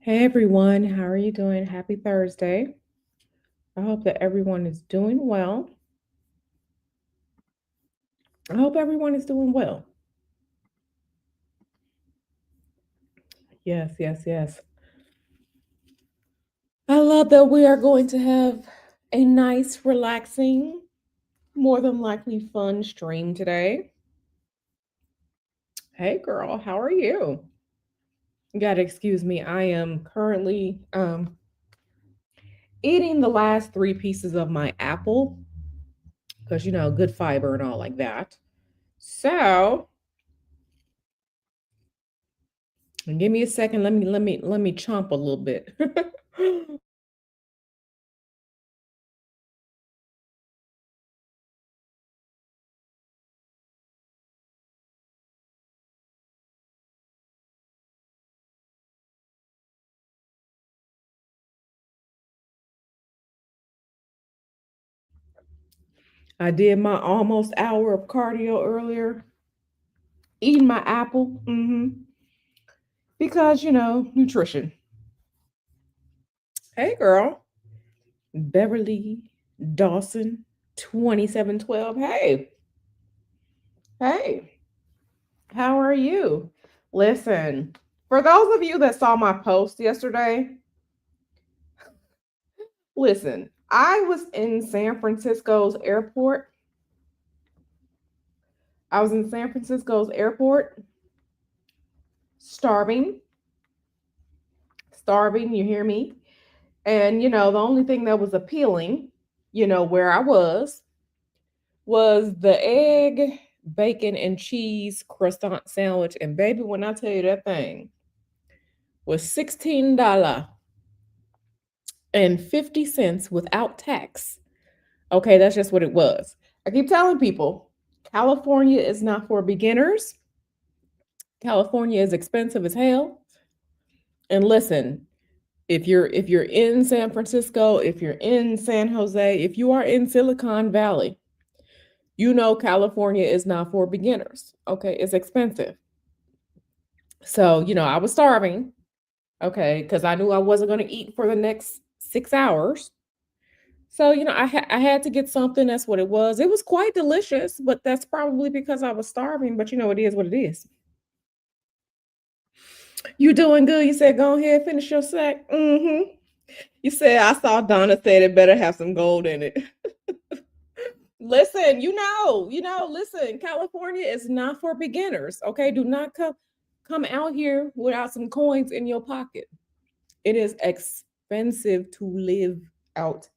Hey everyone, how are you doing? Happy Thursday. I hope that everyone is doing well. I hope everyone is doing well. Yes, yes, yes. I love that we are going to have a nice, relaxing, more than likely fun stream today. Hey girl, how are you? You gotta excuse me. I am currently eating the last three pieces of my apple because good fiber and all like that. So give me a second. Let me chomp a little bit. I did my almost hour of cardio earlier, eating my apple. Because, nutrition. Hey, girl. Beverly Dawson, 2712. Hey, how are you? Listen, for those of you that saw my post yesterday, listen, I was in San Francisco's airport. I was in San Francisco's airport, starving, starving, you hear me? And, the only thing that was appealing, where I was the egg, bacon, and cheese croissant sandwich. And baby, when I tell you that thing was $16.50 without tax. Okay, that's just what it was. I keep telling people California is not for beginners. California is expensive as hell. And listen, if you're in San Francisco, if you're in San Jose, if you are in Silicon Valley, California is not for beginners. Okay, it's expensive. So, I was starving, okay, because I knew I wasn't going to eat for the next 6 hours. So, I had to get something. That's what it was. It was quite delicious, but that's probably because I was starving. But it is what it is. You doing good? You said go ahead, finish your sack. You said I saw Donna said it better have some gold in it. Listen, listen, California is not for beginners. Okay. Do not come out here without some coins in your pocket. It is expensive to live out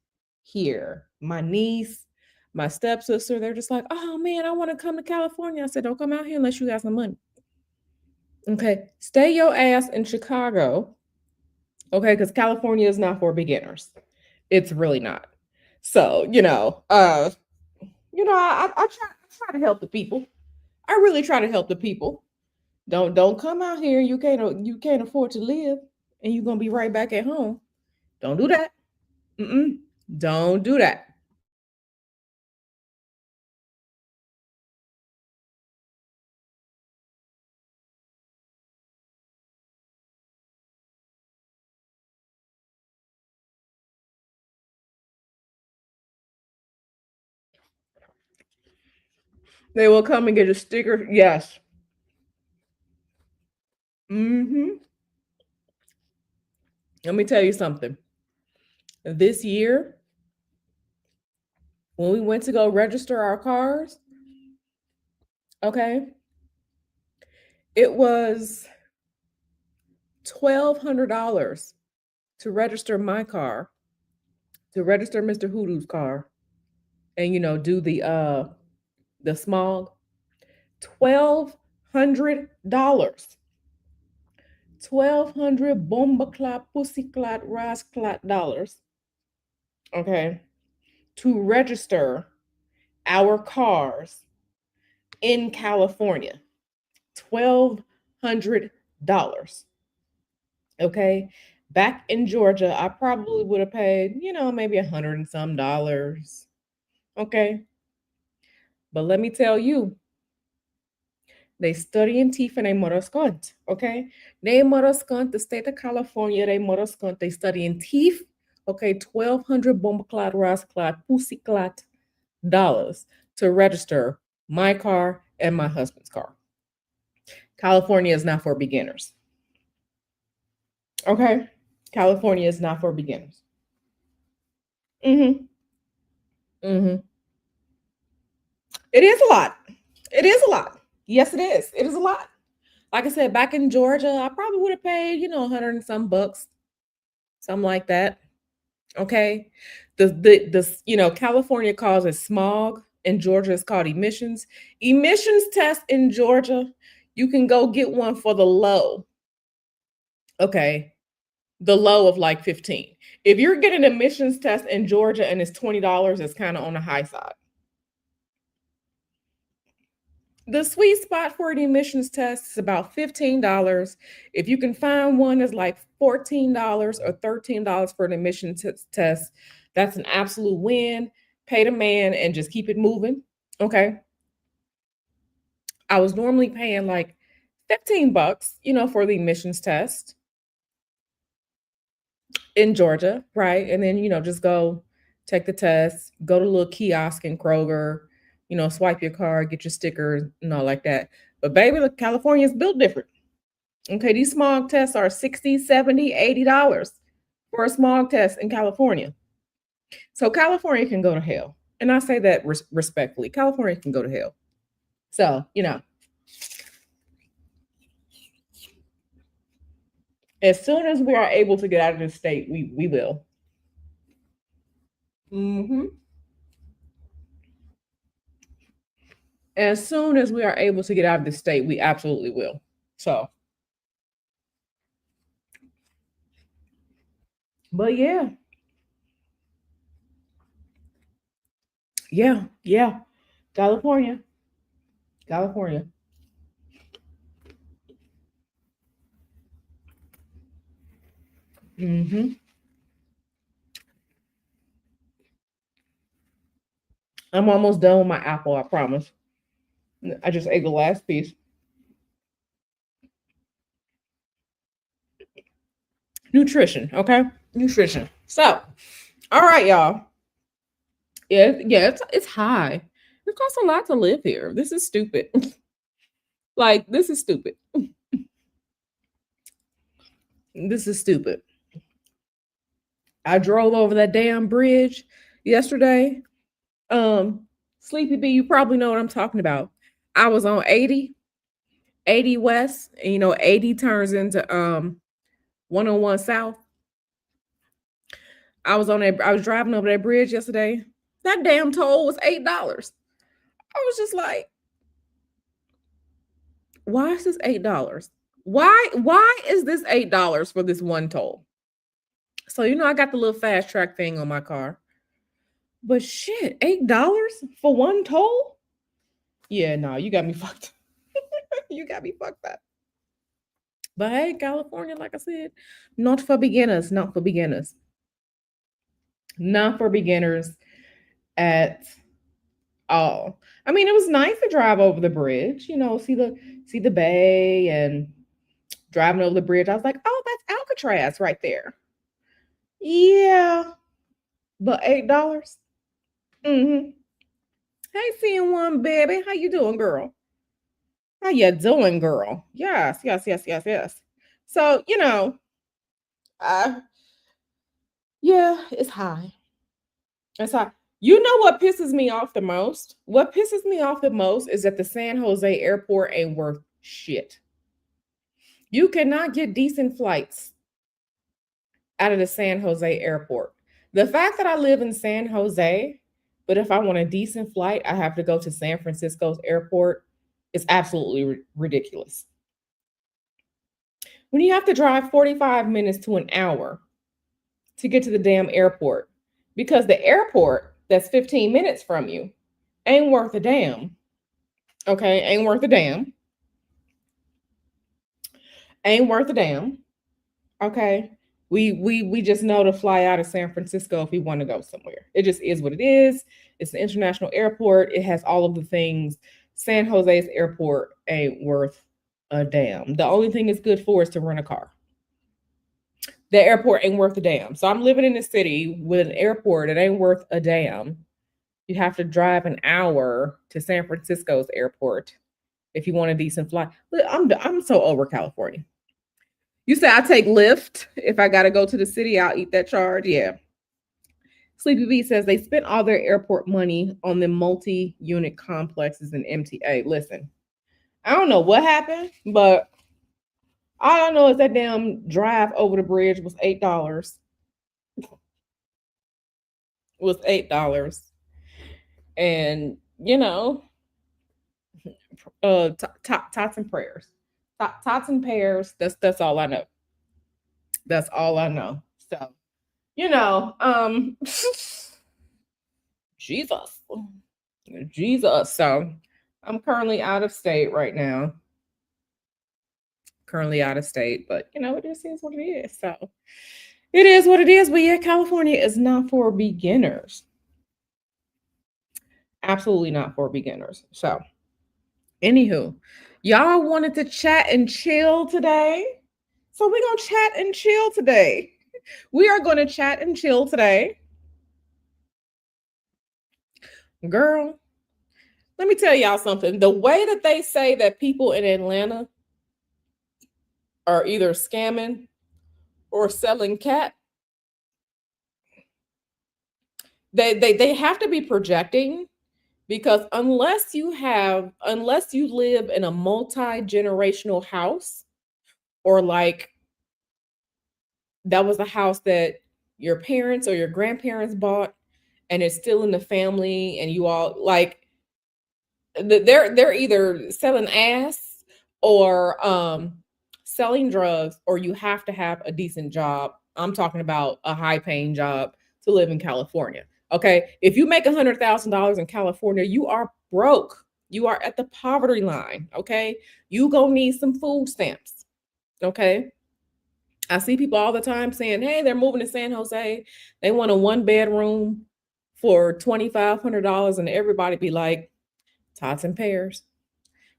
here. My niece, my stepsister, they're just like, oh man, I want to come to California. I said, don't come out here unless you got some money. Okay. Stay your ass in Chicago. Okay, because California is not for beginners. It's really not. So, I try to help the people. I really try to help the people. Don't come out here. You can't afford to live, and you're gonna be right back at home. Don't do that. Mm-mm. Don't do that. They will come and get a sticker. Yes. Mm-hmm. Let me tell you something. This year, when we went to go register our cars, okay, it was $1,200 to register my car, to register Mr. Hoodoo's car, and do the smog. $1,200. 1,200 bomba clot, pussy clot, ras clot dollars. Okay. To register our cars in California. $1,200. Okay. Back in Georgia, I probably would have paid, maybe 100 and some dollars. Okay. But let me tell you, They study in teeth and they moroscont, okay? They moroscont, the state of California, they moroscont, they study in teeth, okay? 1,200 bombclad, rasclad, pussyclad dollars to register my car and my husband's car. California is not for beginners. Okay? California is not for beginners. Mm-hmm. Mm-hmm. It is a lot. It is a lot. Yes, it is. It is a lot. Like I said, back in Georgia, I probably would have paid, 100 and some bucks, something like that. Okay. California calls it smog. In Georgia, it's called emissions. Emissions test in Georgia, you can go get one for the low. Okay. The low of like 15. If you're getting an emissions test in Georgia and it's $20, it's kind of on the high side. The sweet spot for an emissions test is about $15. If you can find one that's like $14 or $13 for an emissions test, that's an absolute win. Pay the man and just keep it moving. Okay. I was normally paying like 15 bucks, for the emissions test in Georgia, right? And then, just go take the test, go to a little kiosk in Kroger, swipe your card, get your stickers and all like that. But baby, look, California is built different. Okay, these smog tests are 60, 70, $80 for a smog test in California. So California can go to hell. And I say that respectfully. California can go to hell. So, as soon as we are able to get out of this state, we will. Mm-hmm. As soon as we are able to get out of this state, we absolutely will. So, but yeah, yeah, California, California. Mm-hmm. I'm almost done with my apple, I promise. I just ate the last piece. Nutrition, okay? Nutrition. So, all right, y'all. Yeah, it's high. It costs a lot to live here. This is stupid. Like, this is stupid. This is stupid. I drove over that damn bridge yesterday. Sleepy B, you probably know what I'm talking about. I was on 80 West, and 80 turns into 101 South. I was driving over that bridge yesterday. That damn toll was $8. I was just like, why is this $8? Why is this $8 for this one toll? So I got the little fast track thing on my car. But shit, $8 for one toll? Yeah, no, you got me fucked. You got me fucked up. But hey, California, like I said, not for beginners, not for beginners. Not for beginners at all. I mean, it was nice to drive over the bridge, see the bay and driving over the bridge. I was like, oh, that's Alcatraz right there. Yeah, but $8. Mm-hmm. Hey, seeing one, baby. How you doing, girl? How you doing, girl? Yes, yes, yes, yes, yes. So, uh, yeah, it's high. It's high. You know what pisses me off the most? What pisses me off the most is that the San Jose airport ain't worth shit. You cannot get decent flights out of the San Jose airport. The fact that I live in San Jose, but if I want a decent flight, I have to go to San Francisco's airport, is absolutely ridiculous. When you have to drive 45 minutes to an hour to get to the damn airport, because the airport that's 15 minutes from you ain't worth a damn. Okay, ain't worth a damn. Ain't worth a damn. Okay. We just know to fly out of San Francisco if we want to go somewhere. It just is what it is. It's an international airport. It has all of the things San Jose's airport ain't worth a damn. The only thing it's good for is to rent a car. The airport ain't worth a damn. So I'm living in a city with an airport that ain't worth a damn. You have to drive an hour to San Francisco's airport if you want a decent flight. I'm so over California. You say I take Lyft if I gotta go to the city, I'll eat that charge. Yeah. Sleepy B says they spent all their airport money on the multi-unit complexes in MTA. Listen, I don't know what happened, but all I know is that damn drive over the bridge was $8. Was $8, and tots and prayers, tots and pears. That's all I know. That's all I know. So you know, Jesus, Jesus. So I'm currently out of state right now. Currently out of state, but it just is what it is. So it is what it is. But yeah, California is not for beginners. Absolutely not for beginners. So, anywho, y'all wanted to chat and chill today. So we're gonna chat and chill today. We are gonna chat and chill today. Girl, let me tell y'all something. The way that they say that people in Atlanta are either scamming or selling cat, they have to be projecting, because unless you live in a multi-generational house, or like that was a house that your parents or your grandparents bought and it's still in the family, and you all like, they're either selling ass or selling drugs, or you have to have a decent job. I'm talking about a high paying job to live in California. Okay, if you make $100,000 in California, you are broke. You are at the poverty line. Okay, you gonna need some food stamps. Okay, I see people all the time saying, "Hey, they're moving to San Jose. They want a 1 bedroom for $2,500," and everybody be like, "Tots and pears,"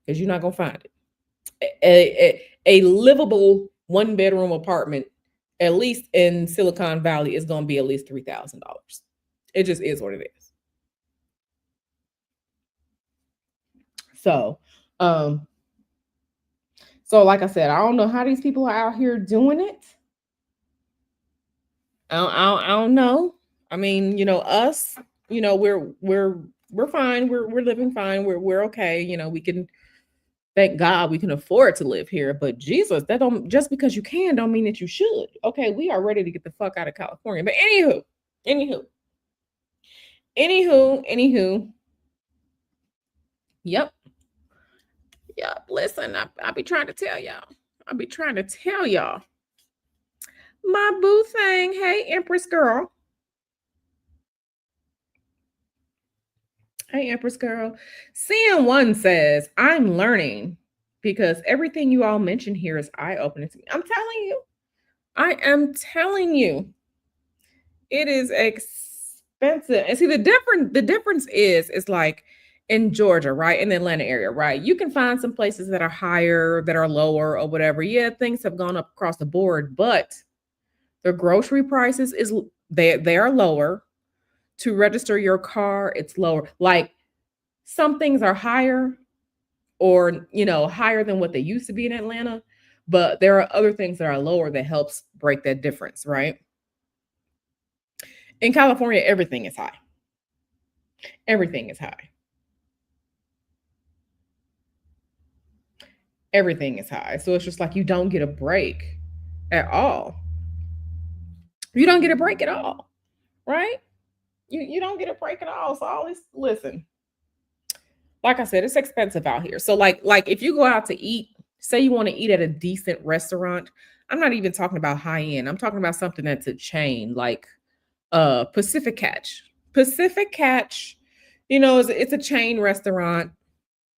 because you're not gonna find it. A livable 1 bedroom apartment, at least in Silicon Valley, is gonna be at least $3,000. It just is what it is. So, um, like I said, I don't know how these people are out here doing it. I don't know. I mean, us, we're fine. We're living fine. We're okay. We can, thank God, we can afford to live here. But Jesus, that don't, just because you can don't mean that you should. Okay, we are ready to get the fuck out of California. But anywho, anywho. Yep. Listen, I be trying to tell y'all. My boo thing. Hey, Empress girl. Hey, Empress girl. CN1 says, I'm learning because everything you all mentioned here is eye-opening to me. I'm telling you. I am telling you. It is expensive. And see, the difference is like in Georgia, right? In the Atlanta area, right? You can find some places that are higher, that are lower, or whatever. Yeah, things have gone up across the board, but the grocery prices they are lower. To register your car, it's lower. Like some things are higher, or higher than what they used to be in Atlanta, but there are other things that are lower that helps break that difference, right? In California, everything is high. Everything is high. Everything is high. So it's just like you don't get a break at all. You don't get a break at all, right? You don't get a break at all. So always listen. Like I said, it's expensive out here. So like if you go out to eat, say you want to eat at a decent restaurant, I'm not even talking about high end. I'm talking about something that's a chain, like Pacific Catch. Pacific Catch, it's a chain restaurant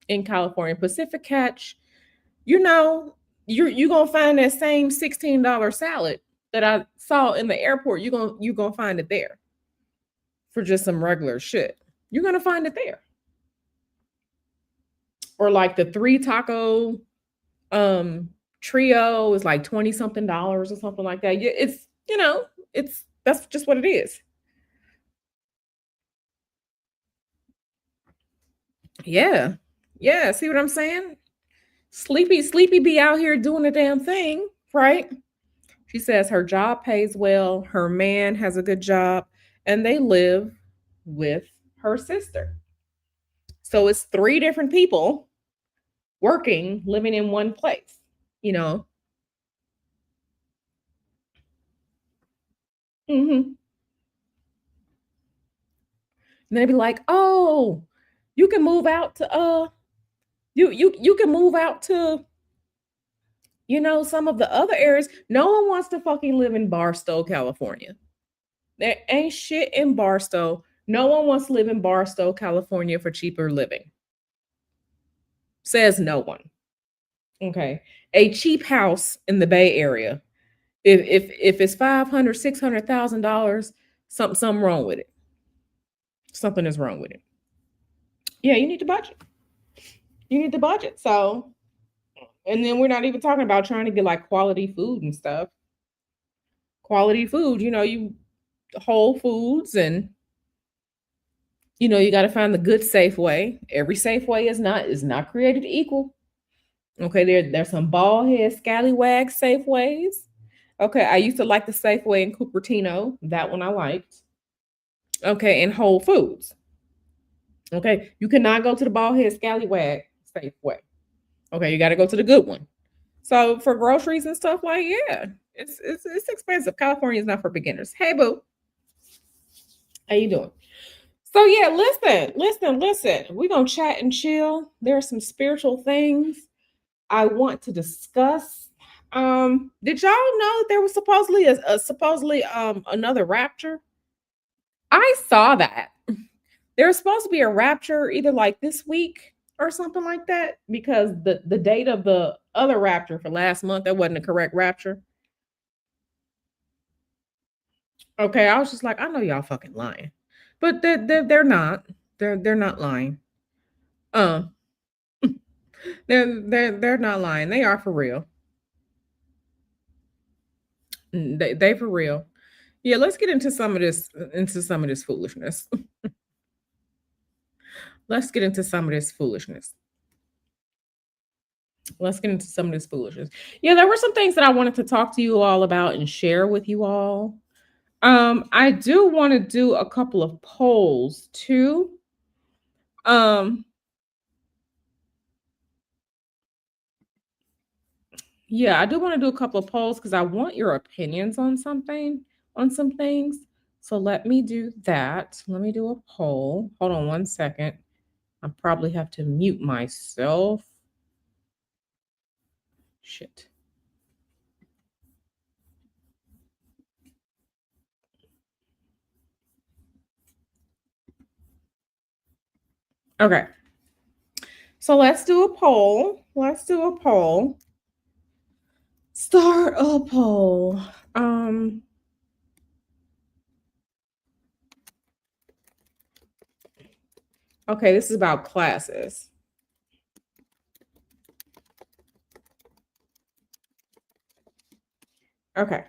in California. Pacific Catch, you're gonna find that same $16 salad that I saw in the airport. You're gonna find it there for just some regular shit. You're gonna find it there. or like the three taco um trio is like 20 something dollars or something like that. It's, it's that's just what it is. Yeah. Yeah, see what I'm saying? Sleepy be out here doing the damn thing, right? She says her job pays well, her man has a good job, and they live with her sister. So it's three different people working, living in one place, you know. Hmm. And they'd be like, "Oh, you can move out to you can move out to, some of the other areas." No one wants to fucking live in Barstow, California. There ain't shit in Barstow. No one wants to live in Barstow, California for cheaper living. Says no one. Okay. A cheap house in the Bay Area, if it's 500, $600,000, something wrong with it. Something is wrong with it. Yeah, you need to budget. You need to budget. So, and then we're not even talking about trying to get like quality food and stuff. Quality food, you Whole Foods, and you got to find the good safe way. Every safe way is not created equal. Okay, there's some bald head scallywag safe ways. Okay, I used to like the Safeway in Cupertino. That one I liked. Okay, and Whole Foods. Okay, you cannot go to the bald head scallywag Safeway. Okay, you got to go to the good one. So for groceries and stuff, like, yeah, it's expensive. California is not for beginners. Hey, boo, how you doing? So yeah, listen. We're gonna chat and chill. There are some spiritual things I want to discuss. Did y'all know there was supposedly another rapture? I saw that. There was supposed to be a rapture either like this week or something like that, because the date of the other rapture for last month, that wasn't the correct rapture. Okay, I was just like, I know y'all fucking lying, but they're not. They're not lying. Um, they're not lying. They are for real. They for real. Yeah, let's get into some of this foolishness. Let's get into some of this foolishness. Let's get into some of this foolishness. Yeah, there were some things that I wanted to talk to you all about and share with you all. I do want to do a couple of polls too. Um, yeah, I do want to do a couple of polls because I want your opinions on some things. So let me do that. Let me do a poll. Hold on one second. I probably have to mute myself. Shit. Okay. So let's do a poll. Let's do a poll. Start a poll. Okay, this is about classes. Okay.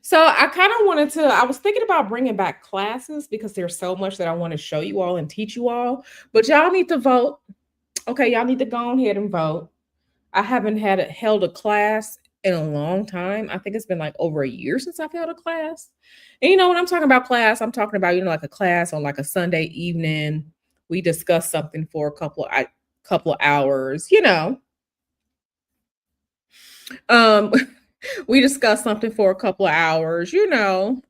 So I kind of I was thinking about bringing back classes because there's so much that I want to show you all and teach you all, but y'all need to vote. Okay, y'all need to go ahead and vote. I haven't held a class in a long time. I think it's been like over a year since I've held a class. And when I'm talking about class, I'm talking about, like a class on like a Sunday evening. We discuss something for a couple of hours. Um we discuss something for a couple of hours. You know.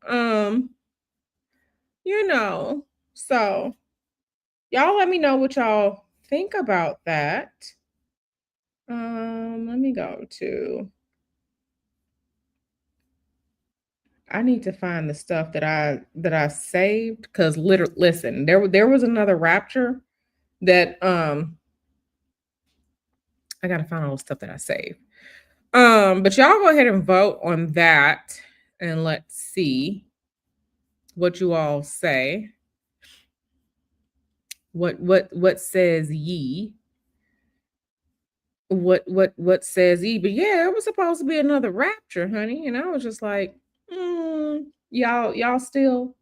So y'all let me know what y'all think about that. Let me go to I need to find the stuff that I saved, because literally, listen, there was another rapture that I gotta find all the stuff that I saved. But y'all go ahead and vote on that, and let's see what you all say. What says ye? What says ye? But yeah, it was supposed to be another rapture, honey. And I was just like, y'all still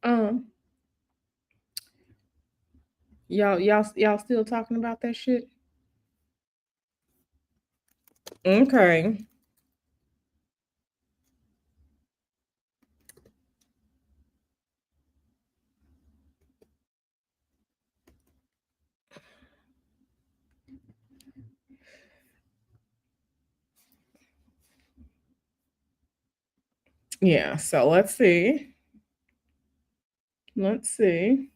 um y'all still talking about that shit? Okay. Yeah, so let's see. Let's see.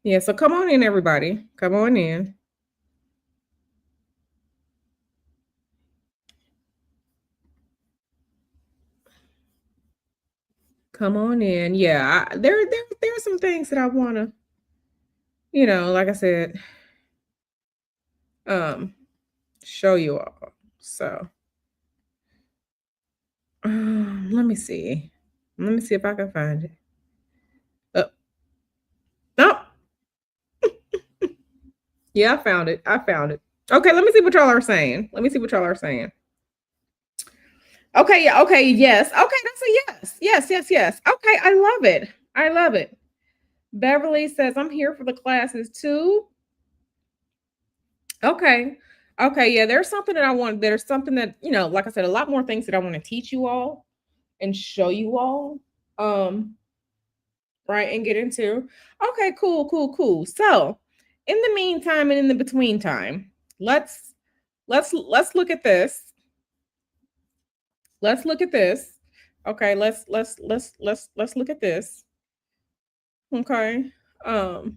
Yeah, so come on in, everybody. Come on in. Come on in. Yeah, there are some things that I want to, like I said, um, show you all. So, let me see. Let me see if I can find it. Oh, no. Yeah, I found it. I found it. Okay, let me see what y'all are saying. Let me see what y'all are saying. Okay, yeah, okay, yes. Okay, that's a yes. Yes, yes, yes. Okay, I love it. I love it. Beverly says, I'm here for the classes too. Okay. Okay, yeah, there's something that, like I said, a lot more things that I want to teach you all and show you all. Um, right, and get into. Okay, cool, cool, cool. So, in the meantime and in the between time, let's look at this. Let's look at this. Okay, let's look at this. Okay. Um,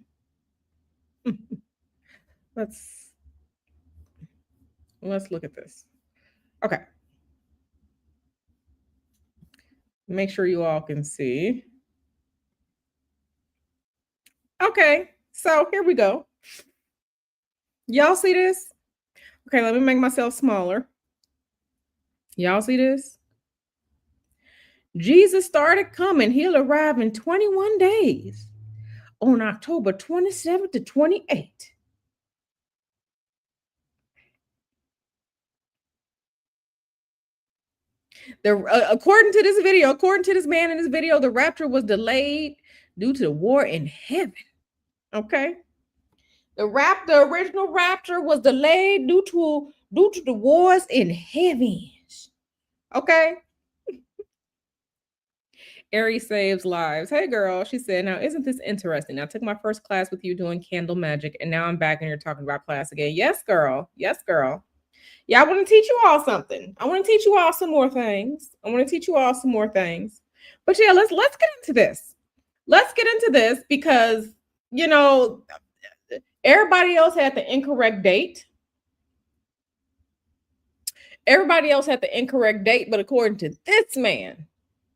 let's let's look at this. Okay. Make sure you all can see. Okay. So, here we go. Y'all see this? Okay, let me make myself smaller. Y'all see this? Jesus started coming. He'll arrive in 21 days on October 27th to 28th. According to this video, according to this man in this video, the rapture was delayed due to the war in heaven. Okay. The original rapture was delayed due to the wars in heavens. Okay. Aries saves lives. Hey girl, she said, now isn't this interesting? I took my first class with you doing candle magic, and now I'm back and you're talking about class again. Yes, girl. Yes, girl. Yeah, I want to teach you all something. I want to teach you all some more things. I want to teach you all some more things. But yeah, let's get into this. Let's get into this because you know everybody else had the incorrect date. Everybody else had the incorrect date, but according to this man,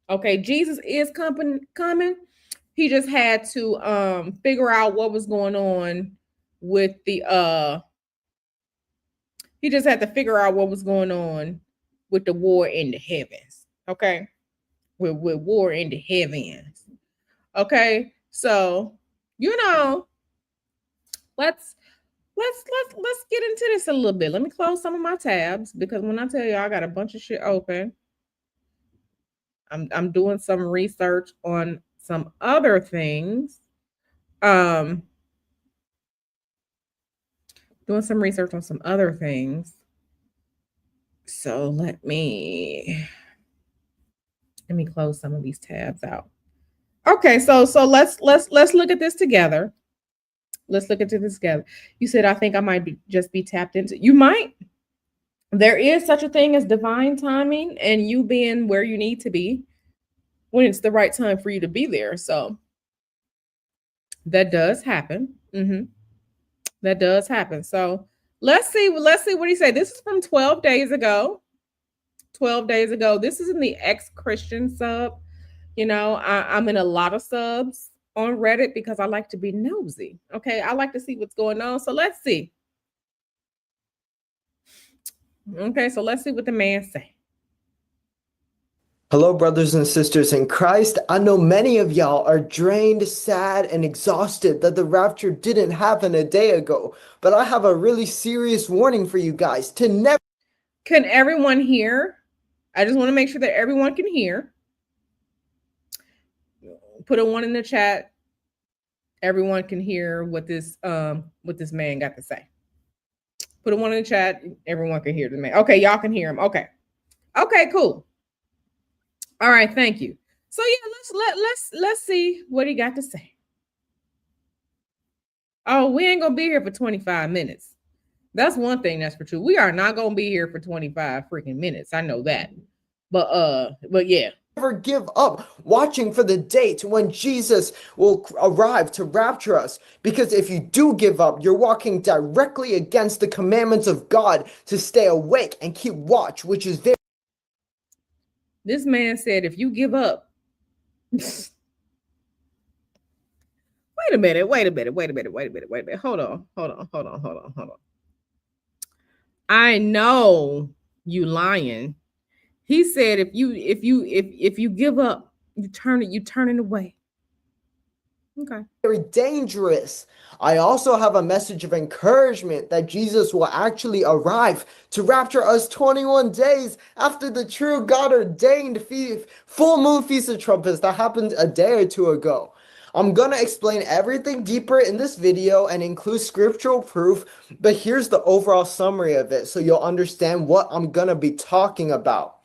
okay, Jesus is coming. He just had to figure out what was going on with the he just had to figure out what was going on with the war in the heavens. Okay. With war in the heavens. Okay. So, you know, let's let's get into this a little bit. Let me close some of my tabs because when I tell you I got a bunch of shit open, I'm doing some research on some other things. Um doing some research on some other things. So let me close some of these tabs out. Okay, so let's look at this together. Let's look into this together. You said I think I might just be tapped into. You might. There is such a thing as divine timing and you being where you need to be when it's the right time for you to be there. So that does happen. That does happen. So let's see what he said. This is from 12 days ago. 12 days ago. This is in the ex-Christian sub. I'm in a lot of subs on Reddit because I like to be nosy. Okay. I like to see what's going on. So let's see. Okay, so let's see what the man say. Hello, brothers and sisters in Christ. I know many of y'all are drained, sad, and exhausted that the rapture didn't happen a day ago, but I have a really serious warning for you guys to never. Can everyone hear? I just want to make sure that everyone can hear. Put a one in the chat. Everyone can hear what this man got to say. Put a one in the chat. Everyone can hear the man. Okay, y'all can hear him. Okay. Okay, cool. All right, thank you. So yeah, let's see what he got to say. Oh, we ain't gonna be here for 25 minutes. That's one thing that's for true. We are not gonna be here for 25 freaking minutes. I know that. But yeah. Never give up watching for the date when Jesus will arrive to rapture us. Because if you do give up, you're walking directly against the commandments of God to stay awake and keep watch, which is very. This man said, if you give up, wait a minute. Hold on. I know you lying. He said, if you give up, you turn it away. Okay. Very dangerous. I also have a message of encouragement that Jesus will actually arrive to rapture us 21 days after the true God ordained full moon feast of trumpets that happened a day or two ago. I'm gonna explain everything deeper in this video and include scriptural proof, but here's the overall summary of it so you'll understand what I'm gonna be talking about.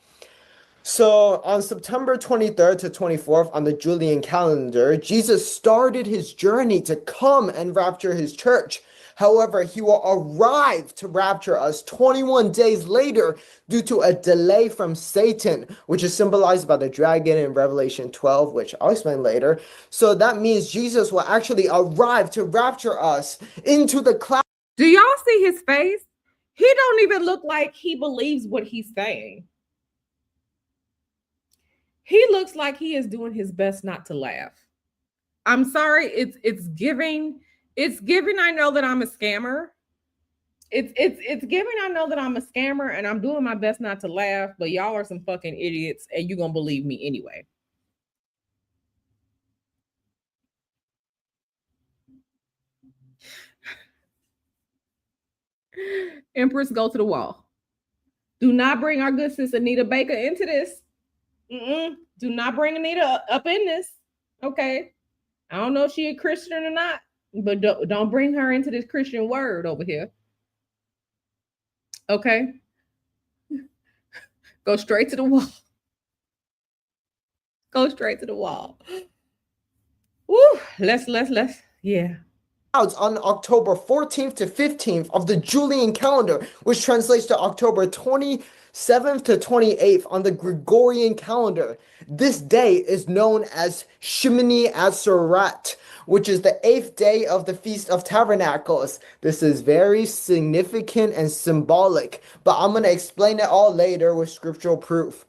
So on September 23rd to 24th on the Julian calendar, Jesus started his journey to come and rapture his church. However, he will arrive to rapture us 21 days later due to a delay from Satan, which is symbolized by the dragon in Revelation 12, which I'll explain later. So that means Jesus will actually arrive to rapture us into the cloud. Do y'all see his face? He don't even look like he believes what he's saying. He looks like he is doing his best not to laugh. I'm sorry, it's giving I know that I'm a scammer. It's giving I know that I'm a scammer and I'm doing my best not to laugh, but y'all are some fucking idiots and you're gonna believe me anyway. Empress, go to the wall. Do not bring our good sis Anita Baker into this. Do not bring Anita up in this. Okay. I don't know if she a Christian or not, but don't bring her into this Christian word over here. Okay. Go straight to the wall. Go straight to the wall. Woo. Let's. Yeah. On October 14th to 15th of the Julian calendar, which translates to October 27th to 28th on the Gregorian calendar. This day is known as Shemini Atzeret, which is the 8th day of the Feast of Tabernacles. This is very significant and symbolic, but I'm going to explain it all later with scriptural proof.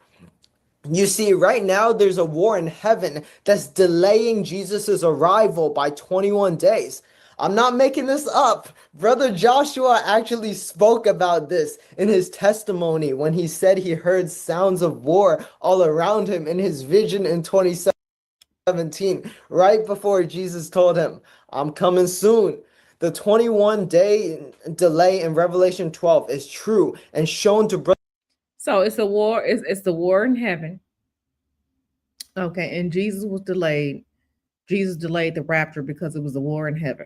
You see, right now there's a war in heaven that's delaying Jesus' arrival by 21 days. I'm not making this up. Brother Joshua actually spoke about this in his testimony when he said he heard sounds of war all around him in his vision in 2017, right before Jesus told him, I'm coming soon. The 21-day delay in Revelation 12 is true and shown to brother. So it's a war, it's the war in heaven. Okay, and Jesus was delayed. Jesus delayed the rapture because it was a war in heaven.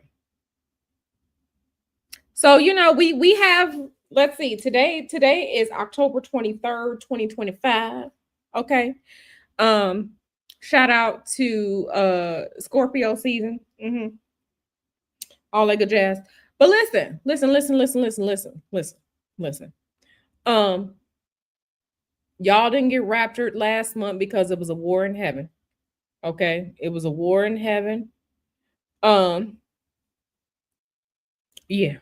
So, we have, let's see, today is October 23rd, 2025. Okay. Shout out to Scorpio season. All that good jazz. But listen. Y'all didn't get raptured last month because it was a war in heaven. Okay. It was a war in heaven. Yeah.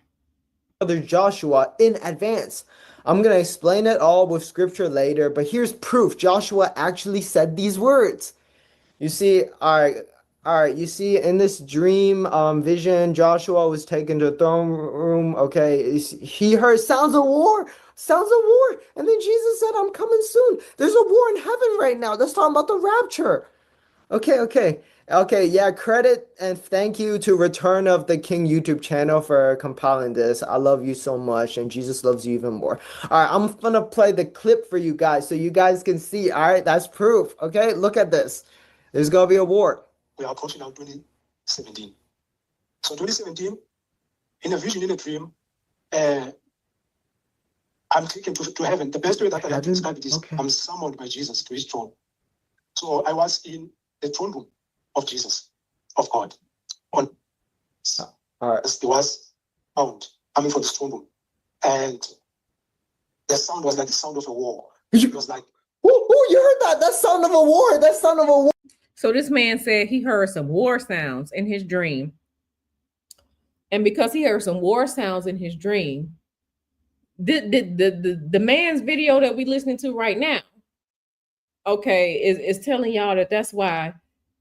Brother Joshua in advance. I'm going to explain it all with scripture later, but here's proof. Joshua actually said these words. You see, all right, you see in this dream vision, Joshua was taken to the throne room. Okay, he heard sounds of war Sounds of war. And then Jesus said, I'm coming soon. There's a war in heaven right now. That's talking about the rapture. Okay. Yeah, credit and thank you to Return of the King YouTube channel for compiling this. I love you so much, and Jesus loves you even more. All right, I'm gonna play the clip for you guys so you guys can see. All right, that's proof. Okay, look at this. There's gonna be a war. We are approaching now 2017. So 2017, in a vision, in a dream, I'm taken to heaven. The best way that I can describe it is Okay. I'm summoned by Jesus to his throne. So I was in the throne room of Jesus, of God. On All right. there was sound coming from the throne room. And the sound was like the sound of a war. It was like, You heard that? That sound of a war. That sound of a war. So this man said he heard some war sounds in his dream. And because he heard some war sounds in his dream, the man's video that we listening to right now, okay, is telling y'all that that's why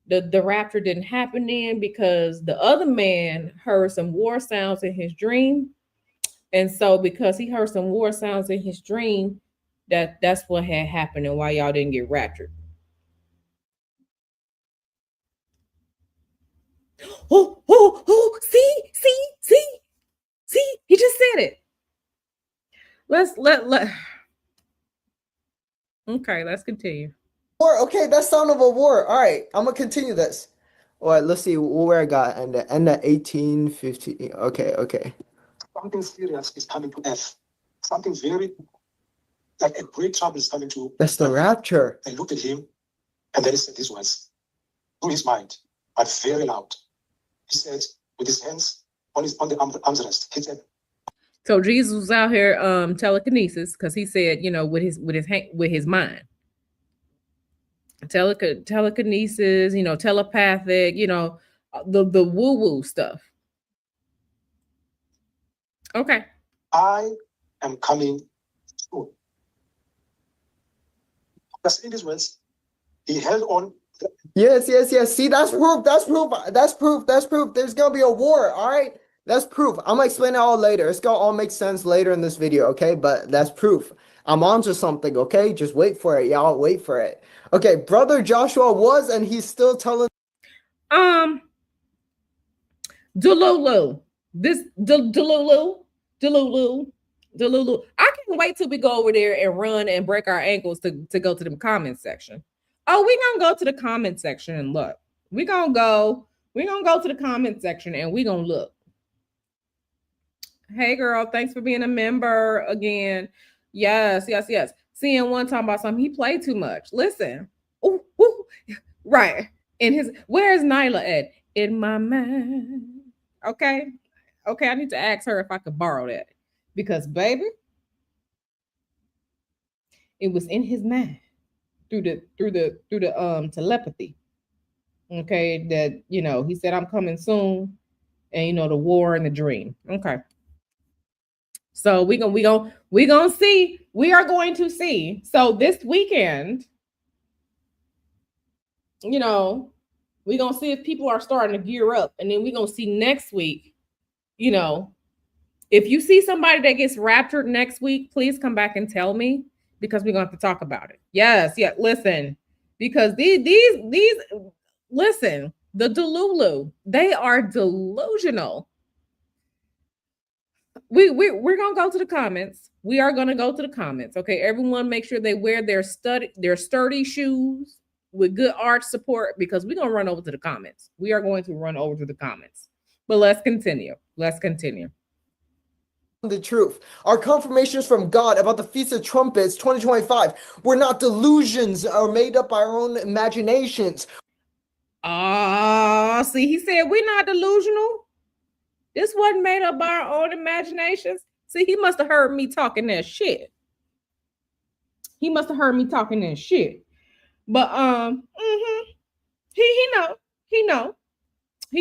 the rapture didn't happen then, because the other man heard some war sounds in his dream. And so because he heard some war sounds in his dream, that's what had happened and why y'all didn't get raptured. Oh, see, he just said it. Okay, let's continue. War. Okay, that sound of a war. All right, I'm gonna continue this. All right, let's see where I got and the end of 1850. Okay. something serious is coming to earth. Something very, like a great trouble is coming to. That's the rapture. I looked at him, and then he said these words through his mind, but very loud. He said, with his hands on the arms rest, he said, So Jesus was out here telekinesis, because he said, with his mind. Telekinesis, telepathic, the woo-woo stuff. Okay. I am coming soon. After saying these words, he held on. Yes. See, that's proof. There's gonna be a war. All right, that's proof. I'm gonna explain it all later. It's gonna all make sense later in this video. Okay, but that's proof. I'm onto something. Okay, just wait for it, y'all. Wait for it. Okay, brother Joshua was, and he's still telling. Delulu. This Delulu. I can't wait till we go over there and run and break our ankles to go to the comment section. Oh, we're gonna go to the comment section and look. We're gonna go to the comment section and we're gonna look. Hey girl, thanks for being a member again. Yes. Seeing one talking about something, he played too much. Listen. Ooh, right. Where's Nyla at? In my mind. Okay, I need to ask her if I could borrow that, because baby, it was in his mind through the telepathy. Okay, that he said I'm coming soon, and the war and the dream. Okay, so we gonna see. We are going to see. So this weekend, we're gonna see if people are starting to gear up, and then we're gonna see next week. If you see somebody that gets raptured next week, please come back and tell me, because we're gonna have to talk about it. Yes, listen, because these listen, the Delulu, they are delusional. We're gonna go to the comments. We are gonna go to the comments. Okay, everyone, make sure they wear their sturdy shoes with good arch support, because we're gonna run over to the comments. We are going to run over to the comments. But let's continue. The truth. Our confirmations from God about the Feast of Trumpets 2025 were not delusions or made up by our own imaginations. See, he said we're not delusional. This wasn't made up by our own imaginations. See, he must have heard me talking that shit. But he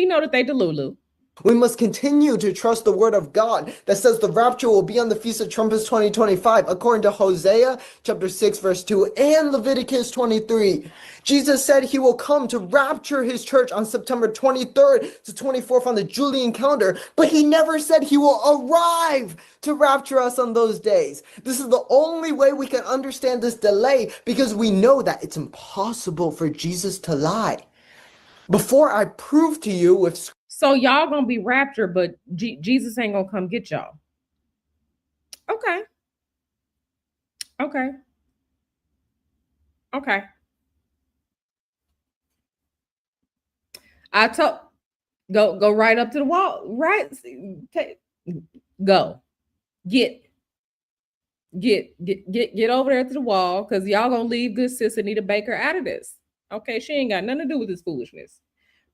know that they delulu. We must continue to trust the word of God that says the rapture will be on the Feast of Trumpets 2025, according to Hosea chapter 6, verse 2, and Leviticus 23. Jesus said he will come to rapture his church on September 23rd to 24th on the Julian calendar, but he never said he will arrive to rapture us on those days. This is the only way we can understand this delay, because we know that it's impossible for Jesus to lie. Before I prove to you with So y'all gonna be raptured, but Jesus ain't gonna come get y'all. Okay. Okay. Okay. I told go right up to the wall. Right. Go. Get over there to the wall, because y'all gonna leave good sis Anita Baker out of this. Okay, she ain't got nothing to do with this foolishness.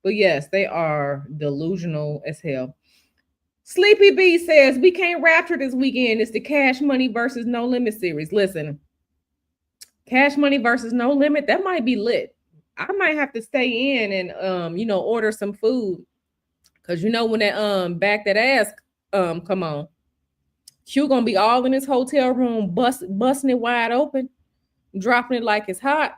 But yes, they are delusional as hell. Sleepy B says we can't rapture this weekend. It's the Cash Money versus No Limit series. Listen, Cash Money versus No Limit, that might be lit. I might have to stay in and order some food, because when that back that ass come on, Q gonna be all in his hotel room, busting it wide open, dropping it like it's hot.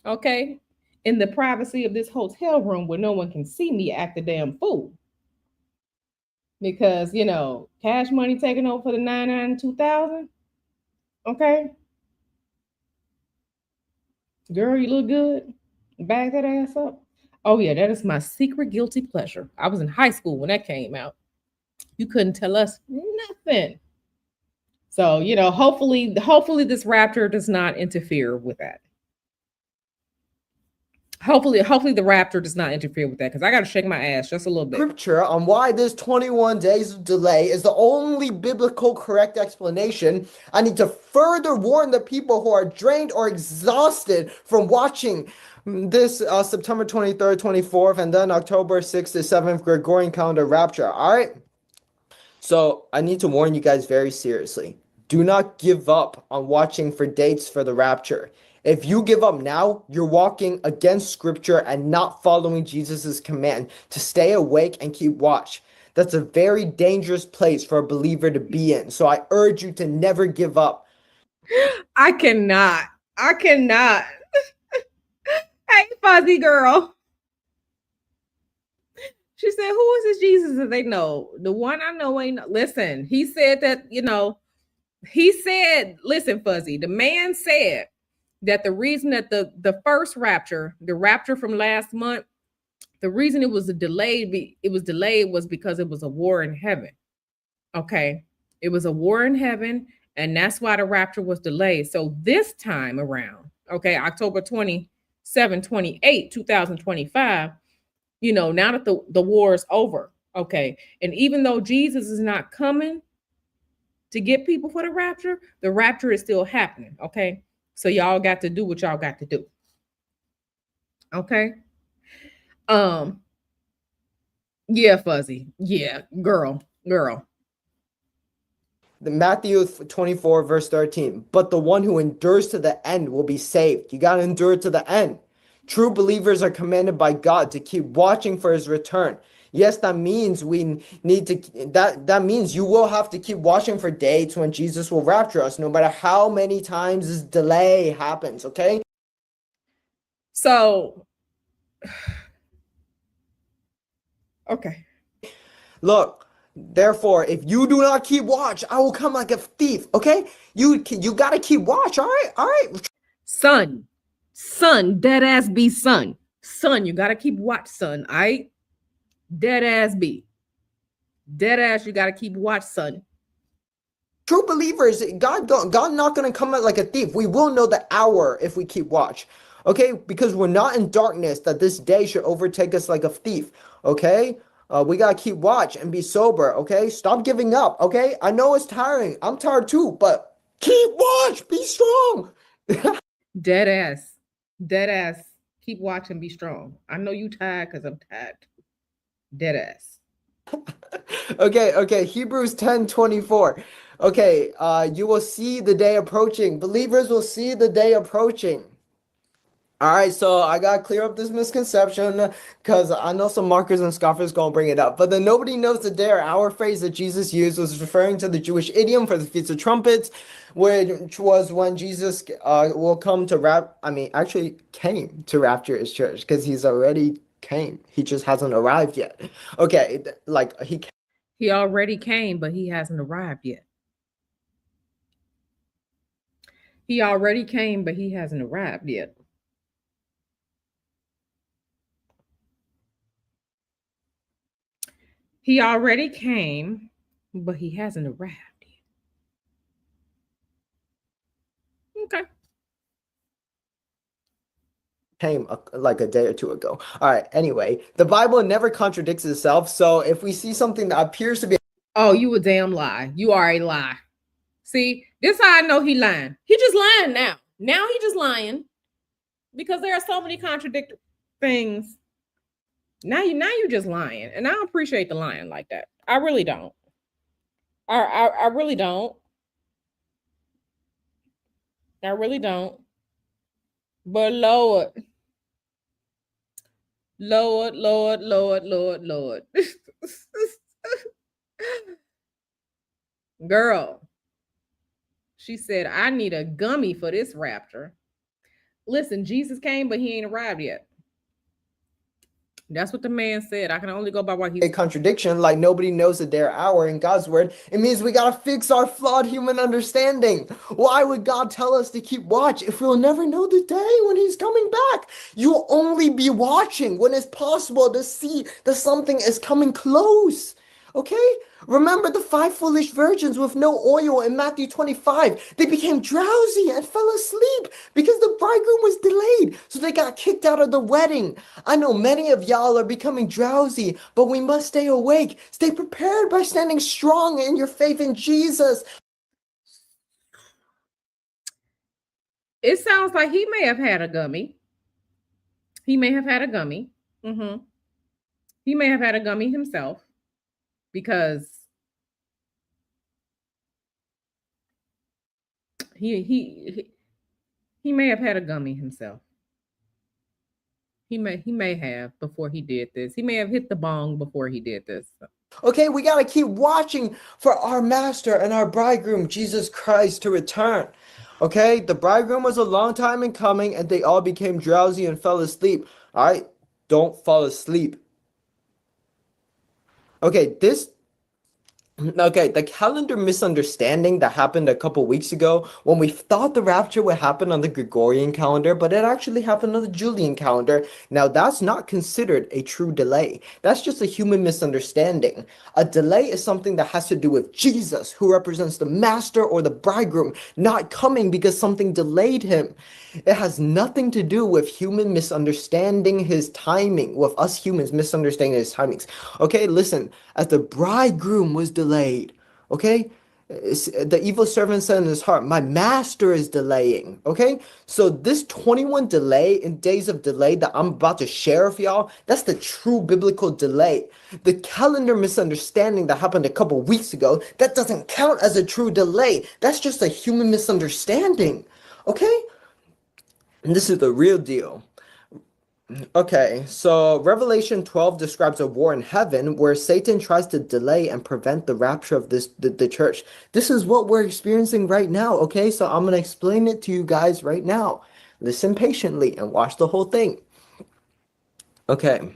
Okay, in the privacy of this hotel room where no one can see me act a damn fool. Because Cash Money taking over for the 99 2000. Okay, girl, you look good. Back that ass up. Oh yeah, that is my secret guilty pleasure. I was in high school when that came out. You couldn't tell us nothing. So hopefully this rapture does not interfere with that. Hopefully the rapture does not interfere with that, because I got to shake my ass just a little bit. Scripture on why this 21 days of delay is the only biblical correct explanation. I need to further warn the people who are drained or exhausted from watching this September 23rd, 24th, and then October 6th to 7th Gregorian calendar rapture. All right. So I need to warn you guys very seriously. Do not give up on watching for dates for the rapture. If you give up now, you're walking against scripture and not following Jesus' command to stay awake and keep watch. That's a very dangerous place for a believer to be in. So I urge you to never give up. I cannot. Hey, fuzzy girl. She said, who is this Jesus that they know? The one I know ain't. Listen, he said that, listen, fuzzy, the man said that the reason that the first rapture, the rapture from last month, the reason it was delayed was because it was a war in heaven. Okay. It was a war in heaven, and that's why the rapture was delayed. So this time around, okay, October 27, 28, 2025, now that the war is over, okay, and even though Jesus is not coming to get people for the rapture is still happening, okay? So y'all got to do what y'all got to do. Okay. Yeah, fuzzy. Yeah, girl. The Matthew 24, verse 13. But the one who endures to the end will be saved. You got to endure to the end. True believers are commanded by God to keep watching for his return. Yes, that means we need to, that means you will have to keep watching for dates when Jesus will rapture us, no matter how many times this delay happens, okay? So, okay. Look, therefore, if you do not keep watch, I will come like a thief, okay? You got to keep watch, all right? Son, dead ass be son. Son, you got to keep watch, son, all right? Dead ass, you gotta keep watch, son. True believers, God not gonna come out like a thief. We will know the hour if we keep watch, okay? Because we're not in darkness that this day should overtake us like a thief, okay? We gotta keep watch and be sober, okay? Stop giving up, okay? I know it's tiring. I'm tired too, but keep watch. Be strong. Dead ass. Keep watching. Be strong. I know you tired because I'm tired. Dead ass. Okay. Hebrews 10:24. Okay, you will see the day approaching. Believers will see the day approaching. All right, so I gotta clear up this misconception because I know some markers and scoffers gonna bring it up. But the nobody knows the day or hour phrase that Jesus used was referring to the Jewish idiom for the Feast of Trumpets, which was when Jesus will come to actually came to rapture his church because he's already came. He just hasn't arrived yet. Okay, like He already came, but he hasn't arrived yet. He already came, but he hasn't arrived yet. He already came, but he hasn't arrived yet. Okay. came like a day or two ago. All right, anyway, the Bible never contradicts itself. So if we see something that appears to be Oh, you a damn lie. You are a lie. See, this how I know he lying. He just lying now. Now he just lying because there are so many contradictory things. Now you just lying, and I don't appreciate the lying like that. I really don't. I really don't. I really don't. But Lord. Girl, she said, I need a gummy for this rapture. Listen, Jesus came, but he ain't arrived yet. That's what the man said. I can only go by what he a contradiction, like nobody knows the day or hour in God's word, it means we gotta fix our flawed human understanding. Why would God tell us to keep watch if we'll never know the day when he's coming back? You'll only be watching when it's possible to see that something is coming close. Okay? Remember the 5 foolish virgins with no oil in Matthew 25. They became drowsy and fell asleep because the bridegroom was delayed, so they got kicked out of the wedding. I know many of y'all are becoming drowsy, but we must stay awake. Stay prepared by standing strong in your faith in Jesus. It sounds like he may have had a gummy. He may have had a gummy. Mm-hmm. He may have had a gummy himself because he may have had a gummy himself. He may have before he did this. He may have hit the bong before he did this. Okay, we gotta keep watching for our master and our bridegroom, Jesus Christ, to return. Okay, the bridegroom was a long time in coming, and they all became drowsy and fell asleep. All right, don't fall asleep. Okay, the calendar misunderstanding that happened a couple weeks ago when we thought the rapture would happen on the Gregorian calendar, but it actually happened on the Julian calendar. Now, that's not considered a true delay. That's just a human misunderstanding. A delay is something that has to do with Jesus, who represents the master or the bridegroom, not coming because something delayed him. It has nothing to do with human misunderstanding his timing, with us humans misunderstanding his timings. Okay, listen, as the bridegroom was delayed, okay? The evil servant said in his heart, my master is delaying, okay? So this 21 delay in days of delay that I'm about to share with y'all, that's the true biblical delay. The calendar misunderstanding that happened a couple weeks ago, that doesn't count as a true delay. That's just a human misunderstanding, okay? And this is the real deal. Okay, so Revelation 12 describes a war in heaven where Satan tries to delay and prevent the rapture of the church. This is what we're experiencing right now, okay? So I'm going to explain it to you guys right now. Listen patiently and watch the whole thing. Okay.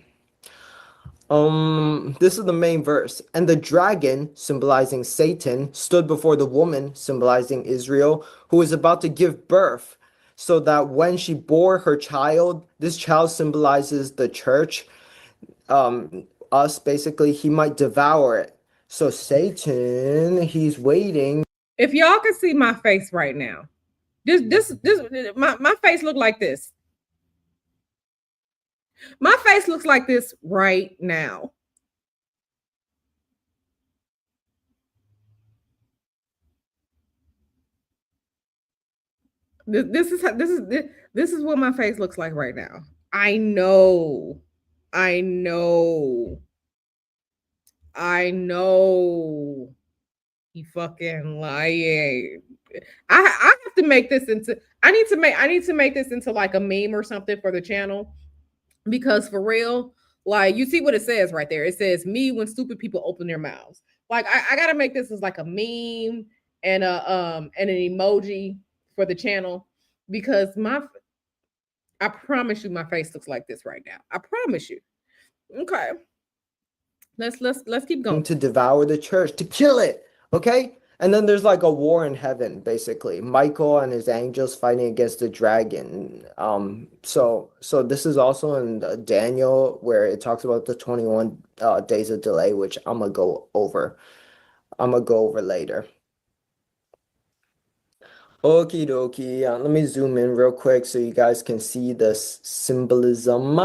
This is the main verse. And the dragon, symbolizing Satan, stood before the woman, symbolizing Israel, who was about to give birth, so that when she bore her child, this child symbolizes the church, us basically, he might devour it. So Satan, he's waiting. If y'all can see my face right now, my face look like this. My face looks like this right now. This is what my face looks like right now. I know. I know. I know. He fucking lying. I have have to make this into. I need to make this into like a meme or something for the channel, because for real, like you see what it says right there. It says me when stupid people open their mouths. Like I gotta make this as like a meme and a and an emoji for the channel, because I promise you my face looks like this right now. I promise you. Okay. Let's keep going. To devour the church, to kill it. Okay? And then there's like a war in heaven, basically. Michael and his angels fighting against the dragon. So this is also in Daniel, where it talks about the 21 days of delay, which I'm gonna go over. I'm gonna go over later. Okie dokie. Let me zoom in real quick so you guys can see this symbolism.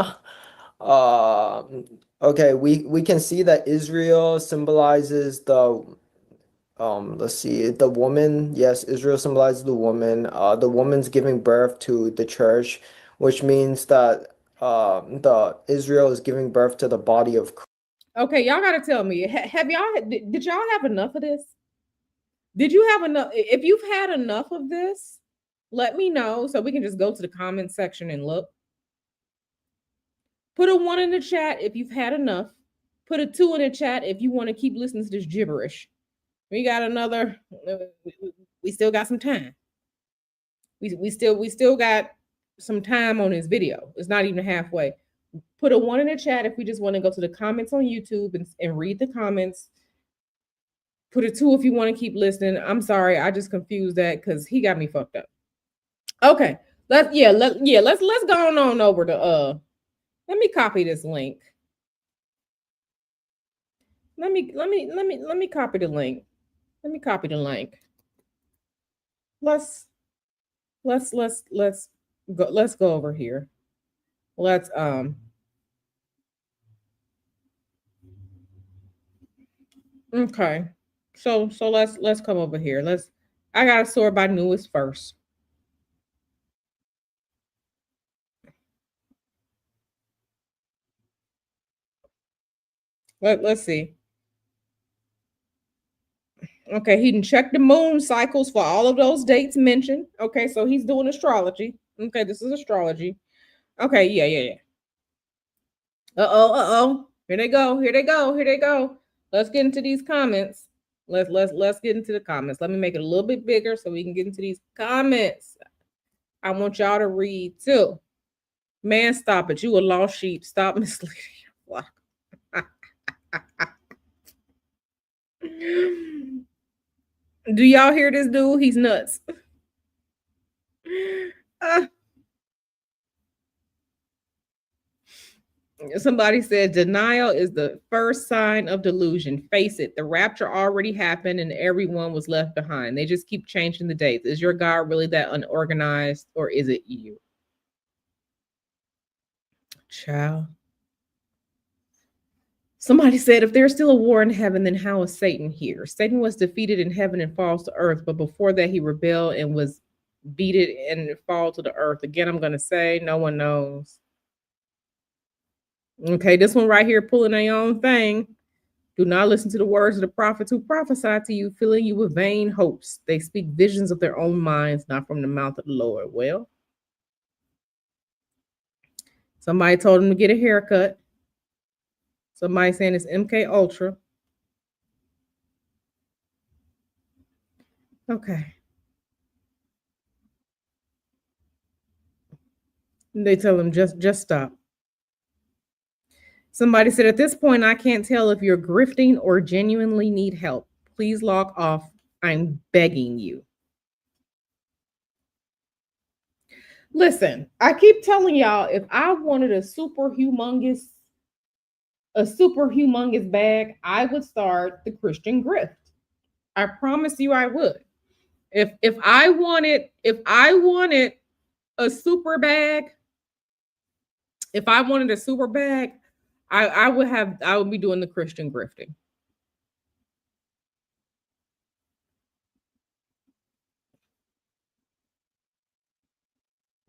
Okay, we can see that Israel symbolizes the let's see, the woman. Yes, Israel symbolizes the woman. The woman's giving birth to the church, which means that the Israel is giving birth to the body of Christ. Okay, y'all gotta tell me. Have y'all did y'all have enough of this? Did you have enough? If you've had enough of this, let me know so we can just go to the comment section and look. Put a 1 in the chat if you've had enough. Put a 2 in the chat if you want to keep listening to this gibberish. We got another. We still got some time. We still got some time on this video. It's not even halfway. Put a 1 in the chat if we just want to go to the comments on YouTube and read the comments. Put a 2 if you want to keep listening. I'm sorry, I just confused that because he got me fucked up. Okay, let's go on over to let me copy this link. Let me copy the link. Let me copy the link. Let's go over here. Let's okay. So let's come over here. I gotta sort by newest first. Let's see. Okay, he didn't check the moon cycles for all of those dates mentioned. Okay, so he's doing astrology. Okay, this is astrology. Okay, yeah. Uh-oh. Here they go. Let's get into these comments. Let's get into the comments. Let me make it a little bit bigger so we can get into these comments. I want y'all to read too. Man, stop it. You a lost sheep. Stop misleading your flock. Do y'all hear this dude? He's nuts. Somebody said denial is the first sign of delusion. Face it, the rapture already happened and everyone was left behind. They just keep changing the dates. Is your God really that unorganized, or is it you? Child. Somebody said, if there's still a war in heaven, then how is Satan here? Satan was defeated in heaven and falls to earth, but before that he rebelled and was beaten and fall to the earth. Again, I'm going to say no one knows. Okay, this one right here, pulling their own thing. Do not listen to the words of the prophets who prophesy to you, filling you with vain hopes. They speak visions of their own minds, not from the mouth of the Lord. Well, somebody told him to get a haircut. Somebody saying it's MK Ultra. Okay. They tell him just stop. Somebody said, at this point, I can't tell if you're grifting or genuinely need help. Please log off. I'm begging you. Listen, I keep telling y'all, if I wanted a super humongous bag, I would start the Christian grift. I promise you I would. If I wanted a super bag, I would be doing the Christian grifting.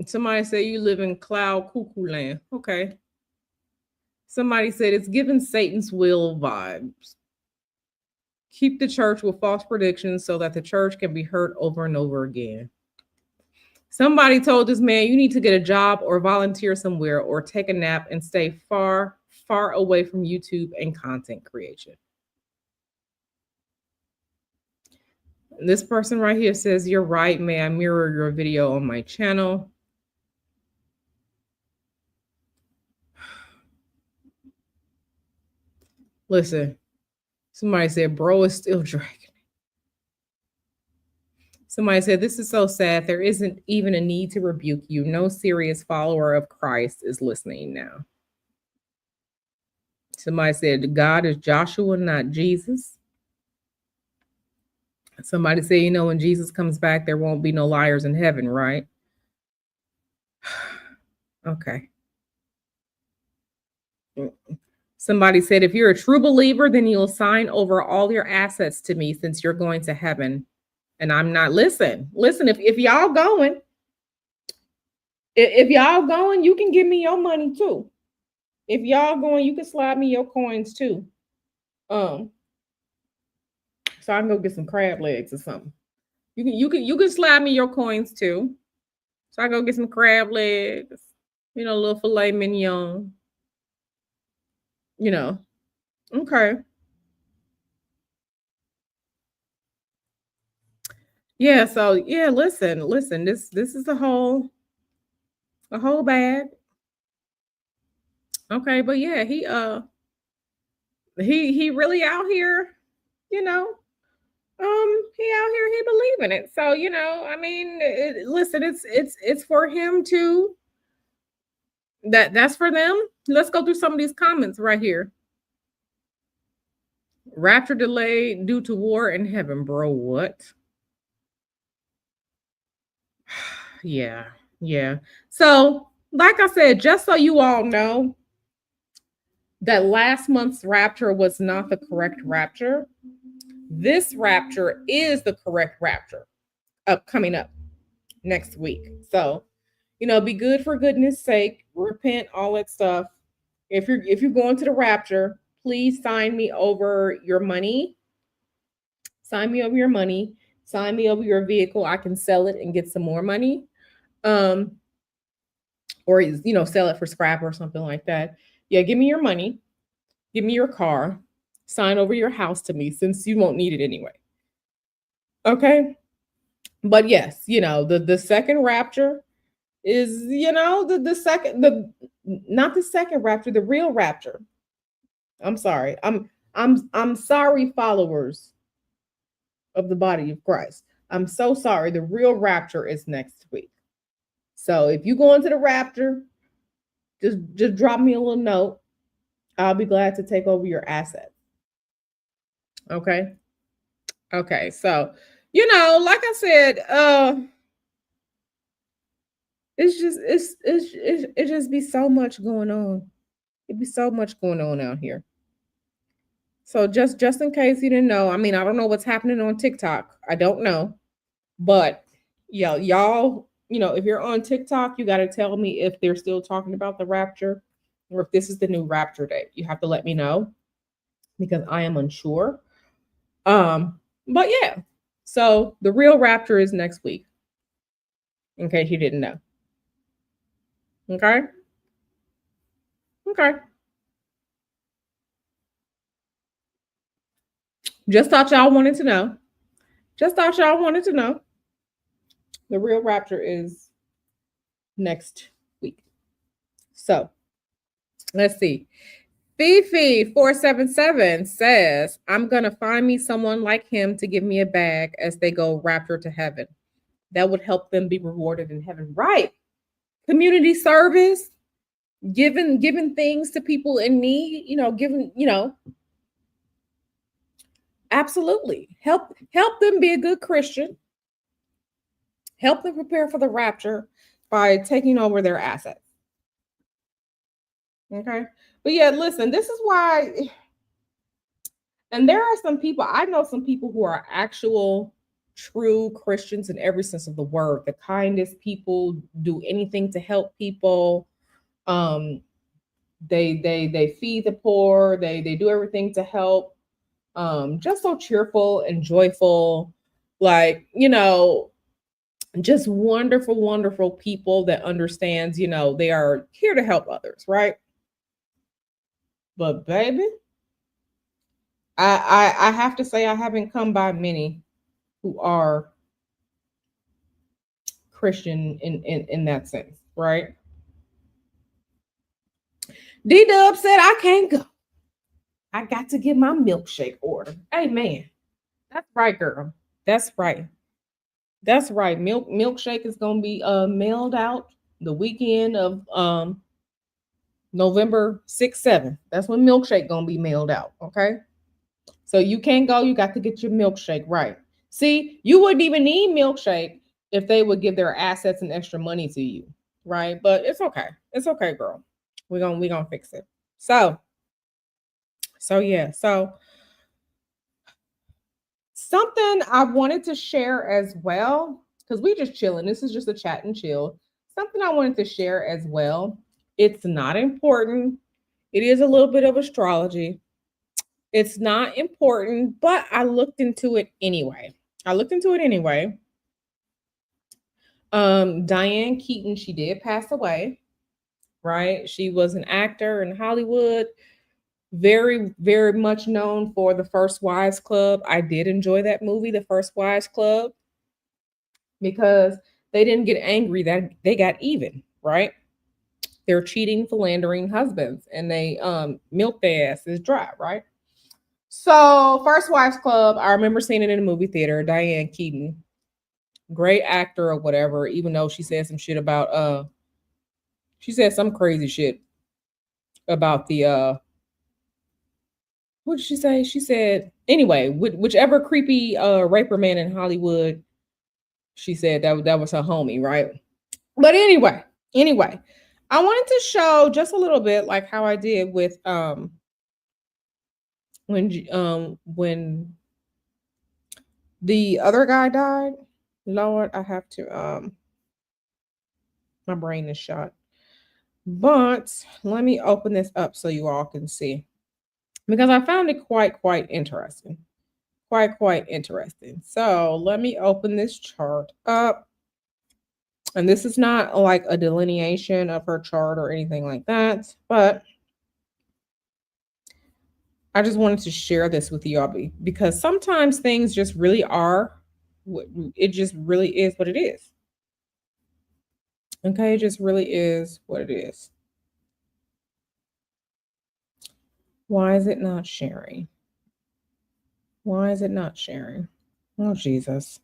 Somebody say you live in cloud cuckoo land. Okay. Somebody said it's given Satan's will vibes. Keep the church with false predictions so that the church can be hurt over and over again. Somebody told this man, you need to get a job or volunteer somewhere or take a nap and stay far, far away from YouTube and content creation. This person right here says, you're right. May I mirror your video on my channel? Listen, somebody said, bro is still dragging. Somebody said, this is so sad. There isn't even a need to rebuke you. No serious follower of Christ is listening now. Somebody said, God is Joshua, not Jesus. Somebody said, you know, when Jesus comes back, there won't be no liars in heaven, right? Okay. Somebody said, if you're a true believer, then you'll sign over all your assets to me since you're going to heaven. And I'm not. Listen, if y'all going, you can give me your money too. If y'all going, you can slide me your coins too. So I can go get some crab legs or something. You can slide me your coins too. So I go get some crab legs, you know, a little filet mignon. You know. Okay. Yeah, so yeah, listen, this is a whole bag. Okay, but yeah, he really out here, you know. He out here, he believing it. So, you know, I mean, listen, it's for him too. That's for them. Let's go through some of these comments right here. Rapture delayed due to war in heaven, bro. What? Yeah. So, like I said, just so you all know, that last month's rapture was not the correct rapture. This rapture is the correct rapture coming up next week. So, you know, be good for goodness sake, repent, all that stuff. If you're going to the rapture, please sign me over your money. Sign me over your money. Sign me over your vehicle. I can sell it and get some more money. Or, you know, sell it for scrap or something like that. Yeah, give me your money. Give me your car. Sign over your house to me since you won't need it anyway. Okay? But yes, you know, the second rapture is, you know, not the second rapture, the real rapture. I'm sorry. I'm sorry, followers of the body of Christ. I'm so sorry. The real rapture is next week. So if you go into the rapture, just drop me a little note. I'll be glad to take over your assets. Okay. So, you know, like I said, it just be so much going on. It'd be so much going on out here. So just in case you didn't know, I mean, I don't know what's happening on TikTok. I don't know. But yeah, y'all, you know, if you're on TikTok, you got to tell me if they're still talking about the rapture or if this is the new rapture date. You have to let me know because I am unsure. But yeah. So the real rapture is next week. In case you didn't know. Okay. Just thought y'all wanted to know. The real rapture is next week. So let's see. Fifi477 says, I'm going to find me someone like him to give me a bag as they go rapture to heaven. That would help them be rewarded in heaven. Right. Community service, giving things to people in need, you know, absolutely. Help them be a good Christian. Help them prepare for the rapture by taking over their assets. Okay. But yeah, listen, this is why, and there are some people, I know some people who are actual true Christians in every sense of the word, the kindest people, do anything to help people. They feed the poor, they do everything to help. Just so cheerful and joyful. Like, you know, just wonderful, wonderful people that understands, they are here to help others, right? But baby, I have to say I haven't come by many who are Christian in that sense, right? D Dub said I can't go. I got to get my milkshake order. Amen. That's right, girl. That's right. That's right. Milkshake is gonna be mailed out the weekend of November 6th, 7th. That's when milkshake gonna be mailed out. Okay. So you can't go, you got to get your milkshake right. See, you wouldn't even need milkshake if they would give their assets and extra money to you. Right. But it's okay. It's okay, girl. We're gonna fix it. So yeah. So something I wanted to share as well, because we just chilling. This is just a chat and chill. Something I wanted to share as well. It's not important. It is a little bit of astrology. It's not important, but I looked into it anyway. I looked into it anyway. Diane Keaton, she did pass away, right? She was an actor in Hollywood, very, very much known for The First Wives Club. I did enjoy that movie, The First Wives Club, because they didn't get angry, that they got even, right? They're cheating, philandering husbands, and they milk their asses dry, right? So, First Wives Club, I remember seeing it in a movie theater. Diane Keaton, great actor or whatever, even though she said some shit about she said some crazy shit about the what did she say? She said anyway, whichever creepy raper man in Hollywood, she said that was her homie, right? But anyway, I wanted to show just a little bit like how I did with when the other guy died. Lord, I have to my brain is shot. But let me open this up so you all can see, because I found it quite interesting. Quite interesting. So let me open this chart up. And this is not like a delineation of her chart or anything like that, but I just wanted to share this with you all because sometimes things just really are, it just really is what it is. Okay, it just really is what it is. Why is it not sharing? Why is it not sharing? Oh, Jesus.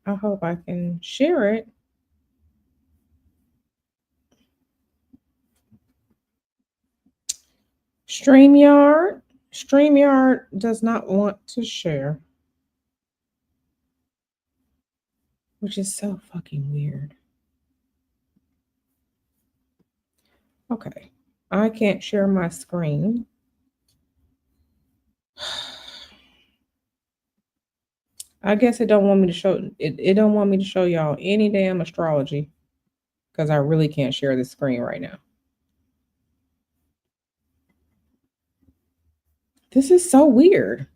I hope I can share it. StreamYard does not want to share, which is so fucking weird. Okay, I can't share my screen. I guess it don't want me to show it don't want me to show y'all any damn astrology, because I really can't share the screen right now. This is so weird.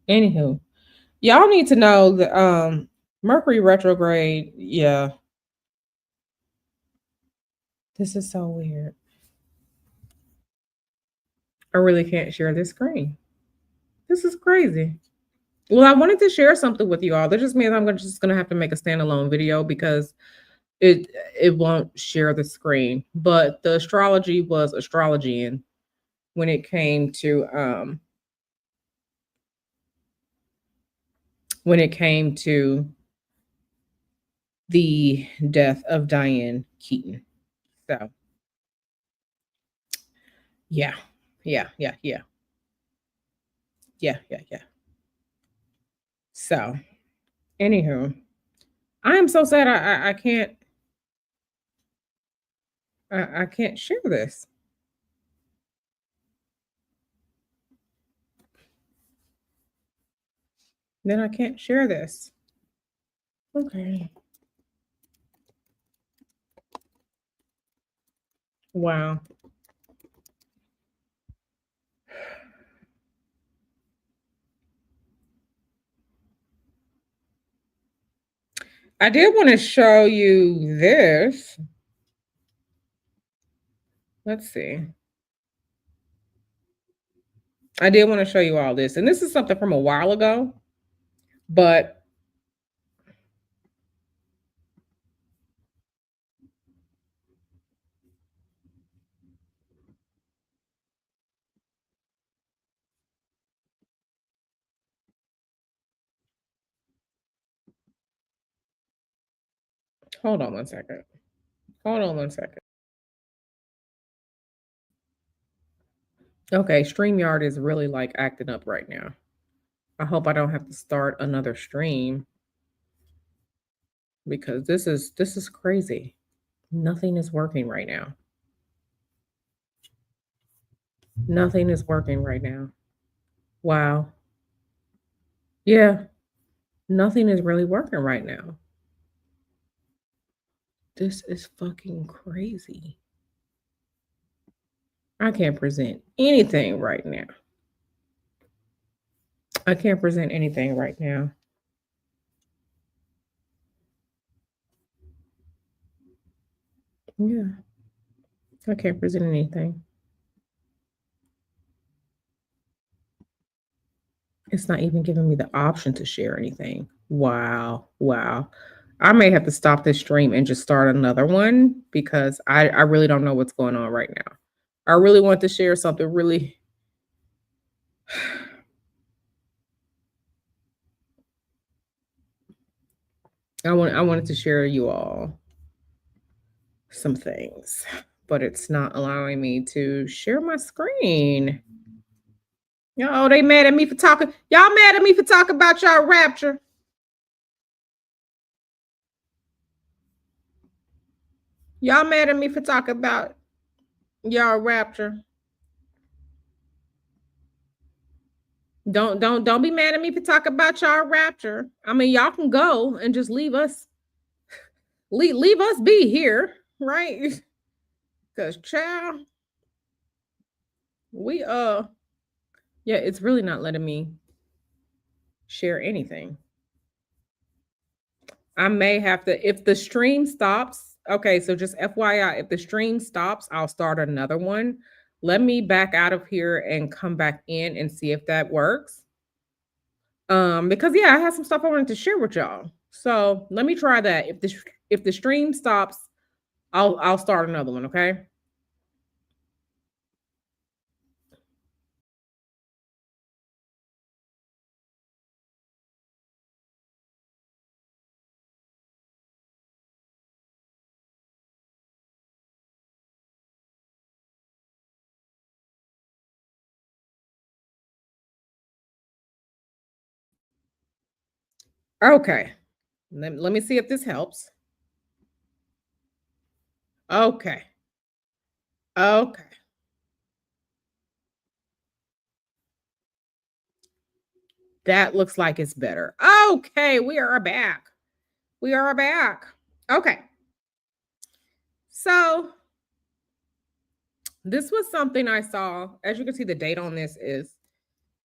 Anywho, y'all need to know that Mercury retrograde, yeah. This is so weird. I really can't share this screen. This is crazy. Well, I wanted to share something with you all. That just means I'm just gonna have to make a standalone video because it won't share the screen. But the astrology was astrologying when it came to the death of Diane Keaton. So yeah. So anywho, I am so sad I can't I can't share this. Then I can't share this. Okay. Wow. I did want to show you this. Let's see. I did want to show you all this. And this is something from a while ago, but hold on one second. Hold on one second. Okay, StreamYard is really like acting up right now. I hope I don't have to start another stream because this is crazy. Nothing is working right now. Nothing is working right now. Wow. Yeah, nothing is really working right now. This is fucking crazy. I can't present anything right now. I can't present anything right now. Yeah, I can't present anything. It's not even giving me the option to share anything. Wow. Wow. I may have to stop this stream and just start another one because I really don't know what's going on right now. I really want to share something really. I wanted to share you all some things, but it's not allowing me to share my screen. Oh, they mad at me for talking. Y'all mad at me for talking about y'all rapture. Y'all mad at me for talking about y'all rapture. Don't be mad at me for talking about y'all rapture. I mean, y'all can go and just leave us be here, right? Cause child, we yeah, it's really not letting me share anything. I may have to, if the stream stops. Okay, so just FYI, if the stream stops, I'll start another one. Let me back out of here and come back in and see if that works. Because yeah, I have some stuff I wanted to share with y'all. So let me try that. If the stream stops, I'll start another one, okay? Okay. Let me see if this helps. Okay. Okay. That looks like it's better. Okay, we are back. We are back. Okay. So this was something I saw. As you can see, the date on this is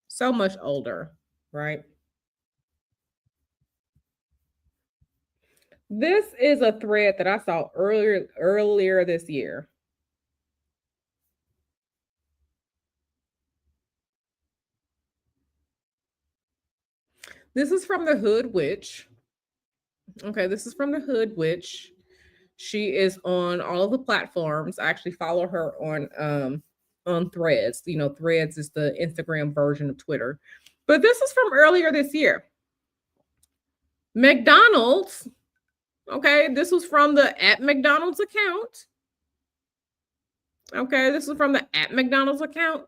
so much older, right? This is a thread that I saw earlier this year. This is from the Hood Witch. Okay, this is from the Hood Witch. She is on all of the platforms. I actually follow her on Threads. You know, Threads is the Instagram version of Twitter. But this is from earlier this year. McDonald's. Okay, this was from the at McDonald's account. Okay, this was from the at McDonald's account.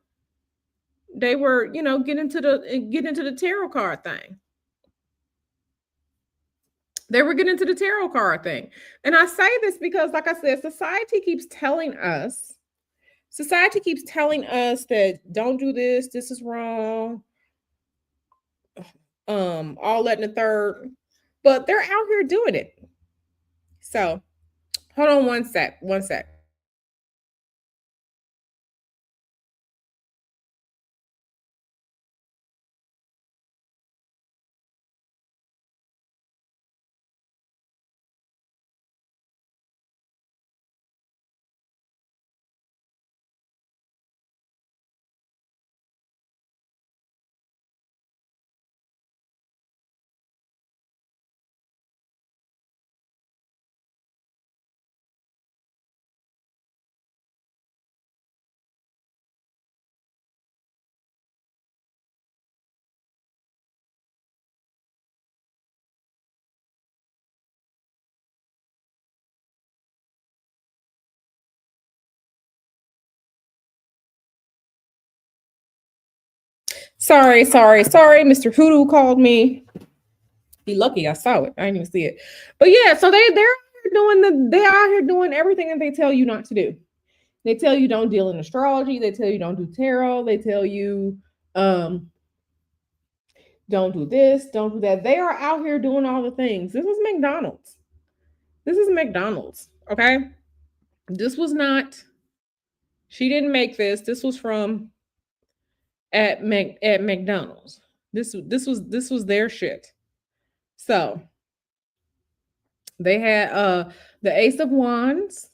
They were, you know, get into the tarot card thing. They were getting into the tarot card thing. And I say this because, like I said, society keeps telling us that don't do this, this is wrong. All that in the third, but they're out here doing it. So hold on one sec. Sorry. Mr. Hoodoo called me. Be lucky I saw it. I didn't even see it. But yeah, so they're out here doing everything that they tell you not to do. They tell you don't deal in astrology. They tell you don't do tarot. They tell you don't do this, don't do that. They are out here doing all the things. This is McDonald's. This is McDonald's. Okay. This was not, she didn't make this. This was from at McDonald's. This was their shit. So they had the Ace of Wands.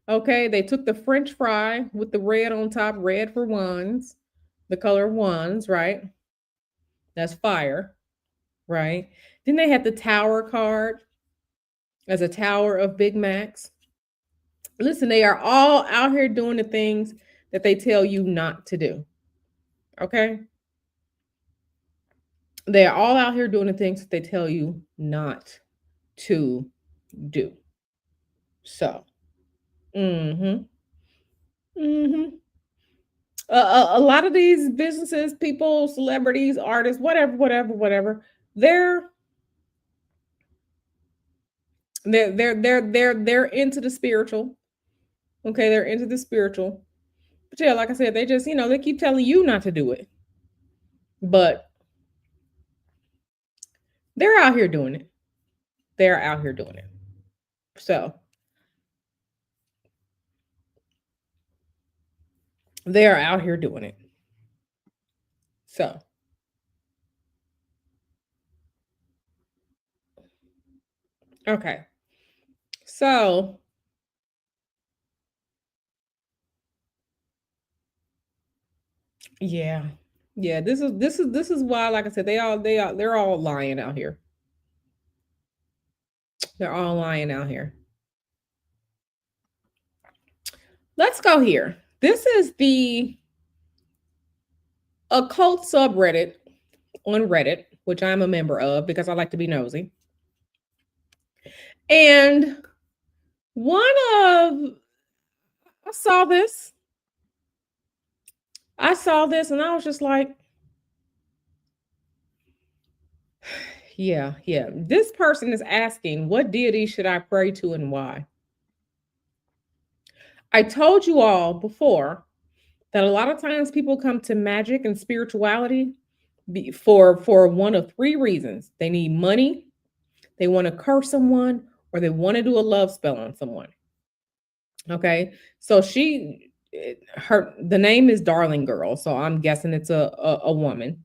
Okay, they took the French fry with the red on top, red for wands, the color of wands, right? That's fire, right? Then they had the Tower card as a tower of Big Macs. Listen, they are all out here doing the things that they tell you not to do. Okay? They are all out here doing the things that they tell you not to do. So, mm-hmm. Mm-hmm. A lot of these businesses, people, celebrities, artists, whatever, they're into the spiritual. Okay, they're into the spiritual. But yeah, like I said, they just, they keep telling you not to do it. But they're out here doing it. They're out here doing it. So they are out here doing it. So okay. So yeah. Yeah, this is why, like I said, they're all lying out here. They're all lying out here. Let's go here. This is the occult subreddit on Reddit, which I'm a member of because I like to be nosy. And I saw this and I was just like, yeah. This person is asking, what deity should I pray to and why? I told you all before that a lot of times people come to magic and spirituality for one of three reasons. They need money, they want to curse someone, or they want to do a love spell on someone. Okay, so the name is Darling Girl, so I'm guessing it's a woman.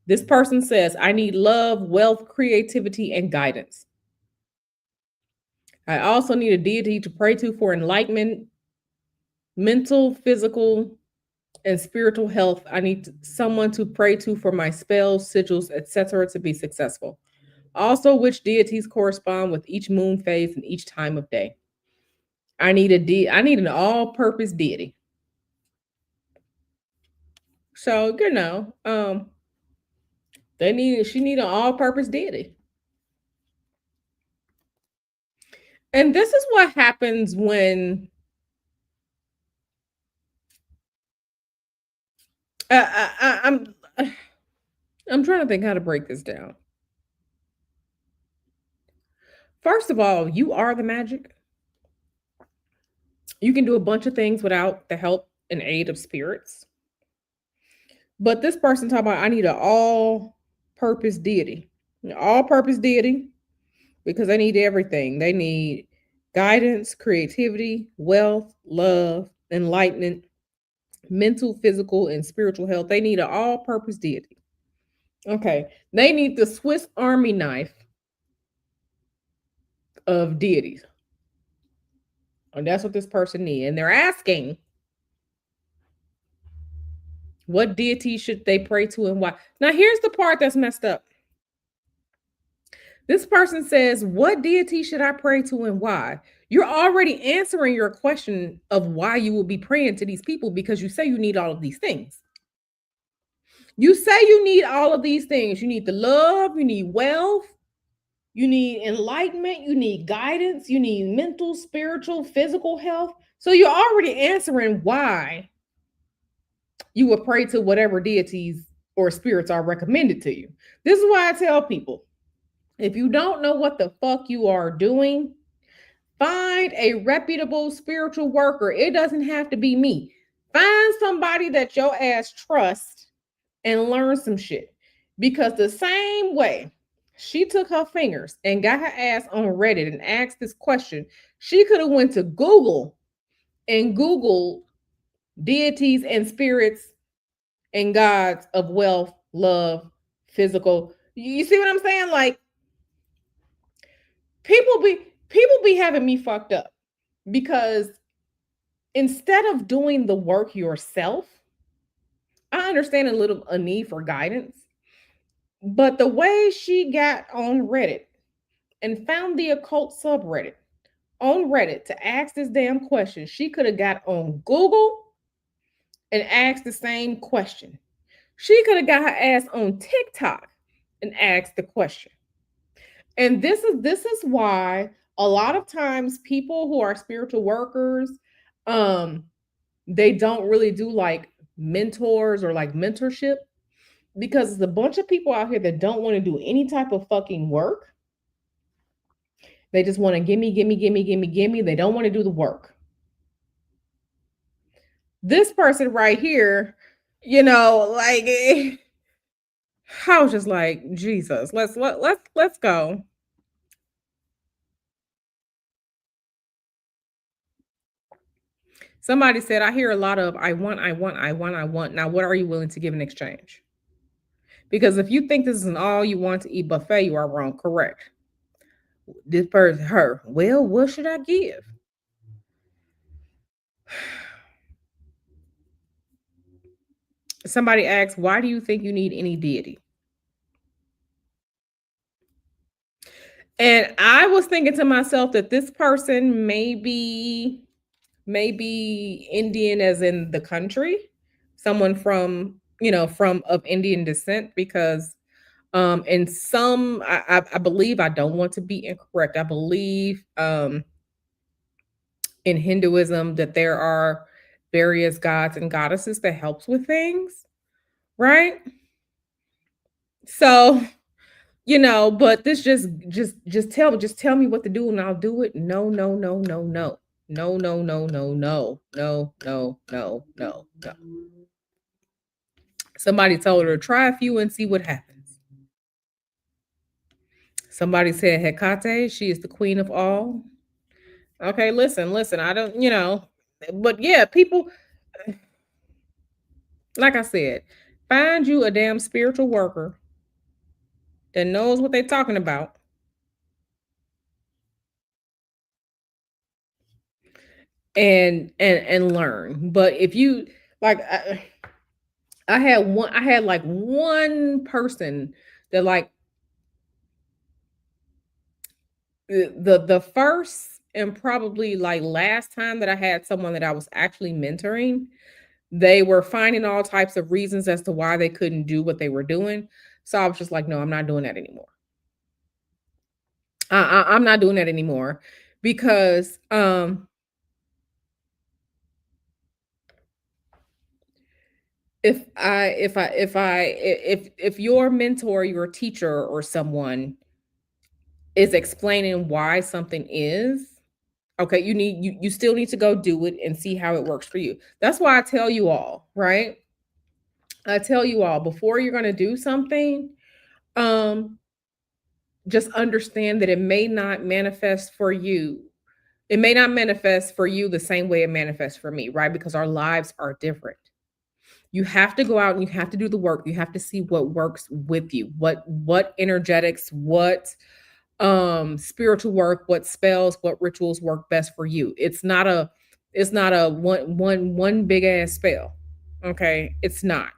This person says, I need love, wealth, creativity, and guidance. I also need a deity to pray to for enlightenment, mental, physical, and spiritual health. I need someone to pray to for my spells, sigils, etc. to be successful. Also, which deities correspond with each moon phase and each time of day. I need an all-purpose deity. So, she need an all-purpose deity. And this is what happens when I'm trying to think how to break this down. First of all, you are the magic. You can do a bunch of things without the help and aid of spirits. But this person talking about, I need an all-purpose deity. An all-purpose deity because they need everything. They need guidance, creativity, wealth, love, enlightenment, mental, physical, and spiritual health. They need an all-purpose deity. Okay. They need the Swiss Army knife of deities. And that's what this person needs. And they're asking, what deity should they pray to and why? Now, here's the part that's messed up. This person says, what deity should I pray to and why? You're already answering your question of why you will be praying to these people because you say you need all of these things. You say you need all of these things. You need the love, you need wealth, you need enlightenment, you need guidance, you need mental, spiritual, physical health. So you're already answering why you will pray to whatever deities or spirits are recommended to you. This is why I tell people, if you don't know what the fuck you are doing, find a reputable spiritual worker. It doesn't have to be me. Find somebody that your ass trusts and learn some shit. Because the same way she took her fingers and got her ass on Reddit and asked this question, she could have went to Google and Googled deities and spirits and gods of wealth, love, physical. You see what I'm saying? Like people be having me fucked up because instead of doing the work yourself, I understand a need for guidance, but the way she got on Reddit and found the occult subreddit on Reddit to ask this damn question, she could have got on Google and asked the same question. She could have got her ass on TikTok and asked the question. And this is why a lot of times people who are spiritual workers, um, they don't really do like mentors or like mentorship because there's a bunch of people out here that don't want to do any type of fucking work. They just want to gimme, gimme, gimme, gimme, gimme. They don't want to do the work. This person right here, like I was just like, Jesus, let's go. Somebody said, I hear a lot of I want, I want, I want, I want. Now, what are you willing to give in exchange? Because if you think this is an all you want to eat buffet, you are wrong. Correct. This person, her, well, what should I give? Somebody asks, why do you think you need any deity? And I was thinking to myself that this person may be Indian as in the country, someone from, from of Indian descent, because in some I believe, I don't want to be incorrect, I believe in Hinduism that there are various gods and goddesses that helps with things, right? So, but this just tell me what to do and I'll do it. No, no, no, no, no. No, no, no, no, no, no, no, no, no, no. Somebody told her to try a few and see what happens. Somebody said Hecate, she is the queen of all. Okay, listen, I don't, but yeah, people, like I said, find you a damn spiritual worker that knows what they're talking about. And learn. But if you like I had like one person that like the first and probably like last time that I had someone that I was actually mentoring, they were finding all types of reasons as to why they couldn't do what they were doing. So I was just like, no, I'm not doing that anymore. I'm not doing that anymore because if your mentor, your teacher, or someone is explaining why something is okay, you still need to go do it and see how it works for you. That's why I tell you all, right? I tell you all before you're going to do something, um just understand that it may not manifest for you. It may not manifest for you the same way it manifests for me, right? Because our lives are different. You have to go out and you have to do the work. You have to see what works with you. What energetics, what spiritual work, what spells, what rituals work best for you. It's not a one big ass spell. Okay? It's not.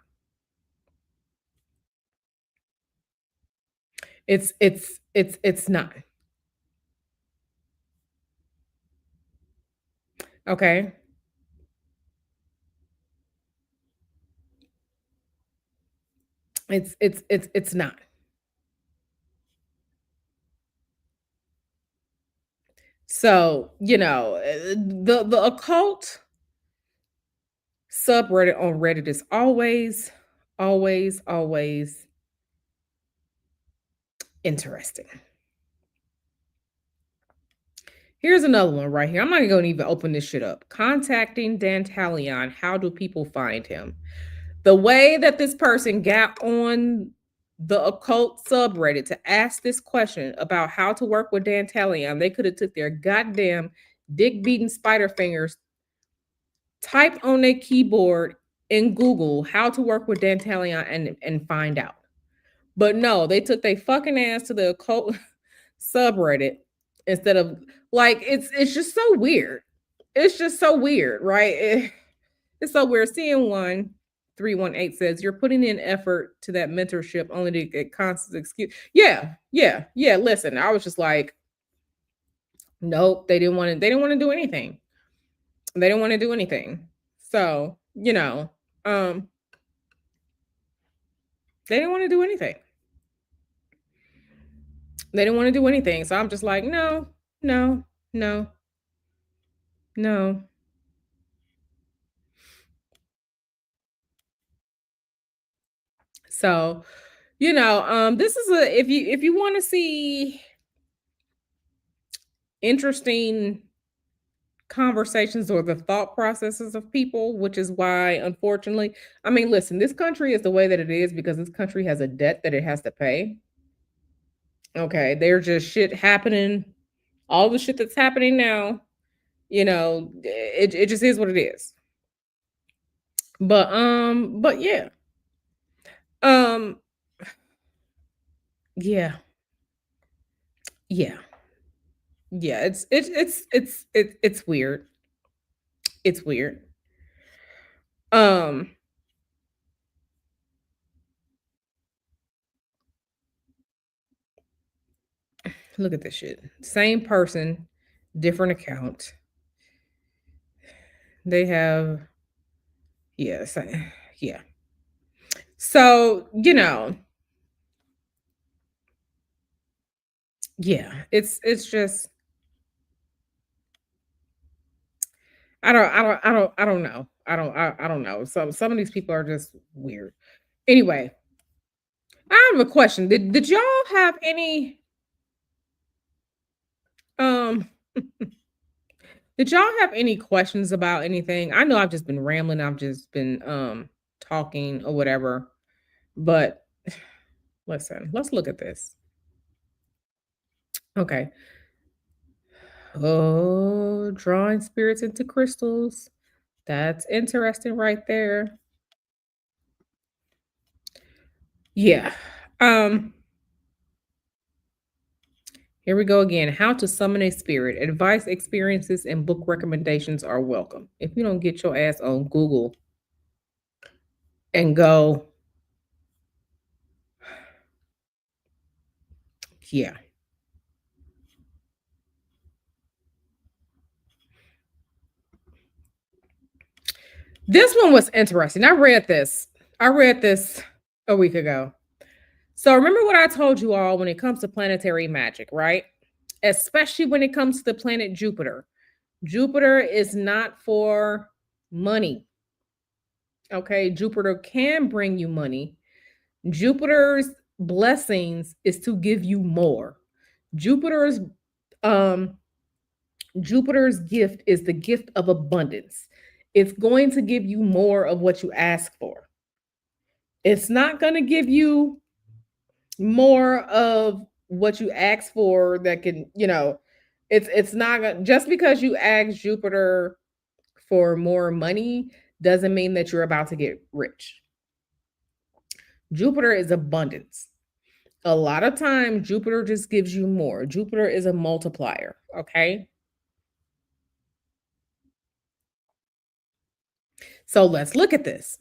Okay? It's not. So, the occult subreddit on Reddit is always, always, always interesting. Here's another one right here. I'm not going to even open this shit up. Contacting Dantalion. How do people find him? The way that this person got on the occult subreddit to ask this question about how to work with Dantalion, they could have took their goddamn dick beating spider fingers, typed on their keyboard in Google how to work with Dantalion and find out. But no, they took their fucking ass to the occult subreddit instead of, like, it's just so weird. It's just so weird, right? It's so weird. Seeing 1318 says you're putting in effort to that mentorship only to get constant excuse. Yeah. Listen, I was just like, nope, they didn't want to do anything. They didn't want to do anything. So, they didn't want to do anything. They didn't want to do anything. So I'm just like, no. So, this is if you want to see interesting conversations or the thought processes of people, which is why, unfortunately, I mean, listen, this country is the way that it is because this country has a debt that it has to pay. Okay, there's just shit happening, all the shit that's happening now, it just is what it is. But yeah. Yeah. Yeah, it's weird. It's weird. Look at this shit. Same person, different account. They have, yes, yeah. So, yeah, it's just, I don't know. I don't know. Some of these people are just weird. Anyway, I have a question. Did y'all have any um did y'all have any questions about anything? I know I've just been rambling. I've just been talking or whatever. But listen, let's look at this. Okay. Oh, drawing spirits into crystals. That's interesting right there. Yeah. Here we go again. How to summon a spirit. Advice, experiences, and book recommendations are welcome. If you don't get your ass on Google and go, yeah. This one was interesting. I read this a week ago. So remember what I told you all when it comes to planetary magic, right? Especially when it comes to the planet Jupiter. Jupiter is not for money. Okay, Jupiter can bring you money. Jupiter's blessings is to give you more. Jupiter's Jupiter's gift is the gift of abundance. It's going to give you more of what you ask for. It's not going to give you more of what you ask for that can, it's not gonna, just because you ask Jupiter for more money doesn't mean that you're about to get rich. Jupiter is abundance. A lot of times Jupiter just gives you more. Jupiter is a multiplier, okay? So let's look at this.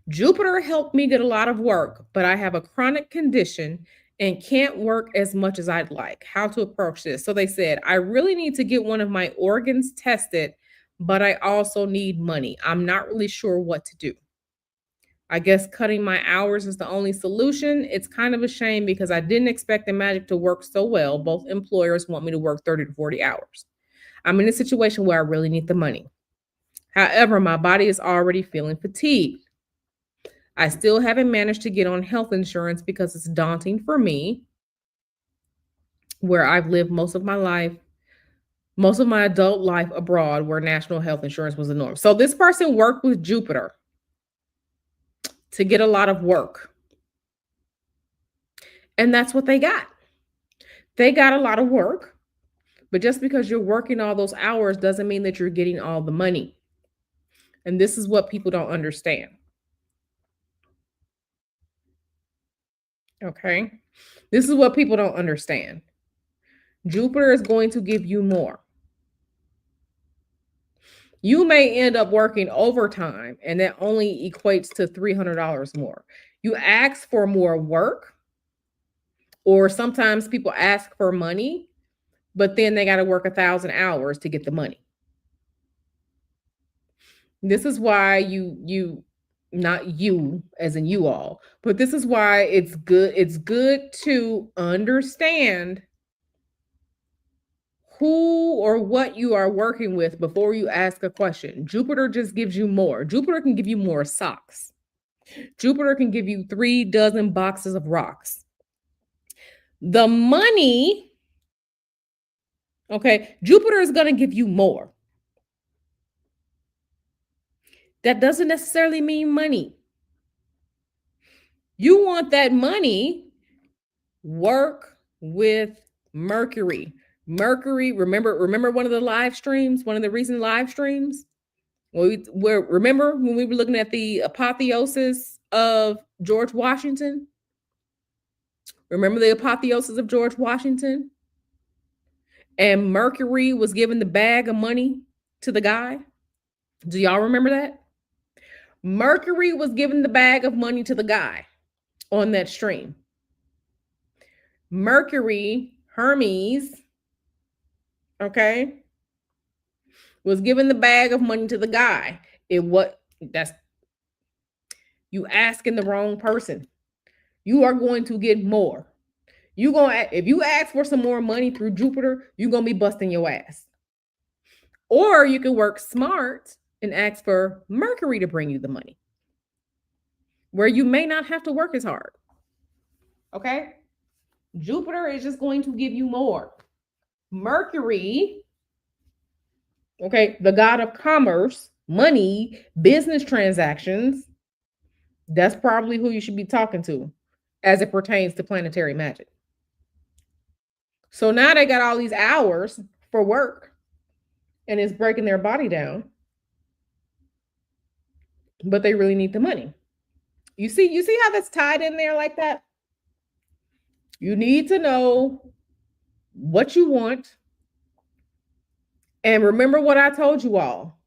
Jupiter helped me get a lot of work, but I have a chronic condition and can't work as much as I'd like. How to approach this? So they said, I really need to get one of my organs tested, but I also need money. I'm not really sure what to do. I guess cutting my hours is the only solution. It's kind of a shame because I didn't expect the magic to work so well. Both employers want me to work 30 to 40 hours. I'm in a situation where I really need the money. However, my body is already feeling fatigued. I still haven't managed to get on health insurance because it's daunting for me, where I've lived most of my life, most of my adult life abroad, where national health insurance was the norm. So this person worked with Jupiter to get a lot of work. And that's what they got. They got a lot of work, but just because you're working all those hours doesn't mean that you're getting all the money. And this is what people don't understand. Okay. This is what people don't understand. Jupiter is going to give you more. You may end up working overtime, and that only equates to $300 more. You ask for more work, or sometimes people ask for money, but then they got to work 1,000 hours to get the money. This is why not you as in you all, but this is why it's good to understand who or what you are working with before you ask a question. Jupiter just gives you more. Jupiter can give you more socks. Jupiter can give you 3 dozen boxes of rocks. The money, okay, Jupiter is going to give you more. That doesn't necessarily mean money. You want that money, work with Mercury. Mercury, remember one of the live streams, one of the recent live streams? Remember when we were looking at the apotheosis of George Washington? Remember the apotheosis of George Washington? And Mercury was giving the bag of money to the guy. Do y'all remember that? Mercury was giving the bag of money to the guy on that stream. Mercury, Hermes, okay, was giving the bag of money to the guy. That's you asking the wrong person. You are going to get more. If you ask for some more money through Jupiter, you're gonna be busting your ass. Or you can work smart and ask for Mercury to bring you the money, where you may not have to work as hard. Okay? Jupiter is just going to give you more. Mercury, okay, the god of commerce, money, business transactions, that's probably who you should be talking to as it pertains to planetary magic. So now they got all these hours for work and it's breaking their body down, but they really need the money. You see how that's tied in there like that? You need to know what you want. And remember what I told you all.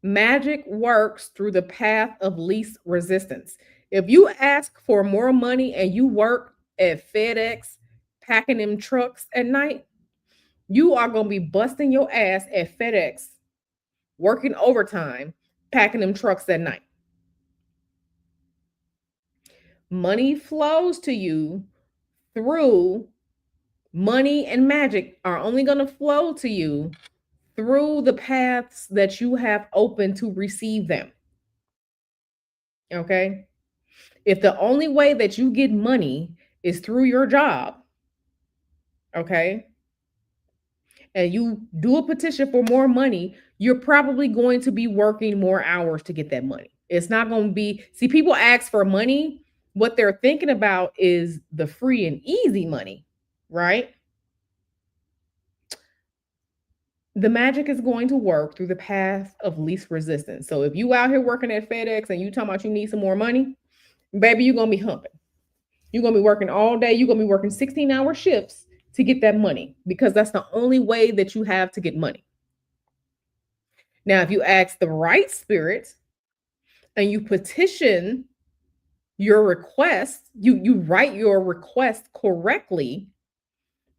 Magic works through the path of least resistance. If you ask for more money and you work at FedEx packing them trucks at night, you are going to be busting your ass at FedEx working overtime packing them trucks at night. Money flows to you through money, and magic are only going to flow to you through the paths that you have open to receive them. Okay? If the only way that you get money is through your job, okay, and you do a petition for more money, you're probably going to be working more hours to get that money. It's not going to be, see, people ask for money. What they're thinking about is the free and easy money, right? The magic is going to work through the path of least resistance. So if you out here working at FedEx and you talking about you need some more money, baby, you're going to be humping. You're going to be working all day. You're going to be working 16-hour shifts to get that money because that's the only way that you have to get money. Now, if you ask the right spirit and you petition your request, you write your request correctly,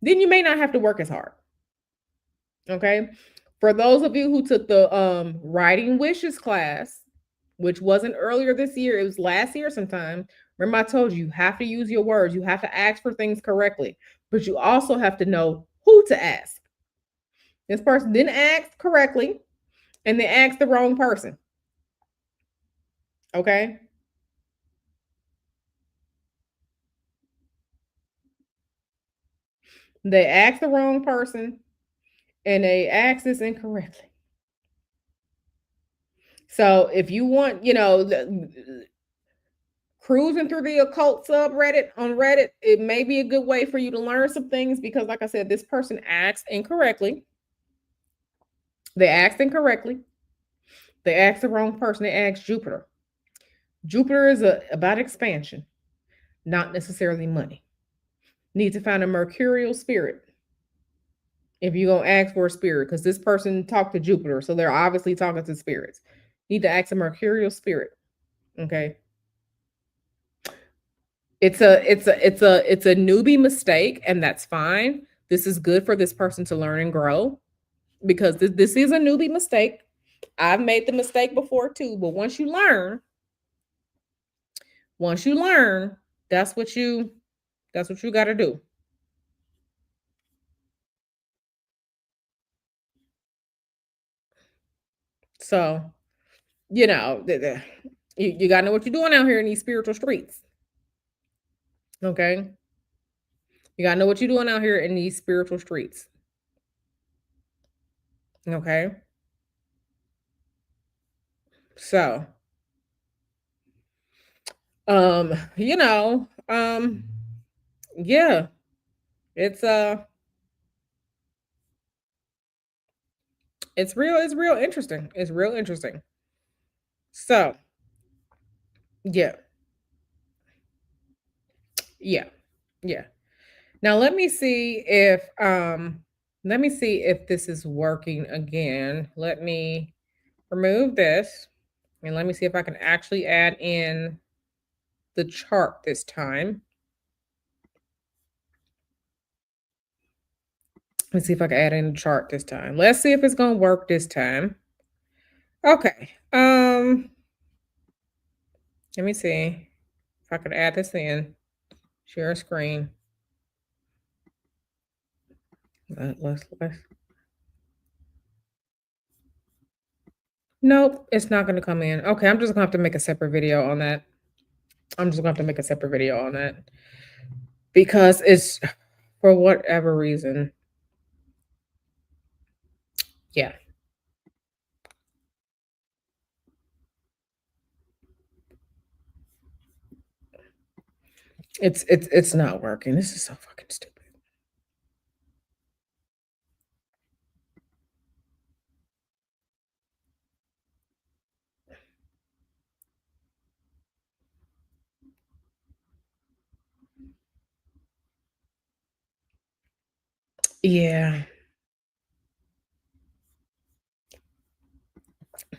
then you may not have to work as hard. Okay. For those of you who took the writing wishes class, which wasn't earlier this year, it was last year sometime. Remember, I told you, you have to use your words. You have to ask for things correctly, but you also have to know who to ask. This person didn't ask correctly, and they asked the wrong person. Okay. They asked the wrong person and they asked this incorrectly. So if you want, cruising through the occult subreddit on Reddit, it may be a good way for you to learn some things because, like I said, this person asked incorrectly. They asked incorrectly. They asked the wrong person. They asked Jupiter. Jupiter is about expansion, not necessarily money. Need to find a mercurial spirit if you're going to ask for a spirit, because this person talked to Jupiter, so they're obviously talking to spirits. Need to ask a mercurial spirit. Okay. It's a newbie mistake, and that's fine. This is good for this person to learn and grow, because this is a newbie mistake. I've made the mistake before too, but once you learn, that's what you got to do. So, you got to know what you're doing out here in these spiritual streets. Okay? You got to know what you're doing out here in these spiritual streets. Okay? So, yeah. It's real interesting. It's real interesting. So, yeah. Yeah. Yeah. Now let me see if this is working again. Let me remove this and let me see if I can actually add in the chart this time. Let's see if I can add in the chart this time. Let's see if it's going to work this time. Okay. Let me see if I can add this in. Share a screen. Let's. Nope, it's not going to come in. Okay, I'm just going to have to make a separate video on that. Because it's, for whatever reason. Yeah. It's not working. This is so fucking stupid. Yeah.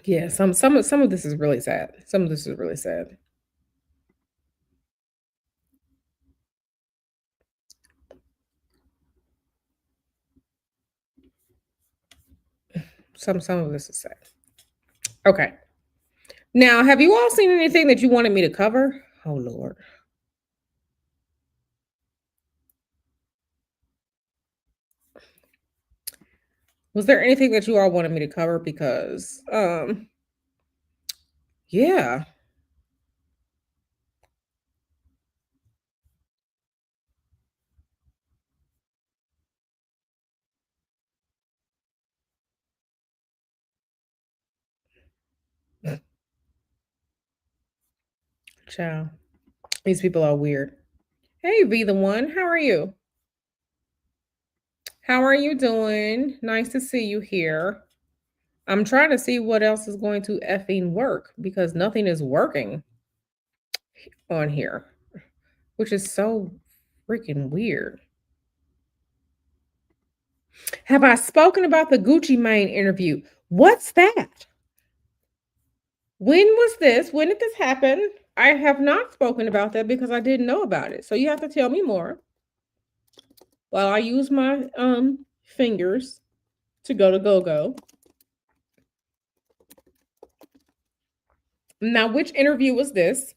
Yeah, some of this is really sad. Some of this is really sad. Some of this is sad. Okay. Now, have you all seen anything that you wanted me to cover? Oh Lord. Was there anything that you all wanted me to cover? Because yeah. Ciao. These people are weird. Hey, V the one, how are you? How are you doing? Nice to see you here. I'm trying to see what else is going to effing work because nothing is working on here, which is so freaking weird. Have I spoken about the Gucci Mane interview? What's that? When was this? When did this happen? I have not spoken about that because I didn't know about it. So you have to tell me more while I use my fingers to go. Now, which interview was this?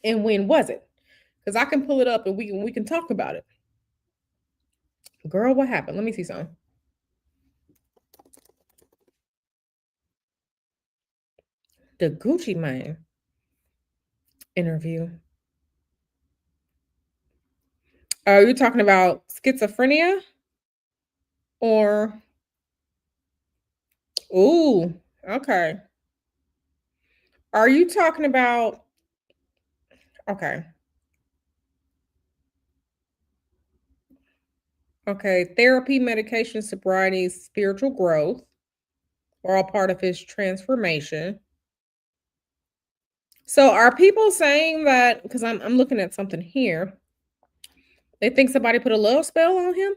And when was it? Because I can pull it up and we can talk about it. Girl, what happened? Let me see something. The Gucci Mane interview. Are you talking about schizophrenia? Or, ooh, okay. Are you talking about, okay, okay, therapy, medication, sobriety, spiritual growth are all part of his transformation. So are people saying that, because I'm looking at something here, they think somebody put a love spell on him?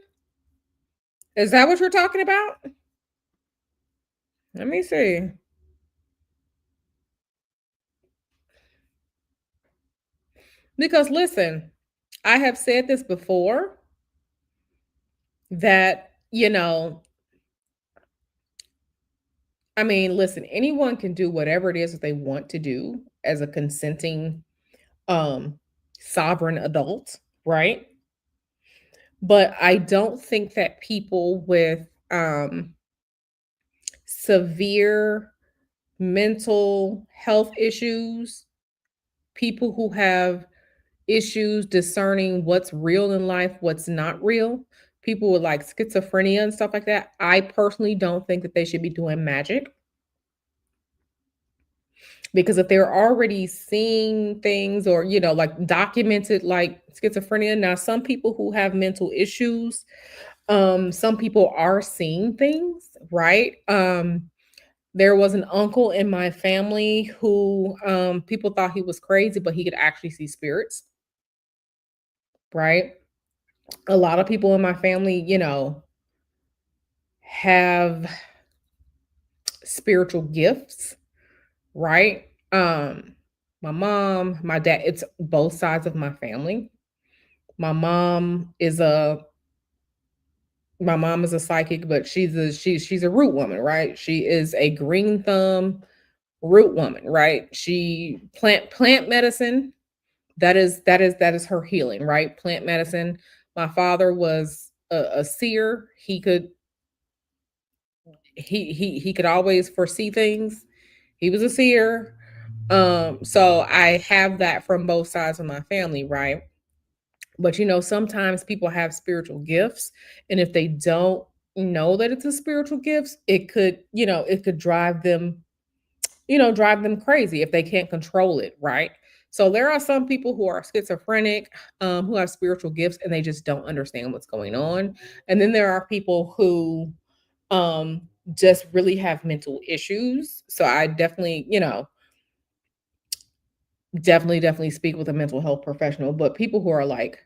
Is that what you're talking about? Let me see. Because listen, I have said this before that, I mean, listen, anyone can do whatever it is that they want to do as a consenting um sovereign adult, right? But I don't think that people with severe mental health issues, people who have issues discerning what's real in life, what's not real, people with like schizophrenia and stuff like that, I personally don't think that they should be doing magic. Because if they're already seeing things or, like documented like schizophrenia, now some people who have mental issues, some people are seeing things, right? There was an uncle in my family who people thought he was crazy, but he could actually see spirits, right? A lot of people in my family, have spiritual gifts, right? My mom, my dad, it's both sides of my family. My mom is a my mom is a psychic, but she's a root woman, right? She is a green thumb root woman, right? She plant medicine. That is her healing, right? Plant medicine. My father was a seer. He could always foresee things. He was a seer. So I have that from both sides of my family, right? But sometimes people have spiritual gifts, and if they don't know that it's a spiritual gift, it could drive them crazy if they can't control it, right? So there are some people who are schizophrenic, who have spiritual gifts, and they just don't understand what's going on. And then there are people who um just really have mental issues. So I definitely speak with a mental health professional. But people who are like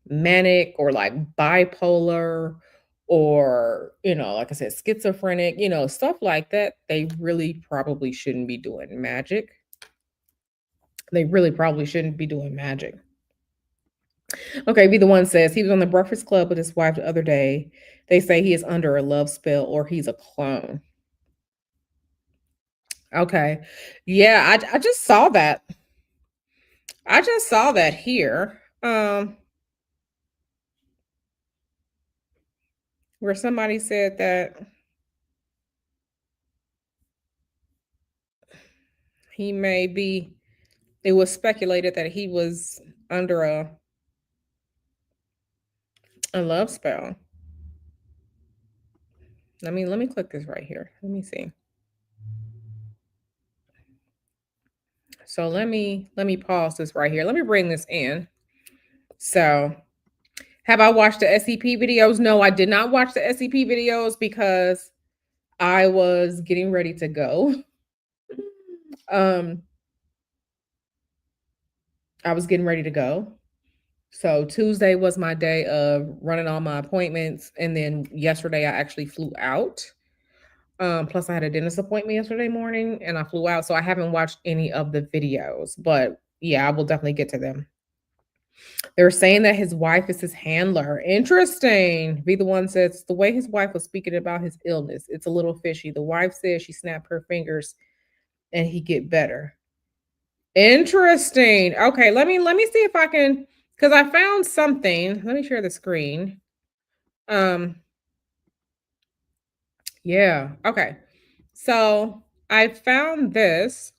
manic or like bipolar or like I said, schizophrenic, stuff like that, they really probably shouldn't be doing magic. They really probably shouldn't be doing magic. Okay, be the one says he was on the Breakfast Club with his wife the other day. They say he is under a love spell or he's a clone. Okay. Yeah, I just saw that. I just saw that here. Where somebody said that he may be, it was speculated that he was under a love spell. Let me click this right here. Let me see. So let me pause this right here. Let me bring this in. So, have I watched the SCP videos? No, I did not watch the SCP videos because I was getting ready to go. Um, I was getting ready to go. So Tuesday was my day of running all my appointments, and then yesterday I actually flew out. Plus I had a dentist appointment yesterday morning, and I flew out, so I haven't watched any of the videos. But yeah, I will definitely get to them. They're saying that his wife is his handler. Interesting. Be the one says the way his wife was speaking about his illness, it's a little fishy. The wife says she snapped her fingers and he get better. Interesting. Okay, let me see if I can, because I found something. Let me share the screen. Um, yeah, okay. So I found this.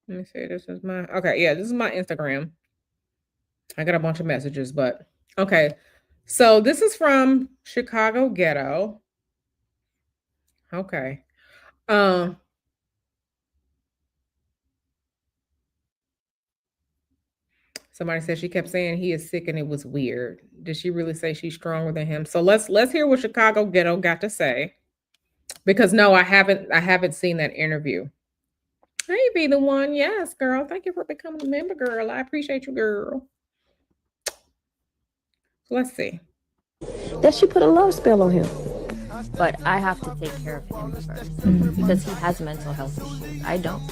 Let me see. This is my okay. Yeah, this is my Instagram. I got a bunch of messages, but okay. So this is from Chicago Ghetto. Okay. Um, Somebody said she kept saying he is sick and it was weird. Did she really say she's stronger than him? So let's hear what Chicago Ghetto got to say. Because no, I haven't seen that interview. Hey, be the one. Yes, girl. Thank you for becoming a member, girl. I appreciate you, girl. Let's see. That she put a love spell on him. But I have to take care of him first because he has mental health issues. I don't.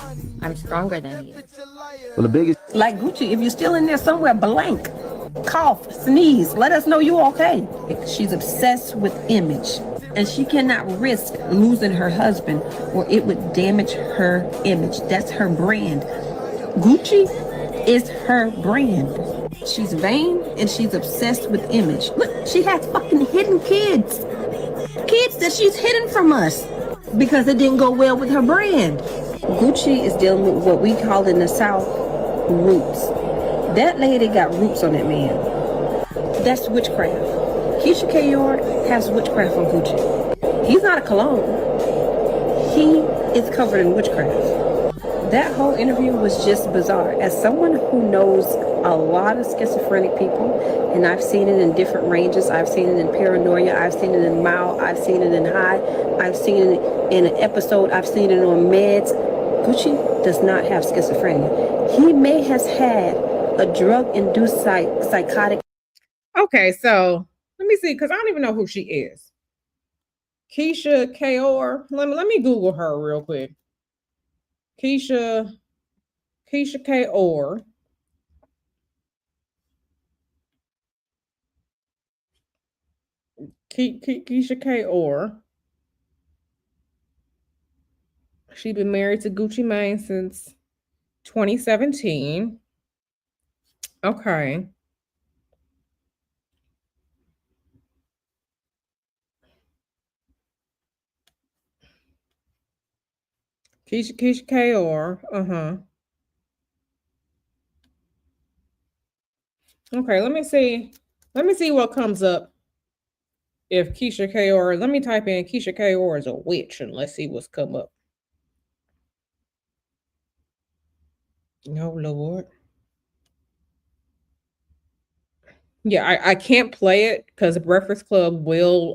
I'm stronger than he is. Well, the biggest Like Gucci, if you're still in there somewhere, blank, cough, sneeze, let us know you're okay. She's obsessed with image, and she cannot risk losing her husband or it would damage her image. That's her brand. Gucci is her brand. She's vain and she's obsessed with image. Look, she has fucking hidden kids. Kids that she's hidden from us because it didn't go well with her brand. Gucci is dealing with what we call in the South roots. That lady got roots on that man. That's witchcraft. Keisha Kayor has witchcraft on Gucci. He's not a cologne. He is covered in witchcraft. That whole interview was just bizarre. As someone who knows a lot of schizophrenic people, and I've seen it in different ranges. I've seen it in paranoia. I've seen it in mild. I've seen it in high. I've seen it in an episode. I've seen it on meds. Gucci does not have schizophrenia. He may have had a drug-induced psychotic. Okay, so let me see, because I don't even know who she is. Keisha Kayor. Let me Google her real quick. Keisha Kayor. Keisha Kayor. She's been married to Gucci Mane since 2017. Okay. Keisha Kayor. Uh-huh. Okay, let me see. Let me see what comes up. If Keisha Kayor, let me type in Keisha Kayor is a witch and let's see what's come up. No, Lord. Yeah, I can't play it because Breakfast Club will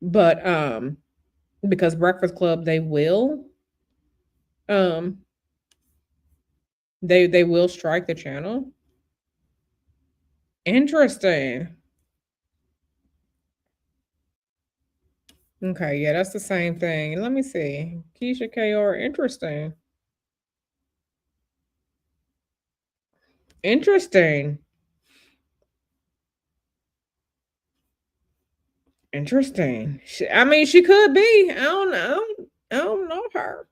but because Breakfast Club um they will strike the channel. Interesting. Okay, yeah, that's the same thing. Let me see. Keisha Kayor, interesting. Interesting. Interesting. I mean, she could be. I don't know. I don't know her.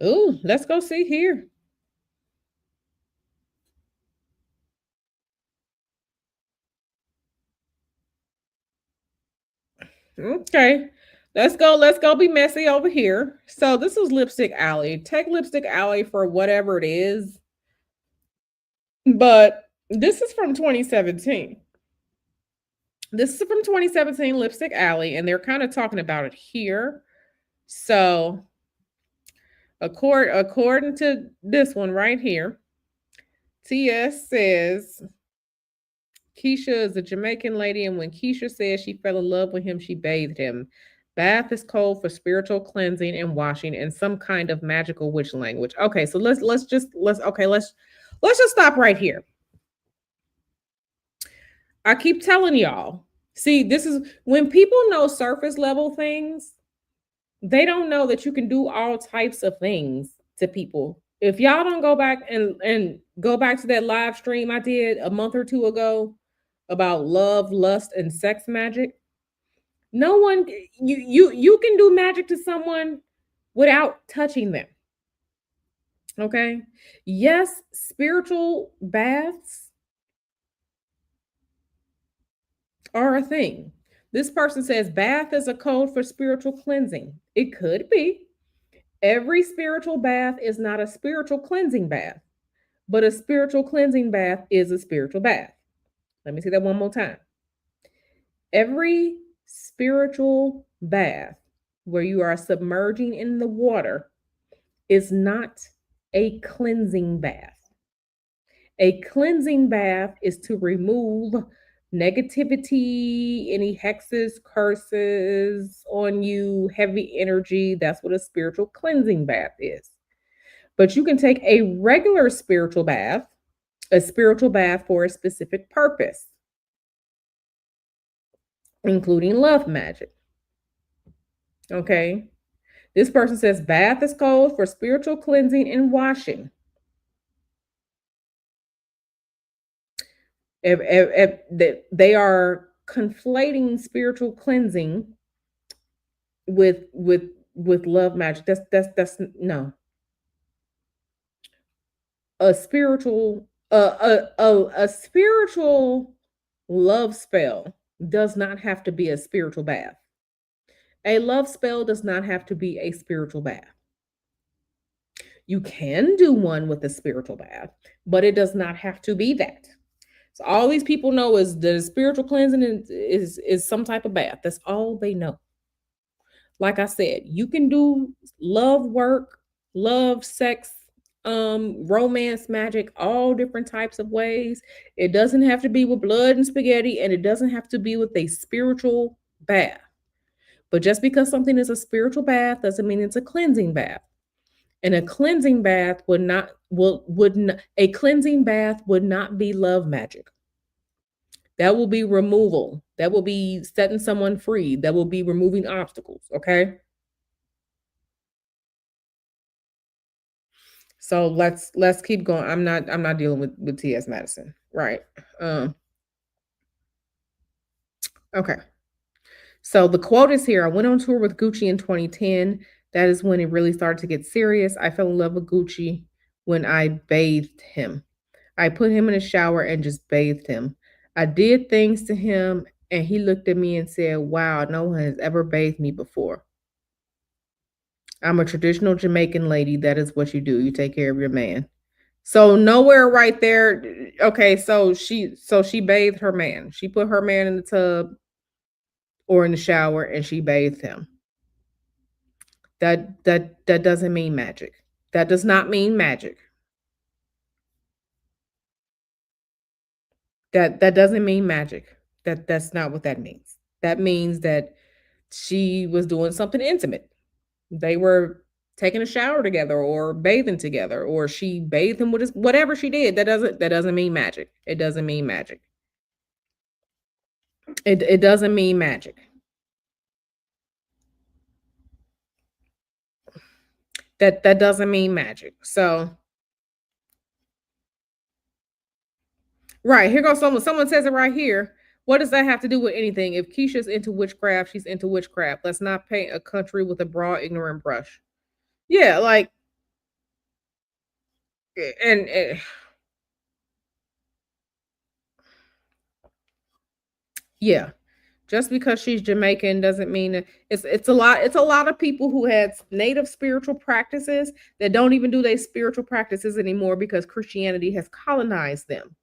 Ooh, let's go see here. Okay. Let's go be messy over here. So this is Lipstick Alley. Take Lipstick Alley for whatever it is. But this is from 2017. This is from 2017 Lipstick Alley, and they're kind of talking about it here. So according to this one right here, TS says Keisha is a Jamaican lady, and when Keisha says she fell in love with him, she bathed him. Bath is code for spiritual cleansing and washing in some kind of magical witch language. Okay, so let's just stop right here. I keep telling y'all. See, this is when people know surface level things, they don't know that you can do all types of things to people. If y'all don't go back and go back to that live stream I did a month or two ago about love, lust, and sex magic, no one you can do magic to someone without touching them. Okay? Yes, spiritual baths are a thing. This person says bath is a code for spiritual cleansing. It could be. Every spiritual bath is not a spiritual cleansing bath, but a spiritual cleansing bath is a spiritual bath. Let me say that one more time. Every spiritual bath where you are submerging in the water is not a cleansing bath. A cleansing bath is to remove negativity, any hexes, curses on you, heavy energy. That's what a spiritual cleansing bath is. But you can take a regular spiritual bath, a spiritual bath for a specific purpose, including love magic. Okay. This person says bath is code for spiritual cleansing and washing. If they are conflating spiritual cleansing with love magic. That's no. A spiritual a spiritual love spell does not have to be a spiritual bath. A love spell does not have to be a spiritual bath. You can do one with a spiritual bath, but it does not have to be that. So all these people know is the spiritual cleansing is some type of bath. That's all they know. Like I said, you can do love work, love, sex, romance, magic, all different types of ways. It doesn't have to be with blood and spaghetti, and it doesn't have to be with a spiritual bath. But just because something is a spiritual bath doesn't mean it's a cleansing bath. And a cleansing bath would not a cleansing bath would not be love magic. That will be removal. That will be setting someone free. That will be removing obstacles. Okay. So let's keep going. I'm not dealing with T.S. Madison. Right. Okay. So the quote is here. I went on tour with Gucci in 2010. That is when it really started to get serious. I fell in love with Gucci when I bathed him. I put him in a shower and just bathed him. I did things to him and he looked at me and said, wow, no one has ever bathed me before. I'm a traditional Jamaican lady. That is what you do. You take care of your man. So nowhere right there. Okay, so she bathed her man. She put her man in the tub or in the shower and she bathed him. That doesn't mean magic. That does not mean magic. That doesn't mean magic. That's not what that means. That means that she was doing something intimate. They were taking a shower together or bathing together, or she bathed him with his, whatever she did. That doesn't mean magic. It doesn't mean magic. It doesn't mean magic. That doesn't mean magic. So right, here goes someone. Someone says it right here. What does that have to do with anything? If Keisha's into witchcraft, she's into witchcraft. Let's not paint a country with a broad, ignorant brush. Yeah, like, and yeah, just because she's Jamaican doesn't mean that it's a lot. It's a lot of people who had native spiritual practices that don't even do their spiritual practices anymore because Christianity has colonized them.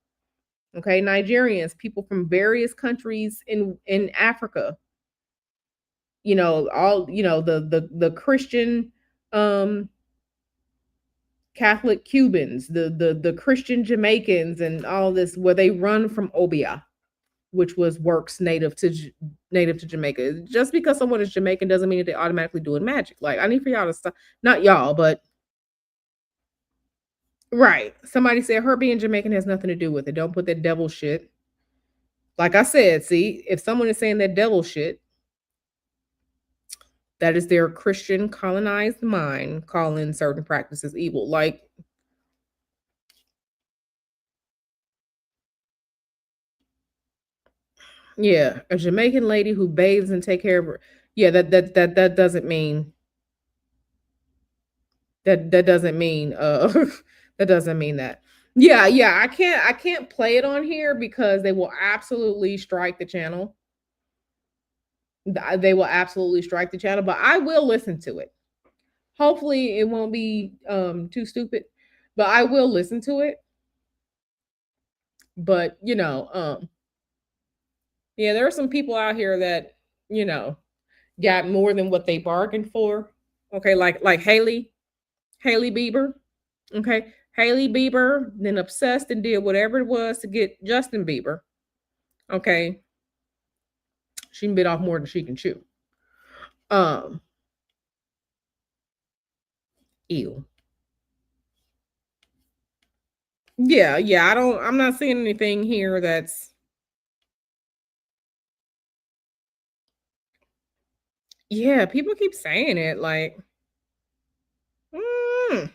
Okay, Nigerians, people from various countries in Africa. You know, all the Christian Catholic Cubans, the Christian Jamaicans, and all this, where they run from Obia, which was works native to Jamaica. Just because someone is Jamaican doesn't mean that they're automatically doing magic. Like, I need for y'all to stop. Not y'all, but right. Somebody said her being Jamaican has nothing to do with it. Don't put that devil shit. Like I said, see, if someone is saying that devil shit, that is their Christian colonized mind calling certain practices evil. Like, yeah, a Jamaican lady who bathes and take care of her. Yeah, that doesn't mean that doesn't mean that doesn't mean that. Yeah, I can't play it on here because they will absolutely strike the channel. They will absolutely strike the channel, but I will listen to it. Hopefully it won't be too stupid, but I will listen to it. But yeah, there are some people out here that, you know, got more than what they bargained for. Okay, like Haley Bieber. Okay. Haley Bieber then obsessed and did whatever it was to get Justin Bieber. Okay. She can bit off more than she can chew. Um, ew. Yeah. I'm not seeing anything here that's, yeah, people keep saying it like, mm,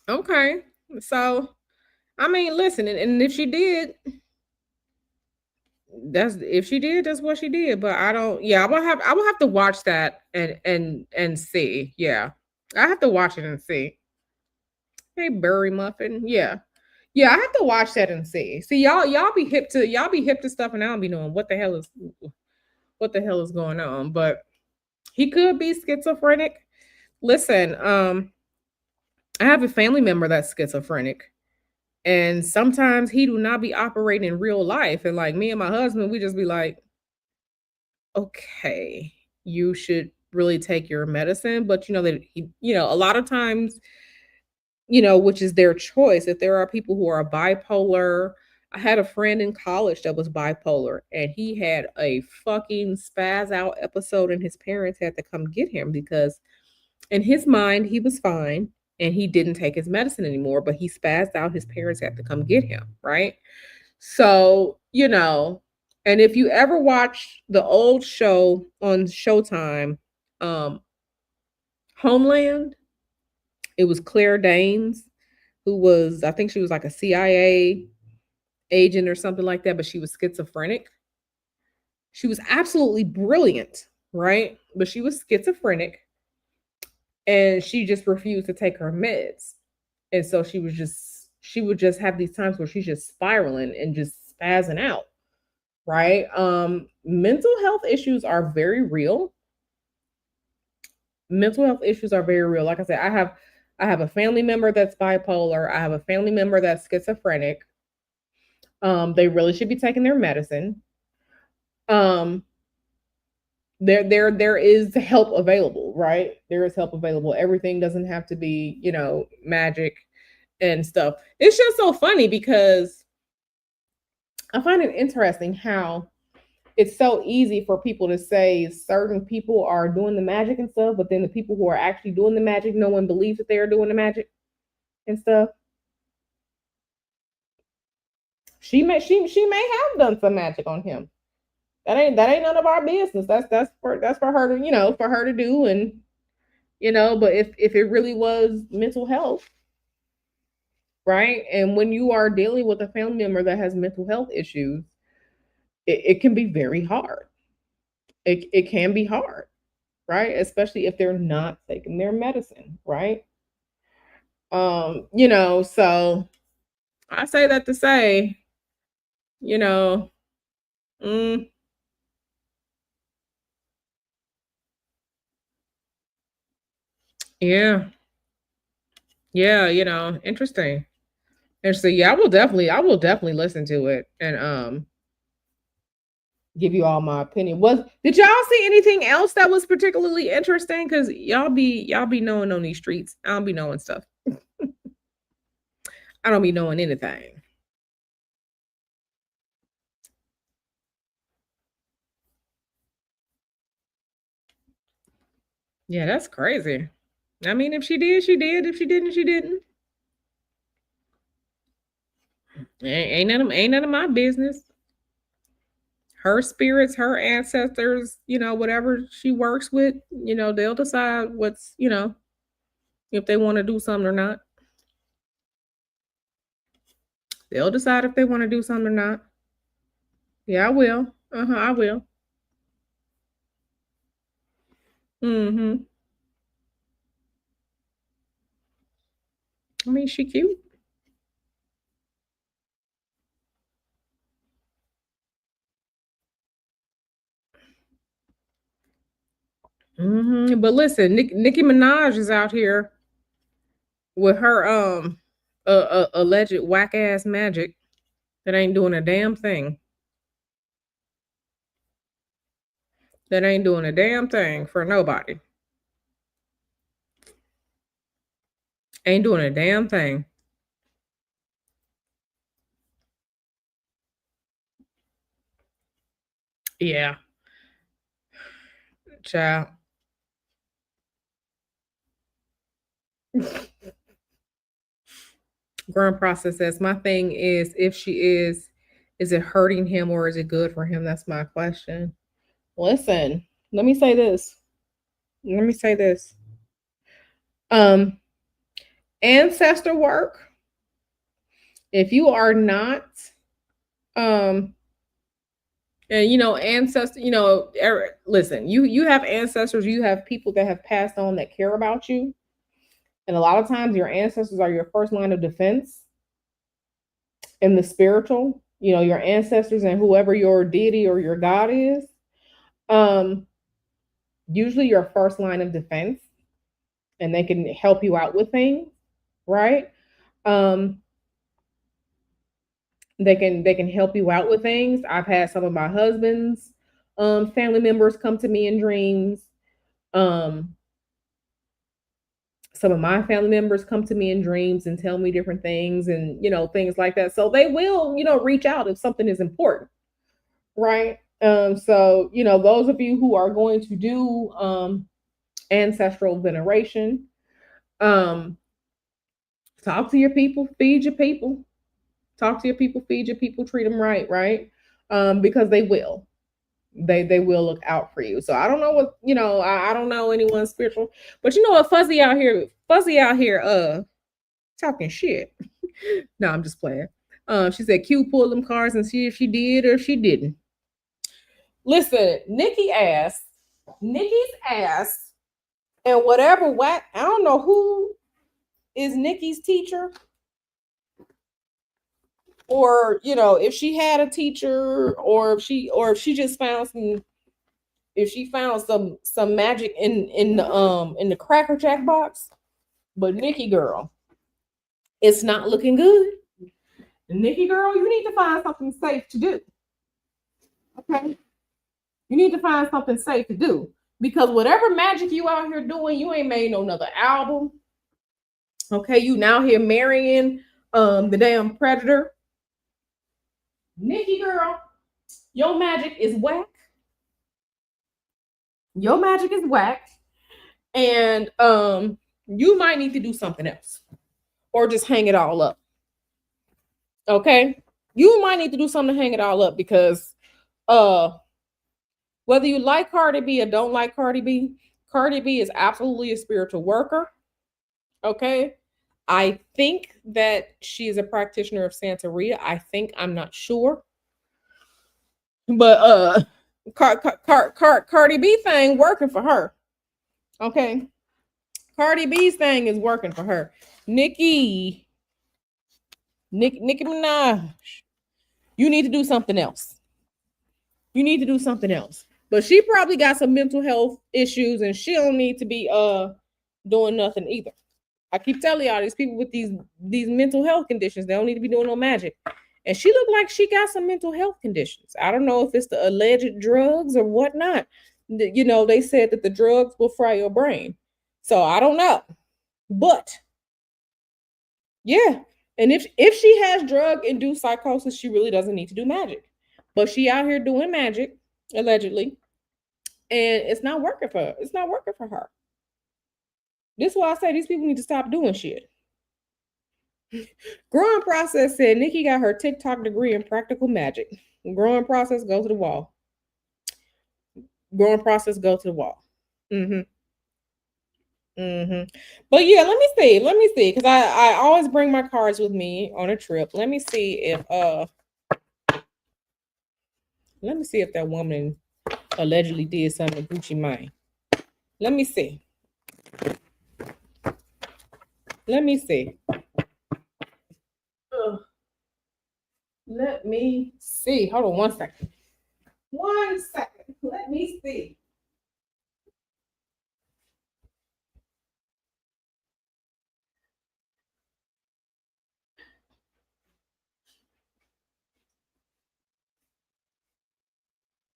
okay. So, I mean, listen, and if she did, that's what she did. But I don't, yeah, I will have to watch that and see. Yeah. I have to watch it and see. Hey, Burry Muffin. Yeah. Yeah, I have to watch that and see. See, y'all be hip to stuff, and I don't be knowing what the hell is going on. But he could be schizophrenic. Listen, I have a family member that's schizophrenic, and sometimes he do not be operating in real life. And like me and my husband, we just be like, okay, you should really take your medicine. But that a lot of times, which is their choice. If there are people who are bipolar, I had a friend in college that was bipolar, and he had a fucking spaz out episode, and his parents had to come get him because in his mind he was fine and he didn't take his medicine anymore, but he spazzed out. His parents had to come get him, right? So, and if you ever watch the old show on Showtime, um, Homeland, it was Claire Danes who was, I think she was like a CIA agent or something like that, but she was schizophrenic. She was absolutely brilliant, right? But she was schizophrenic and she just refused to take her meds. And so she would just have these times where she's just spiraling and just spazzing out, right? Mental health issues are very real. Mental health issues are very real. Like I said, I have a family member that's bipolar. I have a family member that's schizophrenic. They really should be taking their medicine. Um, there is help available, right? There is help available. Everything doesn't have to be, magic and stuff. It's just so funny because I find it interesting how it's so easy for people to say certain people are doing the magic and stuff, but then the people who are actually doing the magic, no one believes that they are doing the magic and stuff. She may have done some magic on him. That ain't none of our business. That's for her to for her to do. And but if it really was mental health, right? And when you are dealing with a family member that has mental health issues, it can be very hard. It can be hard, right? Especially if they're not taking their medicine, right? So I say that to say, you know, mm, yeah, yeah, interesting. Interesting. Yeah, I will definitely listen to it and give you all my opinion. Did y'all see anything else that was particularly interesting? Because y'all be knowing on these streets. I don't be knowing stuff. I don't be knowing anything. Yeah, that's crazy. I mean, if she did, she did. If she didn't, she didn't. Ain't none of my business. Her spirits, her ancestors, whatever she works with, they'll decide if they want to do something or not. They'll decide if they want to do something or not. Yeah, I will. I will. Mm-hmm. I mean, she cute. But listen, Nicki Minaj is out here with her alleged whack ass magic that ain't doing a damn thing. That ain't doing a damn thing for nobody. Ain't doing a damn thing. Yeah, child. Growing process says, my thing is, if she is it hurting him or is it good for him? That's my question. Listen, let me say this. Let me say this. Um, ancestor work. If you are not, um, and ancestor, listen, you have ancestors, you have people that have passed on that care about you, and a lot of times your ancestors are your first line of defense in the spiritual. Your ancestors and whoever your deity or your god is, um, usually your first line of defense, and they can help you out with things, right? Um, they can help you out with things. I've had some of my husband's family members come to me in dreams. Um, some of my family members come to me in dreams and tell me different things and things like that. So they will reach out if something is important, right? So those of you who are going to do ancestral veneration, um, talk to your people, feed your people, talk to your people, feed your people, treat them right, right? Because they will. They will look out for you. So I don't know what I don't know anyone spiritual, but you know what, Fuzzy out here talking shit. No, I'm just playing. She said Q pulled them cards and see if she did or if she didn't. Listen, Nikki's ass, and whatever whack. I don't know who is Nikki's teacher, or if she had a teacher, or if she just found some magic in the Cracker Jack box. But Nikki girl, it's not looking good. Nikki girl, you need to find something safe to do. Okay, you need to find something safe to do, because whatever magic you out here doing, you ain't made no another album. Okay, you now here marrying the damn predator. Nikki girl, your magic is whack. Your magic is whack. And you might need to do something else. Or just hang it all up. Okay? You might need to do something to hang it all up, because whether you like Cardi B or don't like Cardi B is absolutely a spiritual worker. Okay? I think that she is a practitioner of Santeria. I'm not sure. But Cardi B thing working for her. Okay. Cardi B's thing is working for her. Nicki Minaj, you need to do something else. You need to do something else. But she probably got some mental health issues, and she don't need to be doing nothing either. I keep telling y'all, these people with these mental health conditions, they don't need to be doing no magic. And she looked like she got some mental health conditions. I don't know if it's the alleged drugs or whatnot. They said that the drugs will fry your brain. So I don't know. But yeah. And if she has drug-induced psychosis, she really doesn't need to do magic. But she out here doing magic, allegedly. And it's not working for her. It's not working for her. This is why I say these people need to stop doing shit. Growing Process said Nikki got her TikTok degree in practical magic. Growing Process, go to the wall. Growing Process, go to the wall. But yeah, let me see, because I always bring my cards with me on a trip. Let me see if that woman allegedly did something to Gucci Mane. Let me see. Let me see. Let me see. Hold on 1 second. 1 second. Let me see.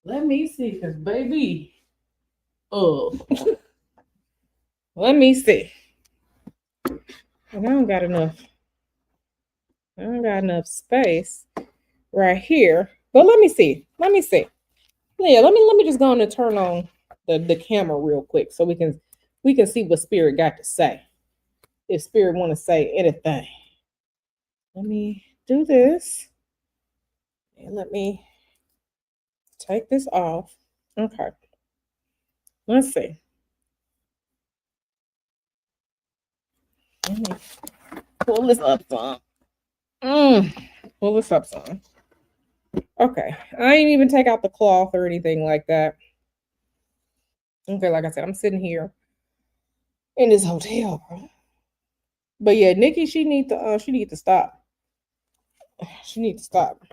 Let me see, because baby. Oh. Let me see. And I don't got enough. I don't got enough space right here. But let me see. Let me see. Yeah, let me just go on and turn on the camera real quick so we can see what Spirit got to say. If Spirit want to say anything. Let me do this. And let me take this off. Okay. Let's see. Let me pull this up some. Pull this up some. Okay. I ain't even take out the cloth or anything like that. Okay, like I said, I'm sitting here in this hotel, bro. But yeah, Nikki, she need to stop. She need to stop.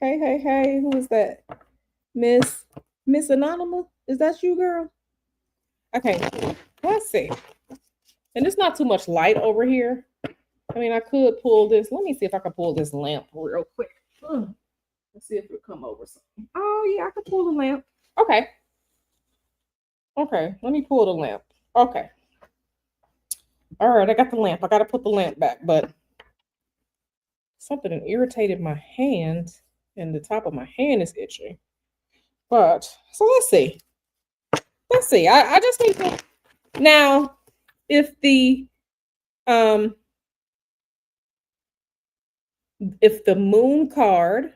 Hey, who is that? Miss Anonymous? Is that you, girl? Okay, let's see. And it's not too much light over here. I mean, I could pull this. Let me see if I can pull this lamp real quick. Let's see if it'll come over something. Oh yeah, I can pull the lamp. Okay. Okay, let me pull the lamp. Okay. All right, I got the lamp. I got to put the lamp back, but something irritated my hand, and the top of my hand is itching. But so let's see. Let's see. I just need to now if the moon card,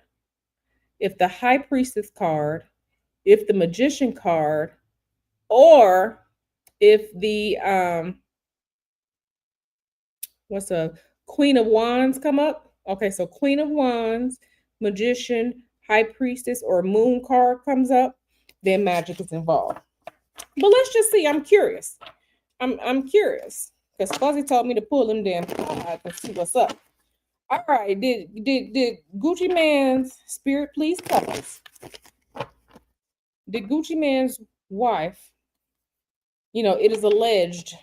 if the high priestess card, if the magician card, or if the what's a Queen of Wands come up? Okay, so Queen of Wands, magician, high priestess, or moon card comes up, then magic is involved. But let's just see. I'm curious. I'm curious because Fuzzy told me to pull them damn cards and see what's up. All right, did Gucci Man's Spirit please tell us? Did Gucci Man's wife, it is alleged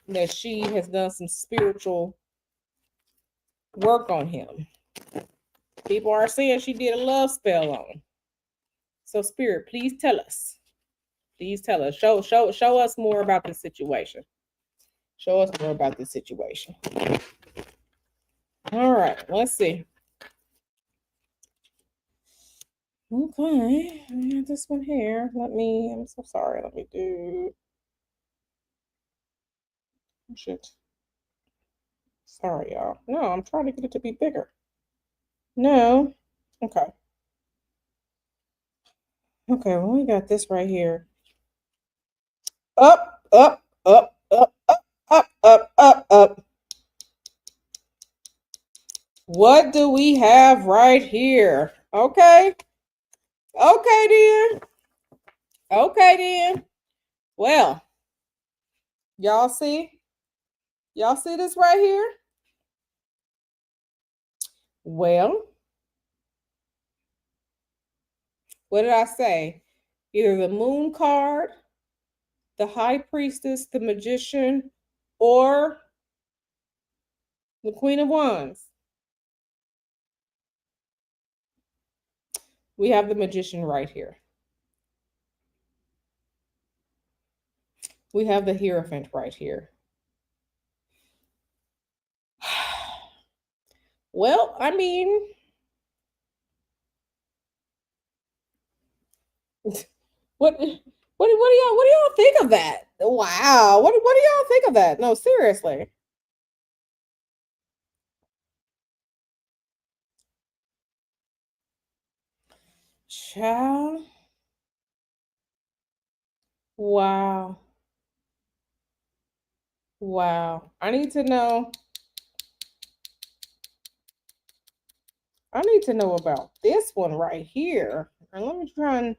that she has done some spiritual work on him. People are saying she did a love spell on him. So Spirit, please tell us. Please tell us. Show us more about this situation. Show us more about this situation. All right, let's see. Okay, I have this one here. I'm so sorry. Let me do. Oh, shit. Sorry, y'all. No, I'm trying to get it to be bigger. No. Okay. Okay, well, we got this right here. Up, up, up, up, up, up, up, up, up. What do we have right here? Okay. Okay, then. Okay, then. Well, y'all see? Y'all see this right here? Well, what did I say? Either the moon card, the high priestess, the magician, or the Queen of Wands. We have the magician right here. We have the Hierophant right here. Well, I mean, what do y'all think of that? Wow. What do y'all think of that? No, seriously. Child. Wow. Wow. I need to know about this one right here. And let me try and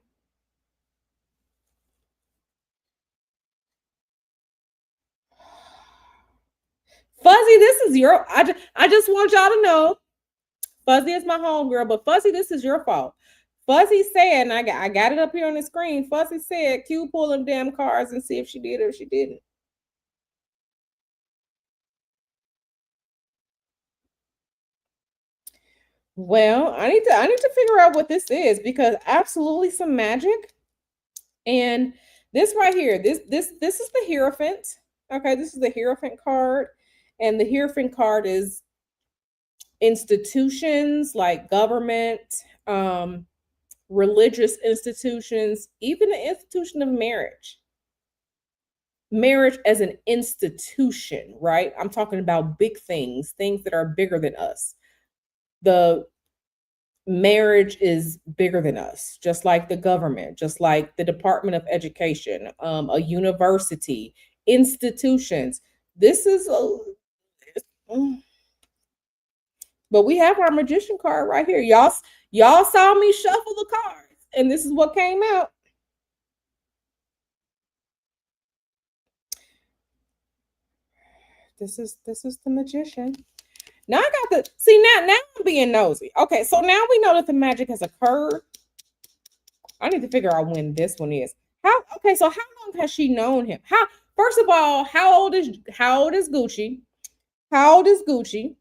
Fuzzy, this is your I just want y'all to know. Fuzzy is my homegirl, but Fuzzy, this is your fault. Fuzzy said, and I got it up here on the screen. Fuzzy said, Q pull them damn cards and see if she did or if she didn't. Well, I need to figure out what this is because absolutely some magic. And this right here, this is the Hierophant. Okay, this is the Hierophant card, and the Hierophant card is institutions like government, um, religious institutions, even the institution of marriage. Marriage as an institution, right? I'm talking about big things, things that are bigger than us. The marriage is bigger than us, just like the government, just like the Department of Education, a university, institutions. This is a, mm. But we have our magician card right here. Y'all saw me shuffle the cards, and this is what came out. This is the magician. Now I got the see now I'm being nosy. Okay, so now we know that the magic has occurred. I need to figure out when this one is. How okay, so how long has she known him? How first of all, how old is Gucci? How old is Gucci?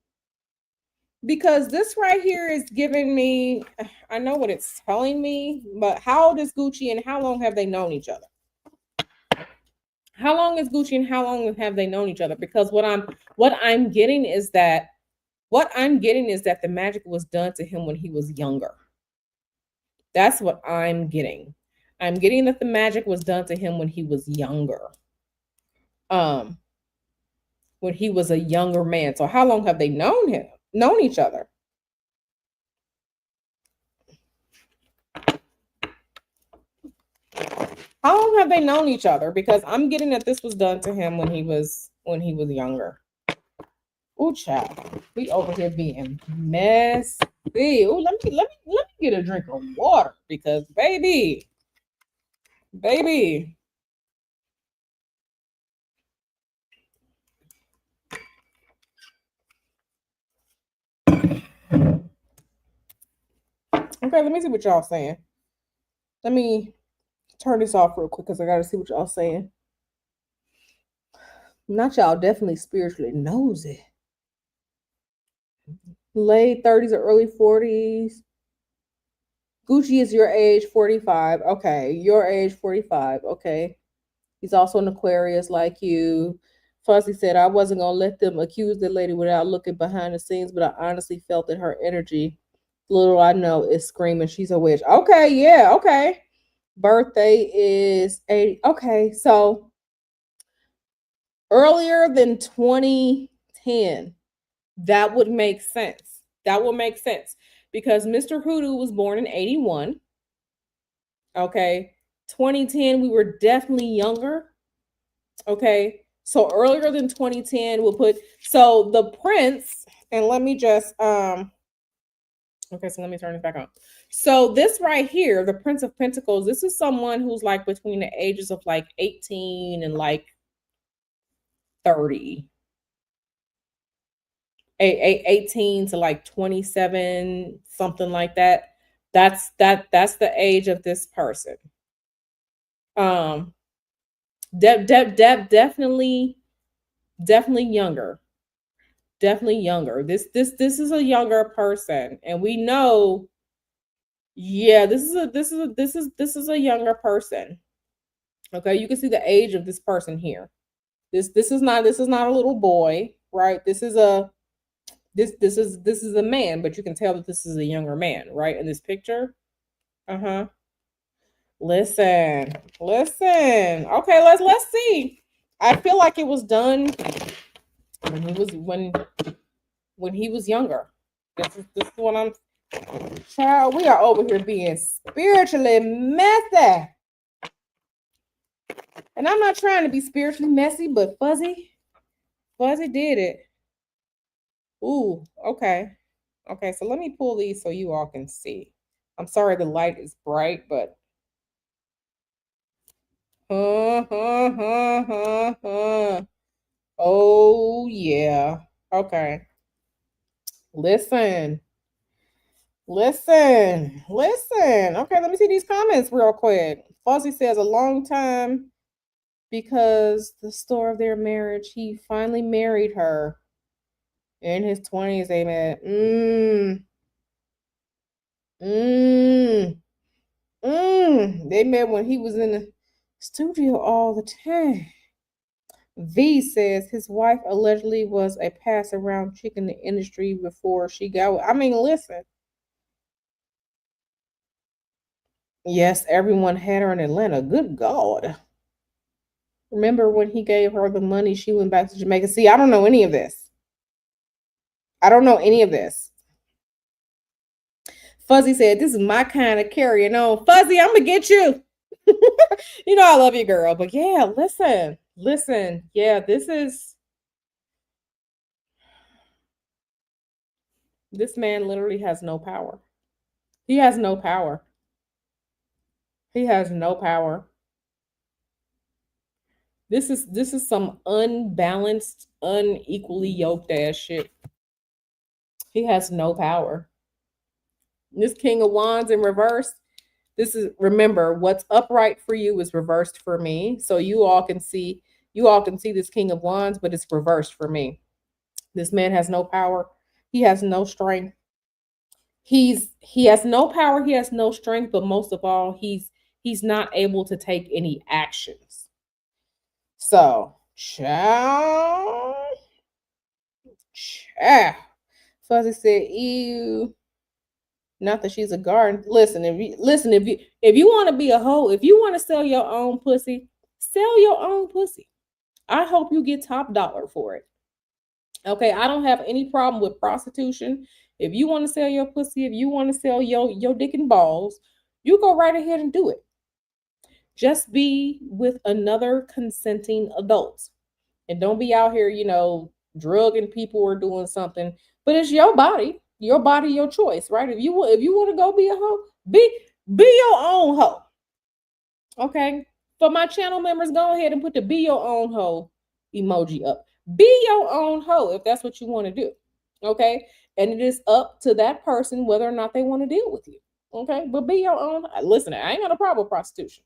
Because this right here is giving me I know what it's telling me, but how old is Gucci and how long have they known each other? How long is Gucci and how long have they known each other? Because what I'm getting is that the magic was done to him when he was younger. That's what I'm getting. I'm getting that the magic was done to him when he was younger. Um, when he was a younger man. So how long have they known each other? How long have they known each other? Because I'm getting that this was done to him when he was younger. Ooh, child. We over here being messy. Ooh, let me get a drink of water because baby. Okay, let me see what y'all saying. Let me turn this off real quick because I gotta see what y'all saying. Not y'all, definitely spiritually nosy. Late 30s or early 40s. Gucci is your age, 45. Okay, your age, 45. Okay. He's also an Aquarius like you. Fuzzy said, I wasn't going to let them accuse the lady without looking behind the scenes, but I honestly felt that her energy, little I know, is screaming she's a witch. Okay, yeah, okay. Birthday is 80. Okay, so earlier than 2010, that would make sense. That would make sense because Mr. Hoodoo was born in 81. Okay, 2010, we were definitely younger. Okay, so earlier than 2010, we'll put so the prince, and let me just okay, so let me turn this back on. So this right here, the Prince of Pentacles, this is someone who's like between the ages of like 18 and like 30. 18 to like 27, something like that. That's the age of this person. Definitely younger. Definitely younger. This is a younger person, and we know, yeah, this is a younger person. Okay, you can see the age of this person here. This is not a little boy, right? This is a man, but you can tell that this is a younger man, right? In this picture. Uh-huh. Listen. Okay, let's see. I feel like it was done when he was younger. This is what I'm child. We are over here being spiritually messy. And I'm not trying to be spiritually messy, but Fuzzy did it. Ooh, okay. Okay, so let me pull these so you all can see. I'm sorry the light is bright, but oh yeah. Okay. Listen. Okay, let me see these comments real quick. Fuzzy says a long time because the store of their marriage, he finally married her in his 20s. Amen. They met when he was in the studio all the time. V says his wife allegedly was a pass around chick in the industry before she got. I mean, listen. Yes, everyone had her in Atlanta. Good God. Remember when he gave her the money, she went back to Jamaica? See, I don't know any of this. I don't know any of this. Fuzzy said, this is my kind of carrying on. Fuzzy, I'm going to get you. You know I love you, girl. But yeah, listen. Yeah, this man literally has no power. He has no power. He has no power. This is some unbalanced, unequally yoked ass shit. He has no power. This King of Wands in reverse. This is, remember, what's upright for you is reversed for me. So you all can see this King of Wands, but it's reversed for me. This man has no power. He has no strength. He has no power, he has no strength, but most of all, he's not able to take any actions. So, ciao. Fuzzy said, ew. Not that she's a garden. Listen, if you want to be a hoe, if you want to sell your own pussy, sell your own pussy. I hope you get top dollar for it. Okay, I don't have any problem with prostitution. If you want to sell your pussy, if you want to sell your dick and balls, you go right ahead and do it. Just be with another consenting adult. And don't be out here, drugging people or doing something. But it's your body, your choice, right? If you want to go be a hoe, be your own hoe. Okay? For my channel members, go ahead and put the be your own hoe emoji up. Be your own hoe if that's what you want to do. Okay? And it is up to that person whether or not they want to deal with you. Okay? But be your own. Listen, I ain't got a problem with prostitution.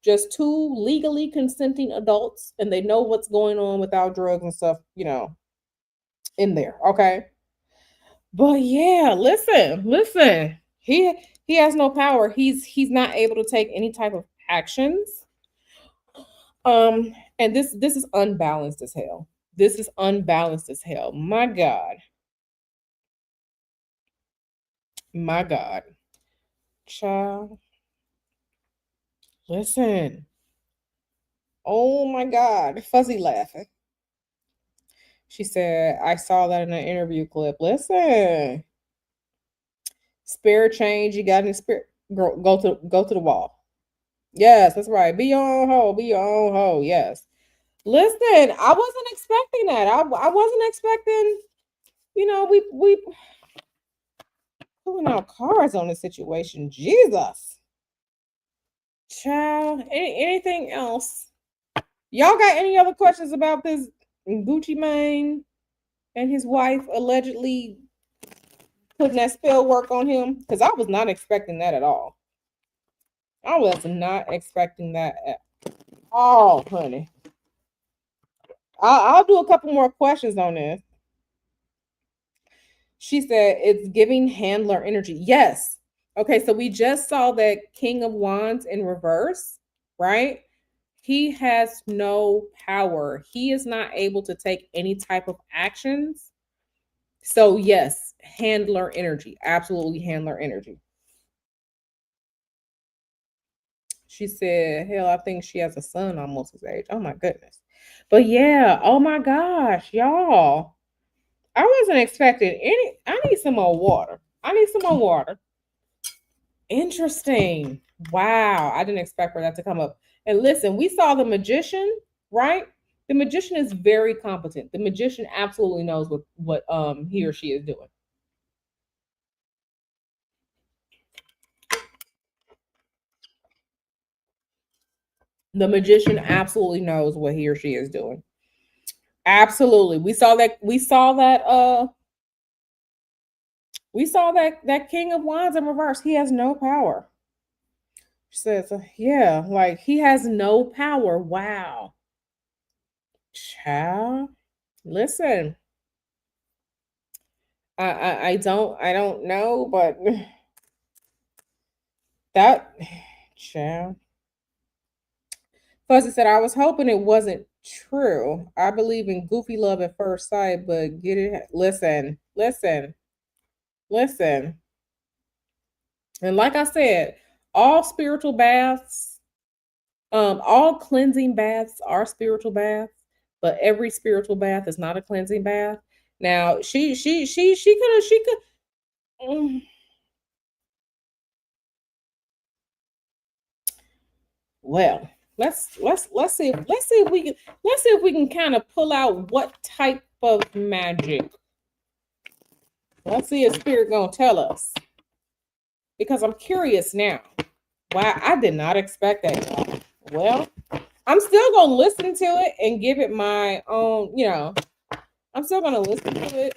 Just two legally consenting adults, and they know what's going on without drugs and stuff, in there. Okay? But yeah, listen. He has no power. He's not able to take any type of actions. And this is unbalanced as hell. This is unbalanced as hell. My God. My God. Child. Listen. Oh my God. Fuzzy laughing. She said, I saw that in an interview clip. Listen. Spare change. You got any spirit? Go to the wall. Yes, that's right. Be your own hoe. Be your own hoe. Yes. Listen, I wasn't expecting that. I wasn't expecting, we pulling out cards on the situation. Jesus. Child. Anything else? Y'all got any other questions about this Gucci Mane and his wife allegedly putting that spell work on him? Because I was not expecting that at all. I was not expecting that at all, honey. I'll do a couple more questions on this. She said it's giving handler energy. Yes. Okay, so we just saw that King of Wands in reverse, right? He has no power. He is not able to take any type of actions. So yes, handler energy. Absolutely handler energy. She said, hell, I think she has a son almost his age. Oh my goodness. But yeah, oh my gosh, y'all. I wasn't expecting any. I need some more water. Interesting. Wow. I didn't expect for that to come up. And listen, we saw the magician, right? The magician is very competent. The magician absolutely knows what he or she is doing. The magician absolutely knows what he or she is doing. Absolutely. We saw that King of Wands in reverse. He has no power. She says, yeah, like he has no power. Wow. Child. Listen. I don't know, but That child. Fuzzy said, I was hoping it wasn't true. I believe in goofy love at first sight, but get it. Listen. And like I said, all spiritual baths, all cleansing baths are spiritual baths, but every spiritual bath is not a cleansing bath. Now, she could. mm, Well, let's see if we can kind of pull out what type of magic. Let's see if spirit gonna tell us, because I'm curious now. Why I did not expect that, y'all. Well, I'm still gonna listen to it and give it my own. I'm still gonna listen to it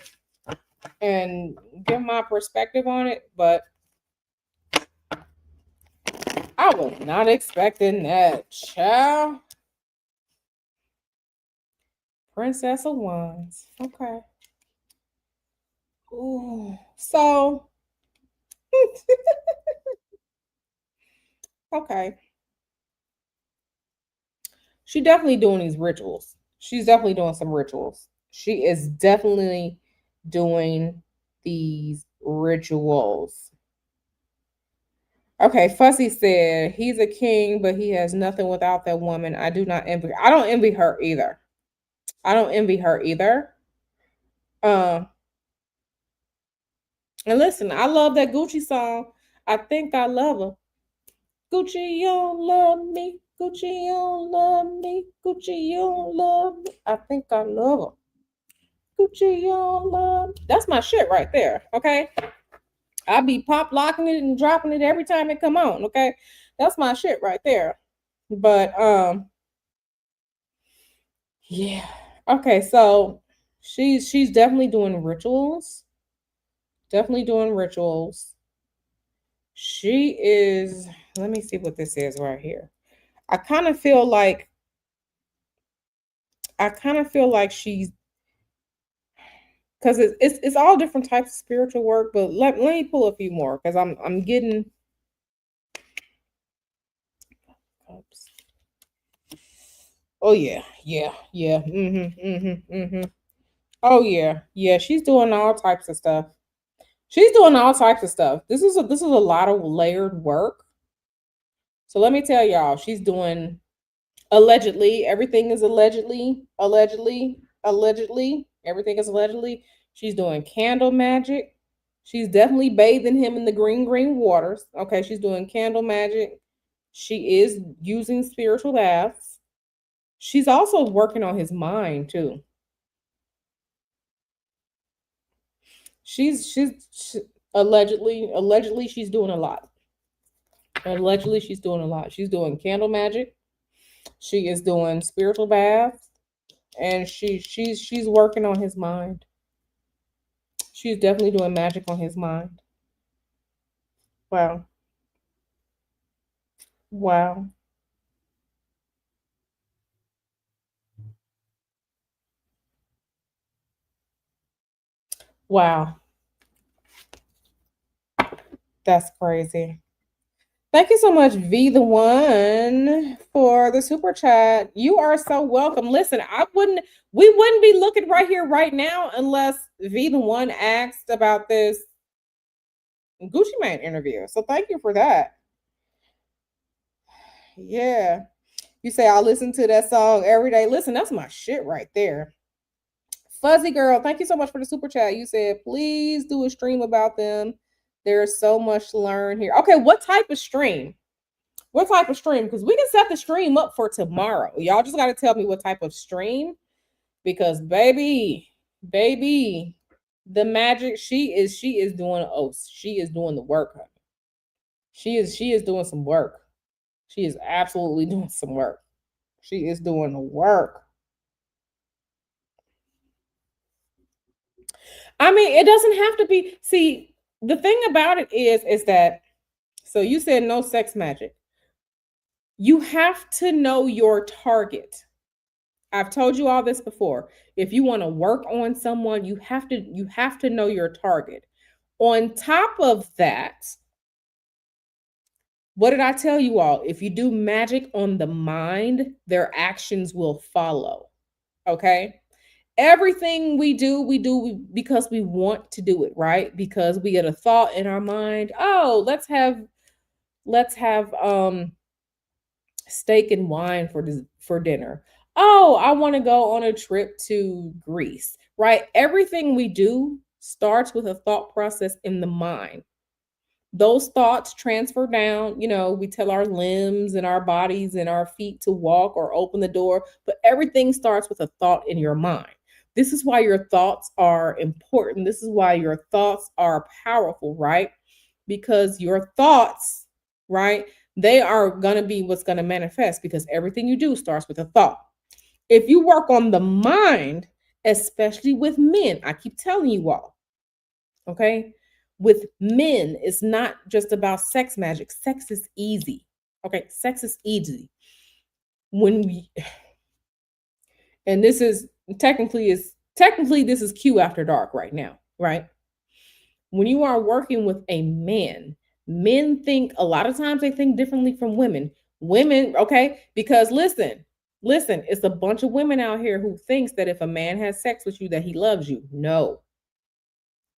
and give my perspective on it, but I was not expecting that, child. Princess of Wands. Okay. Ooh. So, okay. She definitely doing these rituals. She's definitely doing some rituals. She is definitely doing these rituals. Okay, Fussy said he's a king, but he has nothing without that woman. I do not envy. I don't envy her either. I don't envy her either. Uh, and listen, I love that Gucci song. I think I love her. Gucci, you don't love me. Gucci, you don't love me. Gucci, you don't love me. I think I love her. Gucci, you don't love me. That's my shit right there. Okay. I be pop locking it and dropping it every time it come on. Okay. That's my shit right there. But yeah. Okay, so she's definitely doing rituals. Definitely doing rituals. She is, let me see what this is right here. I kind of feel like she's, because it's all different types of spiritual work, but let me pull a few more because I'm getting oops. Oh yeah. Oh yeah, she's doing all types of stuff. She's doing all types of stuff. This is a lot of layered work. So let me tell y'all, she's doing, allegedly, everything is allegedly, everything is allegedly. She's doing candle magic. She's definitely bathing him in the green waters. Okay, she's doing candle magic. She is using spiritual baths. She's also working on his mind too. She, allegedly she's doing a lot. Allegedly she's doing a lot. She's doing candle magic. She is doing spiritual baths, and she's working on his mind. She's definitely doing magic on his mind. Wow. Wow. Wow. That's crazy. Thank you so much, V the One, for the super chat. You are so welcome. Listen, we wouldn't be looking right here right now unless V the One asked about this Gucci Mane interview. So thank you for that. Yeah. You say I'll listen to that song every day. Listen, that's my shit right there. Fuzzy Girl, thank you so much for the super chat. You said, please do a stream about them. There's so much to learn here. Okay, what type of stream? What type of stream? Because we can set the stream up for tomorrow. Y'all just got to tell me what type of stream. Because baby, the magic, she is doing, she is doing the work, honey. She is doing some work. She is absolutely doing some work. She is doing the work. I mean, it doesn't have to be. See, the thing about it is that, so you said no sex magic. You have to know your target. I've told you all this before. If you want to work on someone, you have to know your target. On top of that, What did I tell you all? If you do magic on the mind, their actions will follow. Okay? Everything we do because we want to do it, right? Because we get a thought in our mind, oh, let's have steak and wine for dinner. Oh, I want to go on a trip to Greece, right? Everything we do starts with a thought process in the mind. Those thoughts transfer down, we tell our limbs and our bodies and our feet to walk or open the door, but everything starts with a thought in your mind. This is why your thoughts are important. This is why your thoughts are powerful, right? Because your thoughts, right, they are going to be what's going to manifest, because everything you do starts with a thought. If you work on the mind, especially with men, I keep telling you all, okay? With men, it's not just about sex magic. Sex is easy. Okay, sex is easy. And this is technically this is Q after dark right now, right? When you are working with a man, men think a lot of times they think differently from women. Women, okay, because listen, it's a bunch of women out here who thinks that if a man has sex with you that he loves you. No.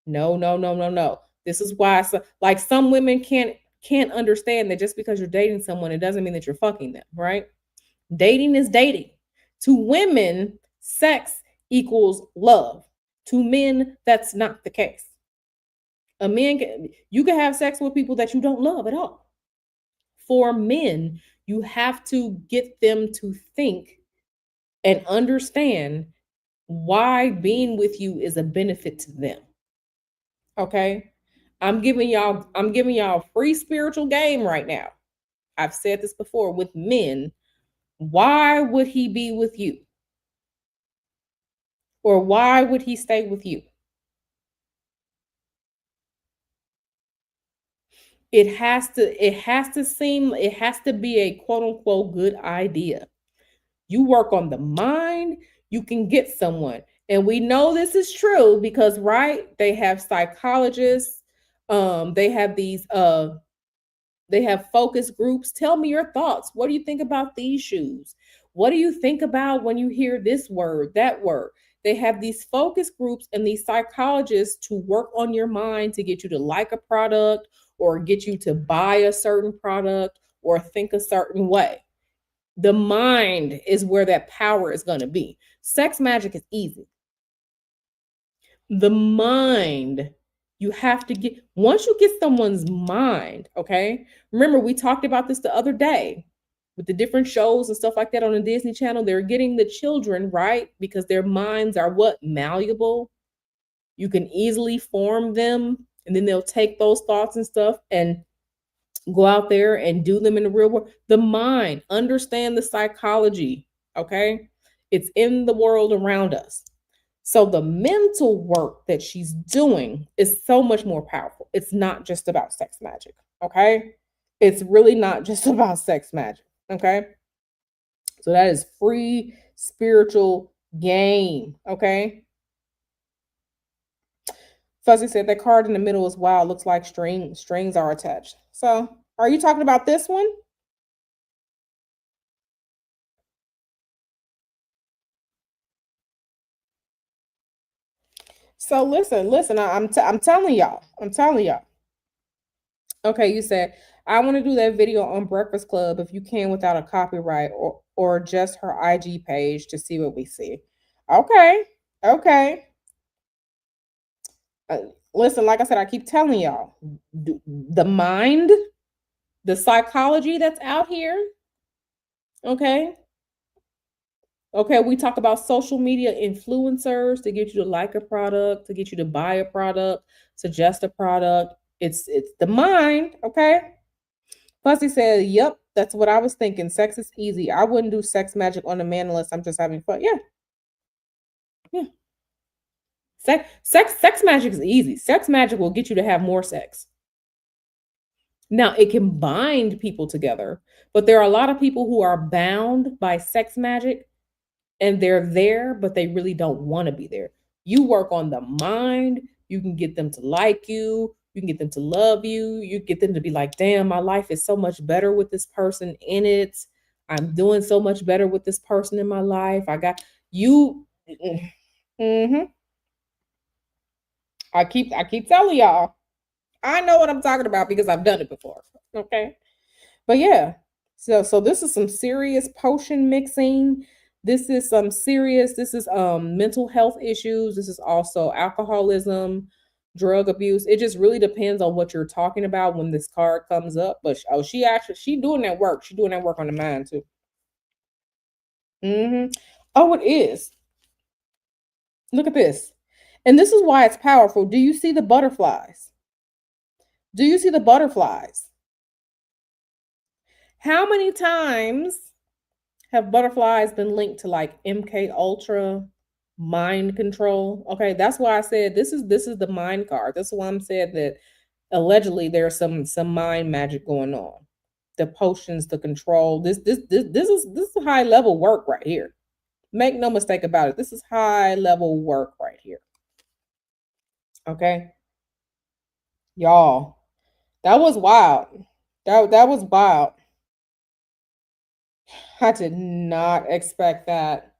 No. This is why like some women can't understand that just because you're dating someone, it doesn't mean that you're fucking them, right? Dating is dating. To women, sex equals love. To men, that's not the case. You can have sex with people that you don't love at all. For men, you have to get them to think and understand why being with you is a benefit to them. Okay? I'm giving y'all free spiritual game right now. I've said this before with men. Why would he be with you? Or why would he stay with you? It has to be a quote unquote good idea. You work on the mind, you can get someone. And we know this is true because, right, they have psychologists, they have they have focus groups. Tell me your thoughts. What do you think about these shoes? What do you think about when you hear this word, that word? They have these focus groups and these psychologists to work on your mind to get you to like a product or get you to buy a certain product or think a certain way. The mind is where that power is going to be. Sex magic is easy. The mind, you have to get, once you get someone's mind, okay? Remember, we talked about this the other day with the different shows and stuff like that on the Disney Channel. They're getting the children, right? Because their minds are what? Malleable. You can easily form them, and then they'll take those thoughts and stuff and go out there and do them in the real world. The mind, understand the psychology, okay? It's in the world around us. So the mental work that she's doing is so much more powerful. It's not just about sex magic, okay? It's really not just about sex magic, okay? So that is free spiritual game, okay? Fuzzy said that card in the middle is wild. Looks like strings are attached. So are you talking about this one? So listen, I'm telling y'all. Okay, you said, I want to do that video on Breakfast Club if you can without a copyright or just her IG page to see what we see. Okay. Listen, like I said, I keep telling y'all, the mind, the psychology that's out here, okay? Okay, we talk about social media influencers to get you to like a product, to get you to buy a product, suggest a product. It's the mind, okay? Fussy said, yep, that's what I was thinking. Sex is easy. I wouldn't do sex magic on a man unless I'm just having fun. Yeah. Sex magic is easy. Sex magic will get you to have more sex. Now, it can bind people together, but there are a lot of people who are bound by sex magic and they're there, but they really don't want to be there. You work on the mind. You can get them to like you. You can get them to love you. You get them to be like, damn, my life is so much better with this person in it. I'm doing so much better with this person in my life. I got you. Mm-hmm. I keep telling y'all. I know what I'm talking about because I've done it before. Okay. But yeah. So this is some serious potion mixing. This is mental health issues. This is also alcoholism, drug abuse. It just really depends on what you're talking about when this card comes up. But she doing that work. She doing that work on the mind too. Oh, it is. Look at this. And this is why it's powerful. Do you see the butterflies? Do you see the butterflies? How many times have butterflies been linked to like MK Ultra, mind control? Okay, that's why I said this is the mind card. That's why I'm saying that allegedly there's some mind magic going on. The potions, the control. This is high level work right here. Make no mistake about it. This is high level work right here. Okay, y'all, that was wild. That was wild. I did not expect that.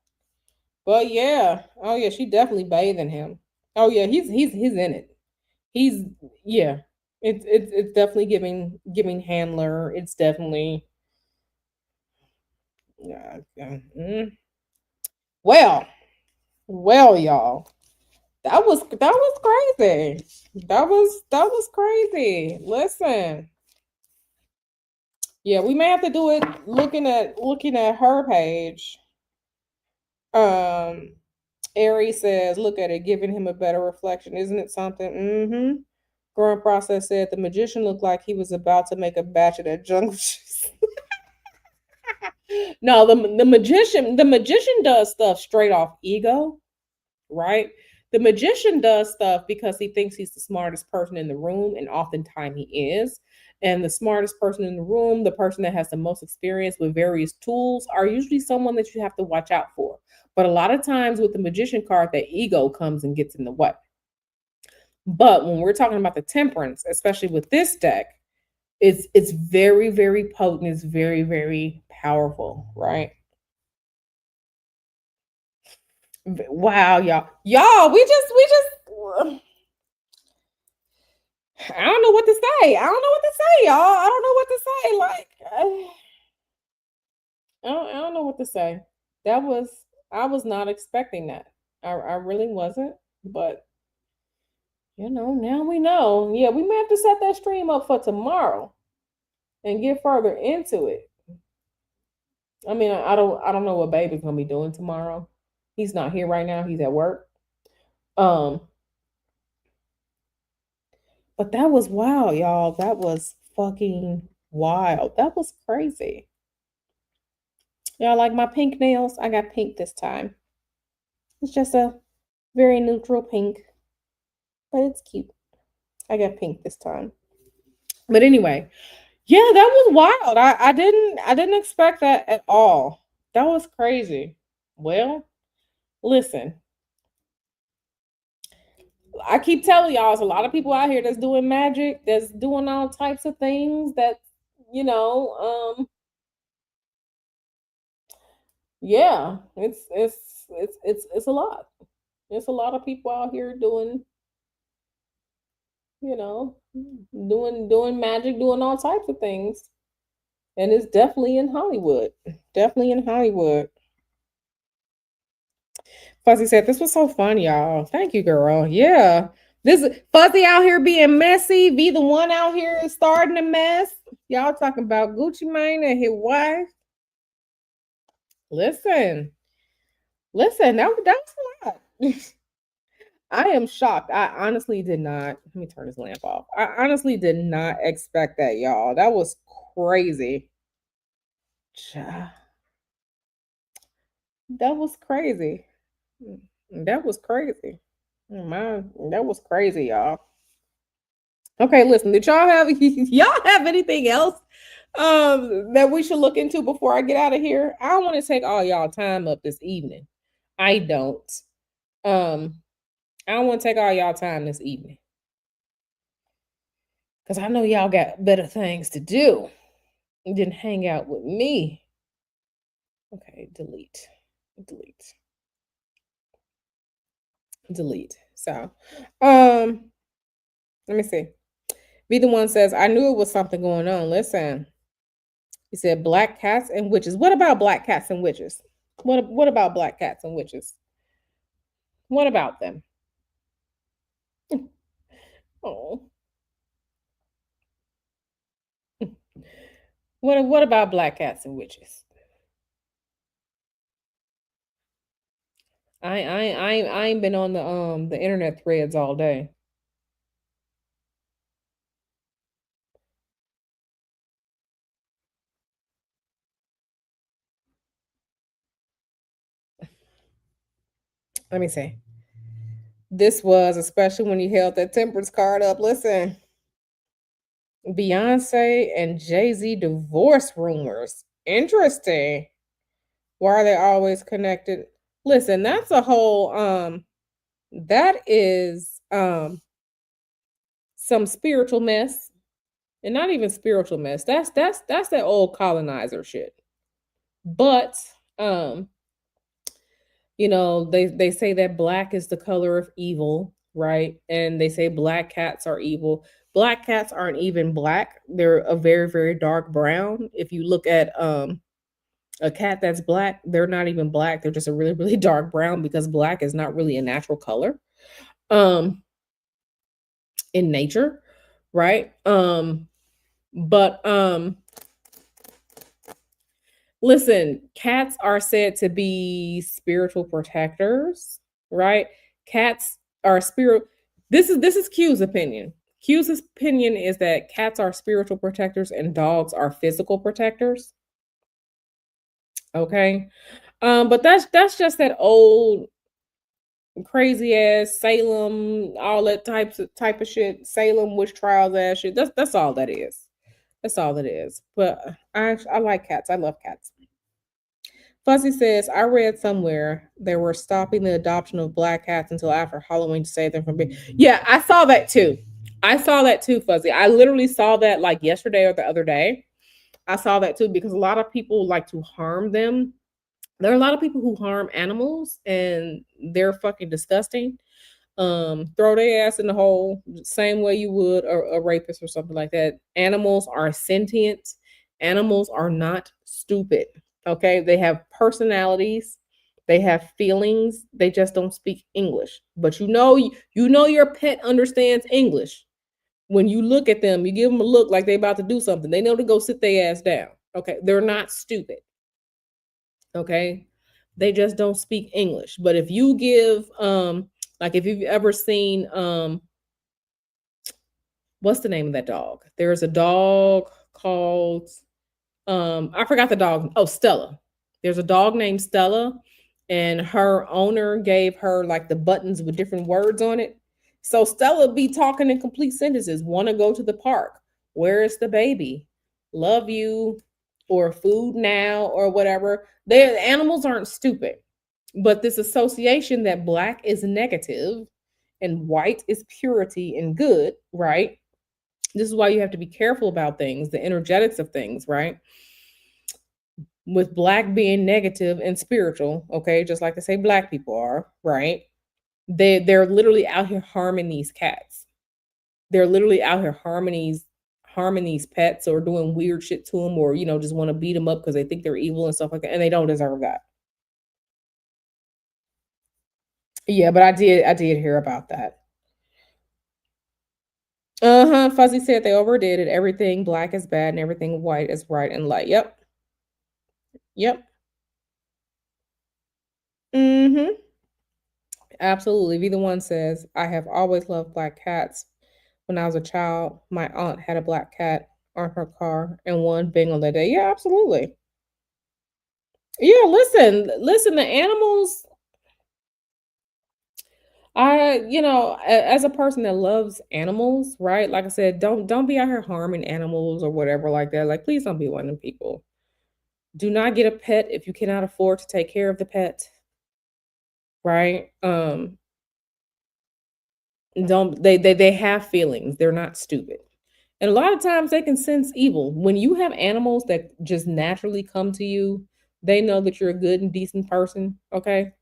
But yeah, oh yeah, she definitely bathing him. Oh yeah, he's in it. He's yeah. It's definitely giving handler. It's definitely yeah. Well, well, y'all. That was crazy. That was crazy. Listen. Yeah, we may have to do it looking at her page. Um Aries says, look at it, giving him a better reflection. Isn't it something? Mm-hmm. Growing Process said the magician looked like he was about to make a batch of that jungle juice. No, the magician does stuff straight off ego, right? The magician does stuff because he thinks he's the smartest person in the room, and oftentimes he is. And the smartest person in the room, the person that has the most experience with various tools, are usually someone that you have to watch out for. But a lot of times with the magician card, that ego comes and gets in the way. But when we're talking about the temperance, especially with this deck, it's very, very potent. It's very, very powerful, right? Wow, y'all, we just I don't know what to say. I don't know what to say, y'all. I don't know what to say. Like, I don't know what to say. That was I was not expecting that. I really wasn't. But now we know. Yeah, we may have to set that stream up for tomorrow and get further into it. I mean, I don't know what baby's gonna be doing tomorrow. He's not here right now. He's at work. Um, but that was wild, y'all. That was fucking wild. That was crazy. Y'all like my pink nails? I got pink this time. It's just a very neutral pink, but it's cute. I got pink this time. But anyway, yeah, that was wild. I didn't expect that at all. That was crazy. Well, listen, I keep telling y'all, there's a lot of people out here that's doing magic, that's doing all types of things. That you know, yeah, it's a lot. It's a lot of people out here doing, you know, doing magic, doing all types of things, and it's definitely in Hollywood. Definitely in Hollywood. Fuzzy said, this was so fun, y'all. Thank you, girl. Yeah. This is Fuzzy out here being messy, be the one out here starting a mess. Y'all talking about Gucci Mane and his wife. Listen, that was a lot. I am shocked. I honestly did not. Let me turn this lamp off. I honestly did not expect that, y'all. That was crazy. That was crazy. That was crazy. That was crazy, y'all. Okay, listen, did y'all have y'all have anything else that we should look into before I get out of here? I don't want to take all y'all time up this evening. I don't. I don't want to take all y'all time this evening. Because I know y'all got better things to do than hang out with me. Okay, delete. So, let me see. Be the one says, I knew it was something going on. Listen, he said black cats and witches. What about black cats and witches? What about black cats and witches? What about them? Oh. What about black cats and witches? I ain't been on the internet threads all day. Let me see. This was especially when you held that temperance card up. Listen, Beyonce and Jay-Z divorce rumors. Interesting. Why are they always connected? Listen, that's a whole that is some spiritual mess. And not even spiritual mess. That's that old colonizer shit. But you know, they say that black is the color of evil, right? And they say black cats are evil. Black cats aren't even black. They're a very, very dark brown. If you look at a cat that's black, they're not even black. They're just a really, really dark brown because black is not really a natural color in nature, right? But listen, cats are said to be spiritual protectors, right? Cats are spirit. This is Q's opinion. Q's opinion is that cats are spiritual protectors and dogs are physical protectors. Okay. But that's just that old crazy ass Salem, all that type of shit, Salem witch trials ass shit. That's all that is. That's all it is. But I like cats. I love cats. Fuzzy says, I read somewhere they were stopping the adoption of black cats until after Halloween to save them from being. Yeah, I saw that too. I saw that too, Fuzzy. I literally saw that like yesterday or the other day. I saw that too because a lot of people like to harm them. There are a lot of people who harm animals and they're fucking disgusting. Throw their ass in the hole same way you would a rapist or something like that. Animals are sentient. Animals are not stupid. Okay, they have personalities, they have feelings, they just don't speak English. But you know your pet understands English. When you look at them, you give them a look like they about to do something. They know to go sit their ass down. Okay, they're not stupid. Okay, they just don't speak English. But if you give like if you've ever seen what's the name of that dog? There's a dog called I forgot the dog. Oh, Stella. There's a dog named Stella, and her owner gave her like the buttons with different words on it. So Stella be talking in complete sentences. Want to go to the park? Where is the baby? Love you, or food now, or whatever. The animals aren't stupid, but this association that black is negative and white is purity and good, right? This is why you have to be careful about things, the energetics of things, right? With black being negative and spiritual, okay, just like they say black people are, right? They're literally out here harming these cats. They're literally out here harming these pets or doing weird shit to them, or just want to beat them up because they think they're evil and stuff like that, and they don't deserve that. Yeah, but I did hear about that. Fuzzy said they overdid it. Everything black is bad and everything white is bright and light. Yep. Mm-hmm. Absolutely. Be the one says, I have always loved black cats. When I was a child, my aunt had a black cat on her car and one bang on that day. Yeah, absolutely. Yeah, listen, the animals, as a person that loves animals, right? Like I said, don't be out here harming animals or whatever like that. Like, please don't be one of them people. Do not get a pet if you cannot afford to take care of the pet, right? Don't they have feelings. They're not stupid. And a lot of times they can sense evil. When you have animals that just naturally come to you, they know that you're a good and decent person. Okay.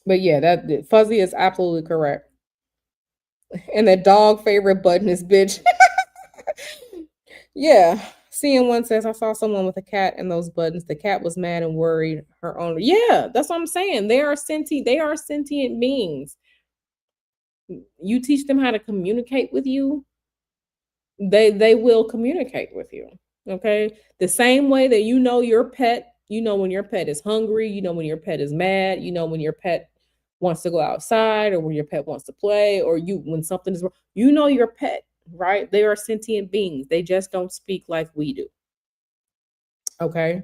But yeah, that Fuzzy is absolutely correct. And the dog favorite button is bitch. Yeah. Seeing one says, I saw someone with a cat and those buttons. The cat was mad and worried her owner. Yeah, that's what I'm saying. They are sentient beings. You teach them how to communicate with you, they will communicate with you. Okay. The same way that you know your pet, you know when your pet is hungry, you know when your pet is mad, you know when your pet wants to go outside or when your pet wants to play or you when something is wrong, you know your pet, right? They are sentient beings. They just don't speak like we do. Okay.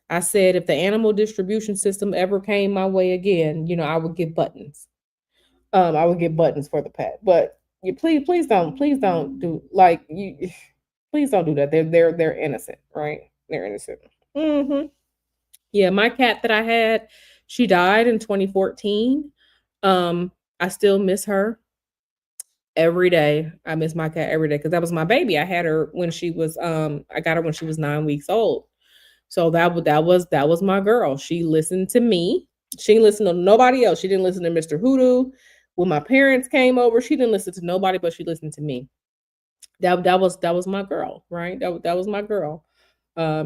I said if the animal distribution system ever came my way again, I would get buttons. I would get buttons for the pet. But you please don't do like you please don't do that. They're innocent, right? They're innocent. Hmm. Yeah, my cat that I had, she died in 2014. I still miss her every day. I miss my cat every day because that was my baby. I had her when she was I got her when she was 9 weeks old. So that was my girl. She listened to me. She didn't listen to nobody else. She didn't listen to Mr. Hoodoo. When my parents came over, she didn't listen to nobody, but she listened to me. That was my girl, right? That was my girl.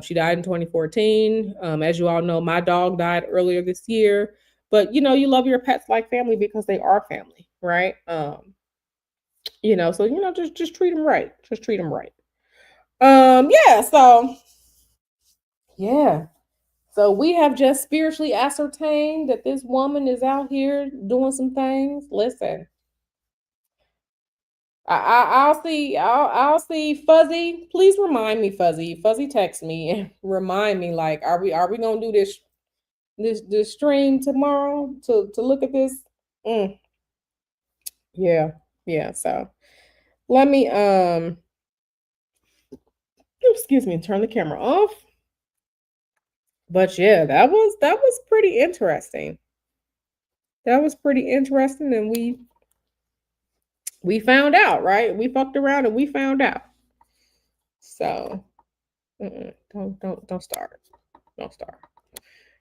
She died in 2014. As you all know, my dog died earlier this year. But you love your pets like family because they are family, right? So just treat them right. Just treat them right. Yeah, so yeah. So we have just spiritually ascertained that this woman is out here doing some things. Listen, I'll see Fuzzy. Please remind me, Fuzzy. Fuzzy text me and remind me. Like, are we gonna do this stream tomorrow to look at this? Mm, yeah, yeah. So let me excuse me, turn the camera off. But yeah, that was pretty interesting. That was pretty interesting, and we found out, right? We fucked around and we found out. So don't start. Don't start.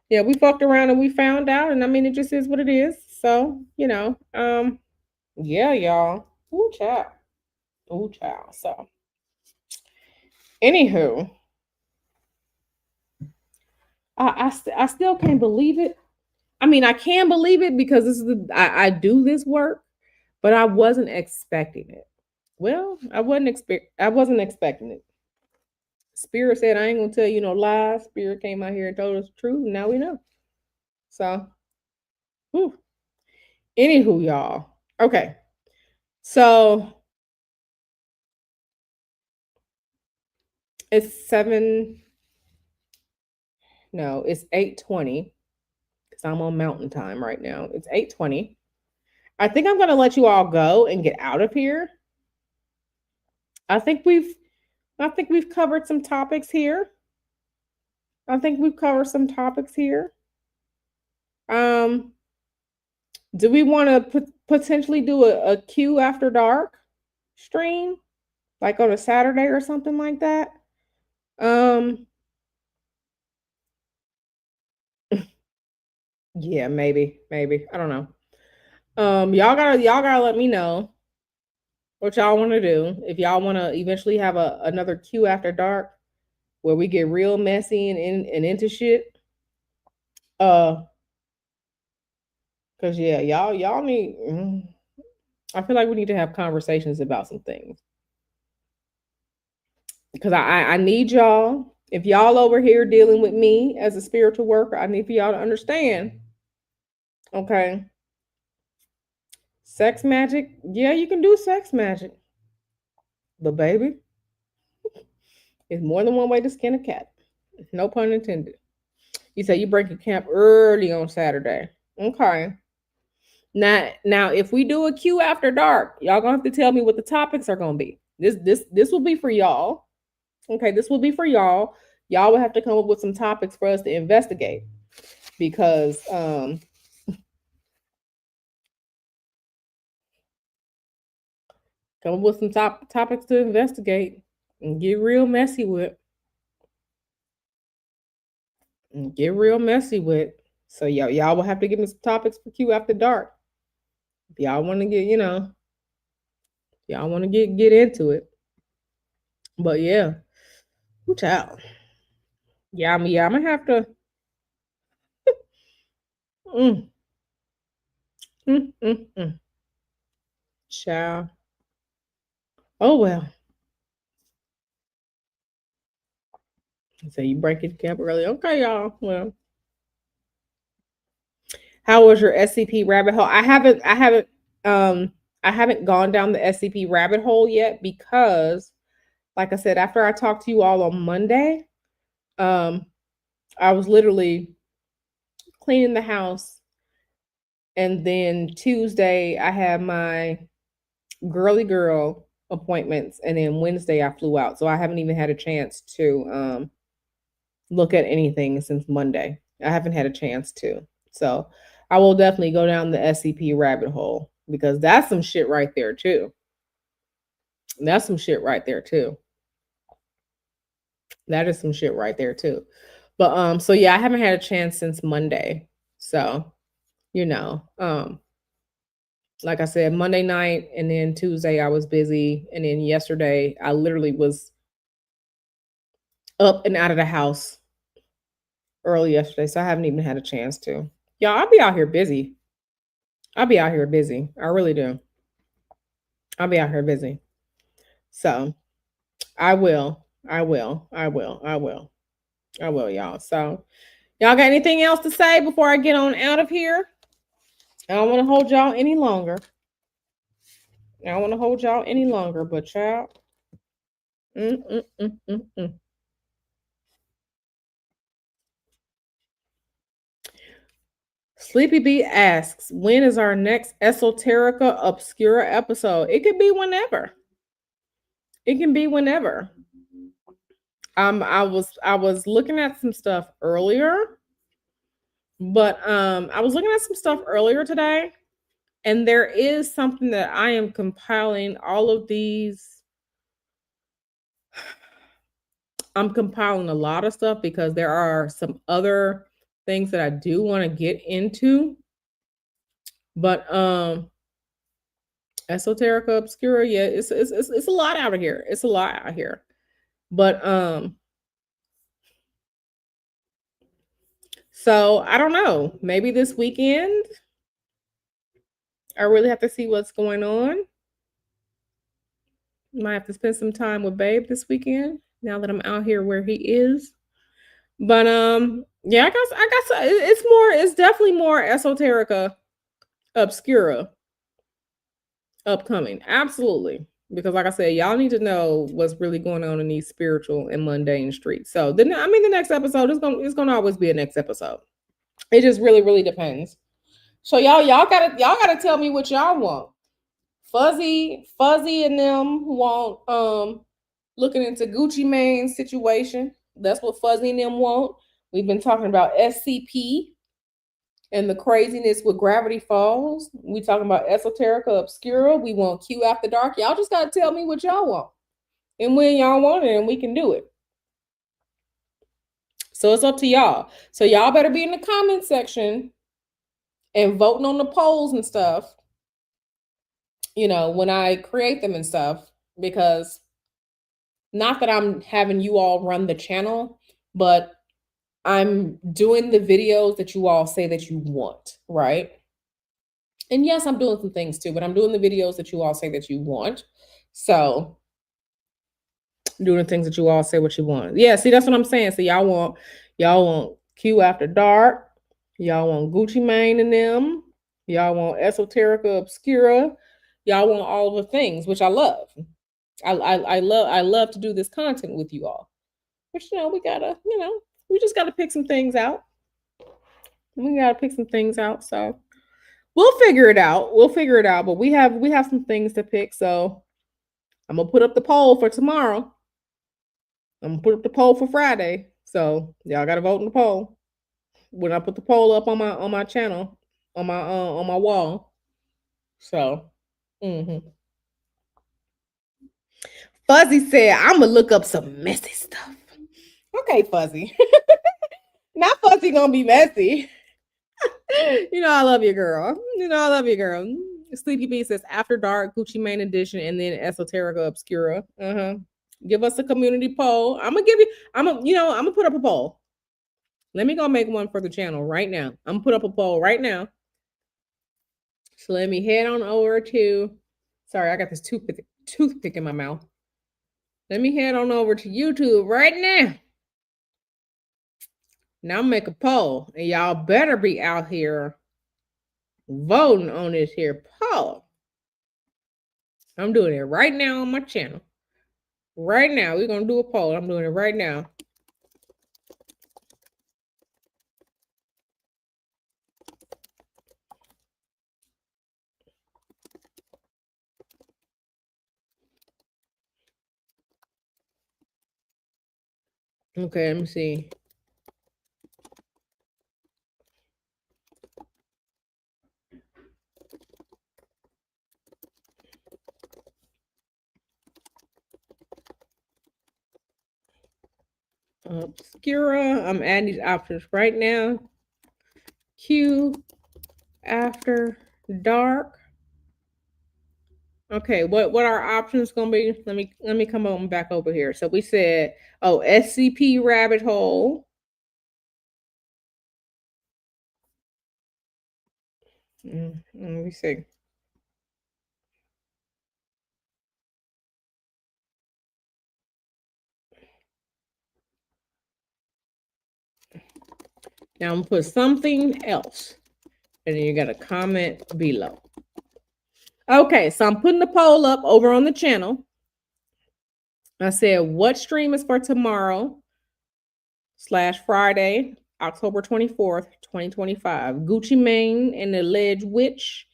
Yeah, we fucked around and we found out, and I mean it just is what it is. So, yeah, y'all. Ooh, child. Ooh, child. So anywho, I still can't believe it. I mean, I can believe it because I do this work, but I wasn't expecting it. Well, I wasn't expecting it. Spirit said, I ain't gonna tell you no lies. Spirit came out here and told us the truth. And now we know. So, whew. Anywho, y'all. Okay. So it's it's 8:20 because I'm on mountain time right now. It's 8:20. I think I'm gonna let you all go and get out of here. I think we've I think we've covered some topics here. I think we've covered some topics here. Um, do we want to potentially do a Q after dark stream, like on a Saturday or something like that? Um, yeah, maybe. I don't know. Y'all gotta let me know what y'all want to do. If y'all want to eventually have another Q after dark where we get real messy and into shit. Uh, cause yeah, y'all need. I feel like we need to have conversations about some things. Because I need y'all. If y'all over here dealing with me as a spiritual worker, I need for y'all to understand. Okay. Sex magic, yeah, you can do sex magic. But baby, it's more than one way to skin a cat. No pun intended. You say you break your camp early on Saturday. Okay. Now, if we do a Q after dark, y'all gonna have to tell me what the topics are gonna be. This will be for y'all. Okay, this will be for y'all. Y'all will have to come up with some topics for us to investigate because Come up with some topics to investigate and get real messy with. So y'all will have to give me some topics for Q after dark. If y'all want to get, y'all want to get into it. But yeah, child. Yeah, I'm gonna have to. Mm, mm. Child. Oh well. So you break it camp early. Okay, y'all. Well, how was your SCP rabbit hole? I haven't gone down the SCP rabbit hole yet because, like I said, after I talked to you all on Monday, I was literally cleaning the house, and then Tuesday I had my girly girl appointments, and then Wednesday I flew out, so I haven't even had a chance to look at anything since Monday. I haven't had a chance to. So I will definitely go down the SCP rabbit hole because that's some shit right there too. That's some shit right there too. That is some shit right there too. But so yeah, I haven't had a chance since Monday. So, like I said, Monday night and then Tuesday I was busy, and then yesterday I literally was up and out of the house early yesterday, so I haven't even had a chance to. Y'all, I'll be out here busy. I really do. I'll be out here busy. So I will, y'all. So y'all got anything else to say before I get on out of here? I don't want to hold y'all any longer. But child. Sleepy B asks, when is our next Esoterica Obscura episode? It could be whenever. I was looking at some stuff earlier, but I was looking at some stuff earlier today, and there is something that I am compiling all of these. I'm compiling a lot of stuff because there are some other things that I do want to get into. But Esoterica Obscura, yeah, it's a lot out of here. It's a lot out here. But so I don't know. Maybe this weekend I really have to see what's going on. Might have to spend some time with Babe this weekend now that I'm out here where he is. But yeah, I guess it's definitely more Esoterica Obscura upcoming. Absolutely. Because like I said, y'all need to know what's really going on in these spiritual and mundane streets. So the next episode is gonna always be a next episode. It just really, really depends. So y'all gotta tell me what y'all want. Fuzzy and them want looking into Gucci Mane's situation. That's what Fuzzy and them want. We've been talking about SCP and the craziness with Gravity Falls. We talking about Esoterica Obscura. We want Q After Dark. Y'all just gotta tell me what y'all want and when y'all want it, and we can do it. So it's up to y'all. So y'all better be in the comment section and voting on the polls and stuff, when I create them and stuff, because not that I'm having you all run the channel, but I'm doing the videos that you all say that you want, right? And yes, I'm doing some things too, but I'm doing the videos that you all say that you want. So doing the things that you all say what you want. Yeah, see, that's what I'm saying. So y'all want Q After Dark. Y'all want Gucci Mane and them. Y'all want Esoterica Obscura. Y'all want all of the things, which I love. I love to do this content with you all. But we just gotta pick some things out. So we'll figure it out. But we have some things to pick. So I'm gonna put up the poll for tomorrow. I'm gonna put up the poll for Friday. So y'all gotta vote in the poll. When I put the poll up on my channel, on my wall. So Fuzzy said, I'm gonna look up some messy stuff. Okay, Fuzzy. Not Fuzzy gonna be messy. You know I love you, girl. You know I love you, girl. Sleepy B says After Dark, Gucci Mane Edition, and then Esoterica Obscura. Give us a community poll. I'm gonna put up a poll. Let me go make one for the channel right now. I'm gonna put up a poll right now. So let me head on over to, sorry, I got this toothpick in my mouth. Let me head on over to YouTube right now. Now make a poll, and y'all better be out here voting on this here poll. I'm doing it right now on my channel. Right now, we're gonna do a poll. I'm doing it right now. Okay, let me see. Obscura. I'm adding these options right now. Q After Dark. Okay, what our options gonna be? Let me come on back over here. So we said, oh, SCP Rabbit Hole. Let me see. Now I'm gonna put something else, and then you got to comment below. Okay, so I'm putting the poll up over on the channel. I said, what stream is for tomorrow/Friday, October 24th, 2025? Gucci Mane and the Alleged Witch,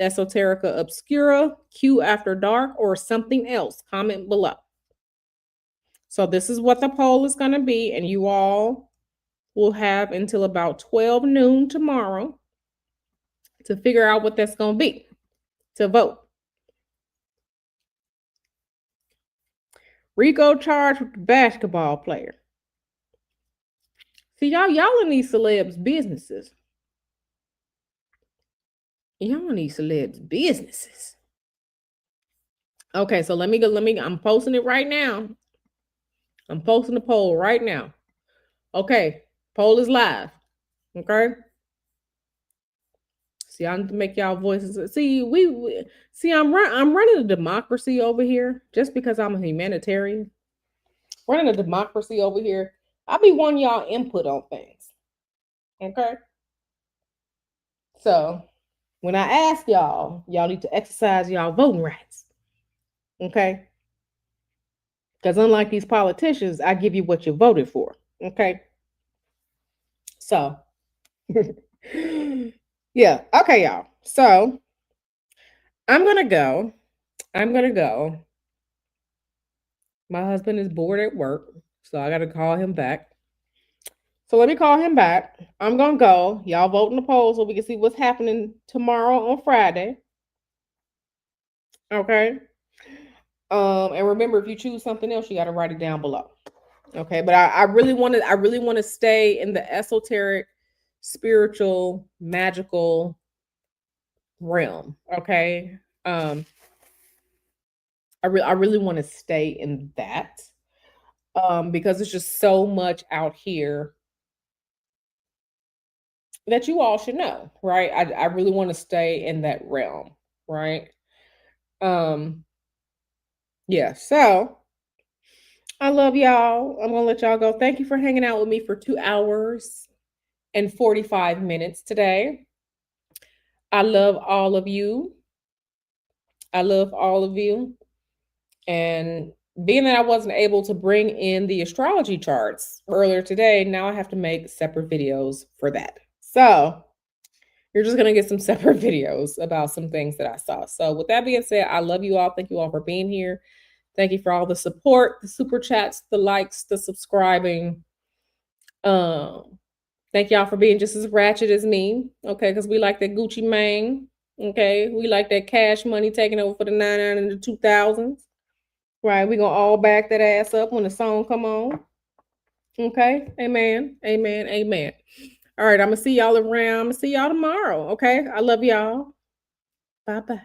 Esoterica Obscura, Q After Dark, or something else? Comment below. So this is what the poll is going to be, and you all will have until about 12 noon tomorrow to figure out what that's going to be, to vote. Rico charged with the basketball player. See, y'all in these celebs' businesses. Y'all in these celebs' businesses. Okay, so let me, I'm posting it right now. I'm posting the poll right now. Okay, poll is live. Okay. See, I need to make y'all voices. See, I'm running a democracy over here just because I'm a humanitarian. Running a democracy over here. I be wanting y'all input on things. Okay. So when I ask y'all need to exercise y'all voting rights. Okay. Because unlike these politicians, I give you what you voted for. Okay. So yeah. Okay, y'all. So I'm gonna go. My husband is bored at work, so I gotta call him back. So let me call him back. I'm gonna go. Y'all vote in the poll so we can see what's happening tomorrow on Friday. Okay. And remember, if you choose something else, you gotta write it down below. Okay, but I really want to stay in the esoteric, spiritual, magical realm. Okay. I really want to stay in that. Because there's just so much out here that you all should know, right? I really want to stay in that realm, right? Yeah, so I love y'all. I'm gonna let y'all go. Thank you for hanging out with me for 2 hours and 45 minutes today. I love all of you. I love all of you. And being that I wasn't able to bring in the astrology charts earlier today, now I have to make separate videos for that. So you're just going to get some separate videos about some things that I saw. So with that being said, I love you all. Thank you all for being here. Thank you for all the support, the super chats, the likes, the subscribing. Thank y'all for being just as ratchet as me. Okay, because we like that Gucci Mane. Okay, we like that cash money taking over for the 99 and the 2000s. Right, we gonna all back that ass up when the song come on. Okay, amen, amen, amen. All right, I'm gonna see y'all around. I'm gonna see y'all tomorrow. Okay, I love y'all. Bye bye.